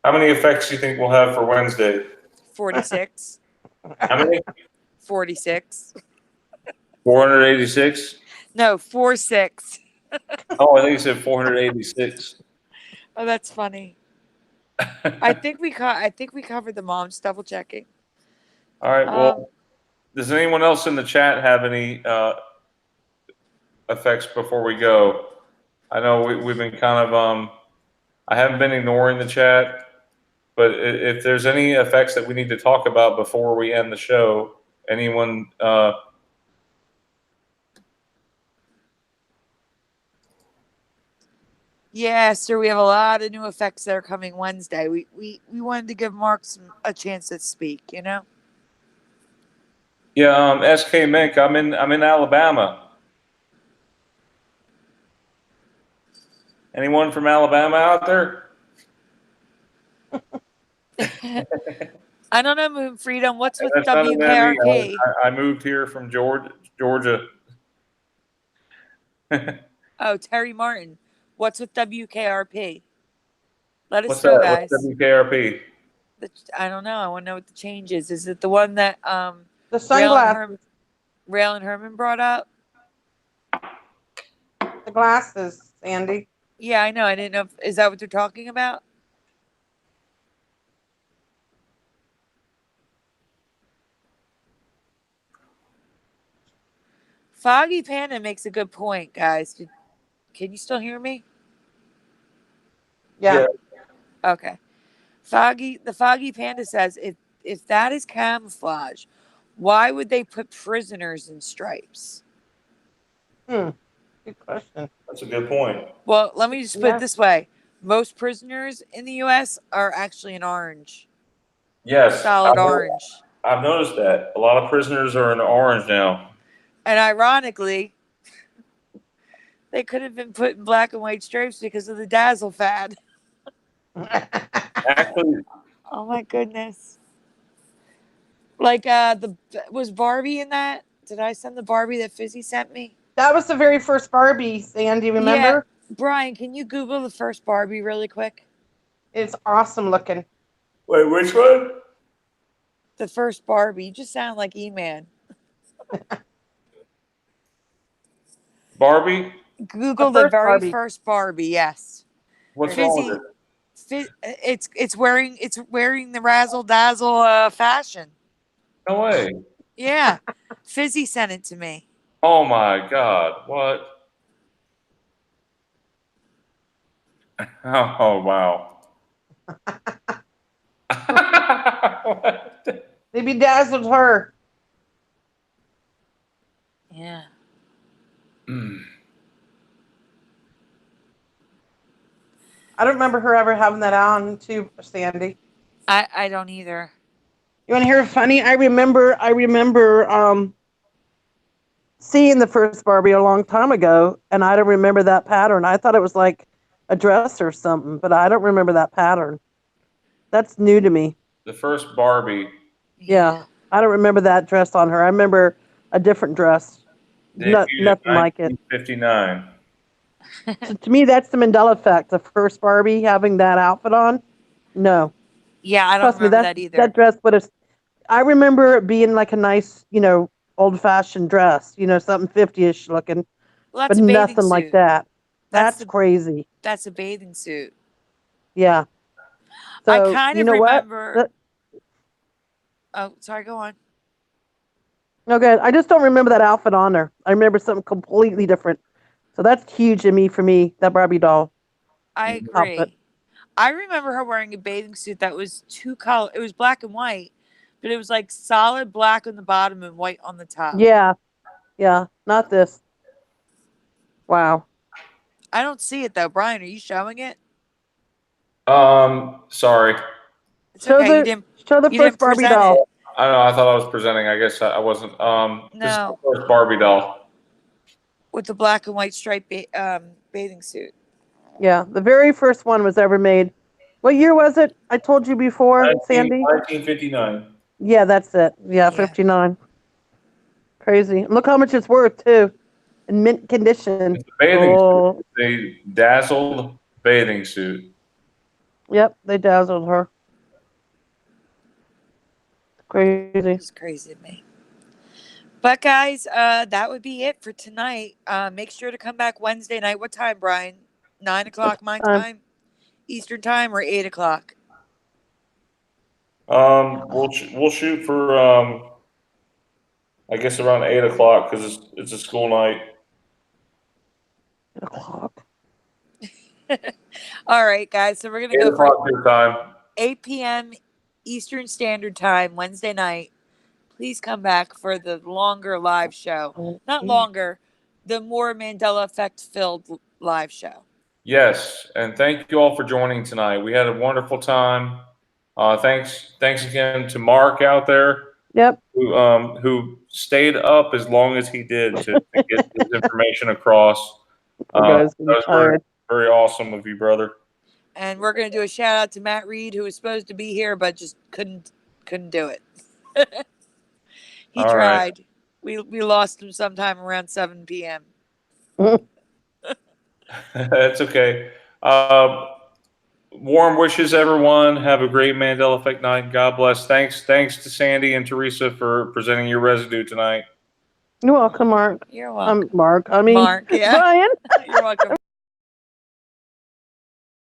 How many effects do you think we'll have for Wednesday? 46. How many? 46. 486? No, 46. Oh, I think you said 486. Oh, that's funny. I think we covered them all. I'm just double checking. All right. Well, does anyone else in the chat have any effects before we go? I know we've been kind of I haven't been ignoring the chat, but if there's any effects that we need to talk about before we end the show, anyone? Yeah, sir. We have a lot of new effects that are coming Wednesday. We wanted to give Mark a chance to speak. You know. Yeah, SK Mink. I'm in Alabama. Anyone from Alabama out there? I don't know, Moon Freedom. What's with That's not an WKRP? I moved here from Georgia. Oh, Terry Martin. What's with WKRP? Let us What's know, that? guys. What's WKRP? I don't know. I want to know what the change is. Is it the one that The sunglasses, Rail and Herman brought up? the glasses, Sandy. Yeah, I know. I didn't know. Is that what they're talking about? Foggy Panda makes a good point, guys. Can you still hear me? Yeah. Okay. The Foggy Panda says if that is camouflage, why would they put prisoners in stripes? Good question. That's a good point. Well, let me just put it this way. Most prisoners in the U.S. are actually in orange. Yes. Solid orange. I've noticed that. A lot of prisoners are in orange now. And ironically, they could have been put in black and white stripes because of the Dazzle fad. Actually, Oh my goodness. Like was Barbie in that? Did I send the Barbie that Fizzy sent me? That was the very first Barbie, Sandy, remember? Yeah. Brian, can you Google the first Barbie really quick? It's awesome looking. wait, which one? The first Barbie. You just sound like E-Man. Barbie? Google The the first very Barbie. first Barbie, yes. What's wrong with it? It's wearing the razzle dazzle fashion. No way. Yeah. Fizzy sent it to me. Oh my God. What? Oh wow. They bedazzled her. Yeah. I don't remember her ever having that on, too, Sandy. I don't either. You want to hear funny? I remember seeing the first Barbie a long time ago, and I don't remember that pattern. I thought it was like a dress or something, but I don't remember that pattern. That's new to me. The first Barbie. Yeah, I don't remember that dress on her. I remember a different dress. Nothing like it. 1959. So to me, that's the Mandela effect. The first Barbie having that outfit on. No, Yeah, I don't trust me, remember that either. that dress would have. I remember it being like a nice, old-fashioned dress. Something 50-ish looking, Well, but that's a bathing nothing like suit. that. That's That's crazy. That's a bathing suit. Yeah. So I kind you of know remember. what? Oh, sorry. Go on. Okay, I just don't remember that outfit on her. I remember something completely different. So that's huge in me for me. That Barbie doll. I agree. Outfit. I remember her wearing a bathing suit that was two color. It was black and white, but it was like solid black on the bottom and white on the top. Yeah. Yeah. Not this. Wow. I don't see it though. Brian, are you showing it? Sorry. It's okay. You didn't first Barbie present doll. it. I don't know. I thought I was presenting. I guess I wasn't. This is No. the first Barbie doll. With the black and white striped bathing suit. Yeah, the very first one was ever made. What year was it? I told you before, Sandy. 1959. Yeah, that's it. Yeah, Yeah. 59. Crazy. Look how much it's worth too, in mint condition. It's a bathing Oh. suit. They dazzled bathing suit. Yep, they dazzled her. Crazy. It's crazy to me. But guys, that would be it for tonight. Make sure to come back Wednesday night. What time, Brian? 9 o'clock my time, Eastern time, or 8 o'clock? We'll shoot for I guess around 8 o'clock because it's a school night. 8 o'clock. All right, guys. So we're gonna 8 go for o'clock your time. 8 p.m. Eastern Standard Time Wednesday night. Please come back for the longer live show. Not longer, the more Mandela effect filled live show. Yes, and thank you all for joining tonight. We had a wonderful time. Thanks again to Mark out there. Yep. Who stayed up as long as he did to get his information across. That was very, very awesome of you, brother. And we're gonna do a shout out to Matt Reed, who was supposed to be here but just couldn't do it. He All tried. Right. We lost him sometime around 7 p.m. That's okay. Warm wishes, everyone. Have a great Mandela Effect night. God bless. Thanks to Sandy and Theresa for presenting your residue tonight. You're welcome, Mark. You're welcome. Mark, Mark, yeah. Brian. You're welcome.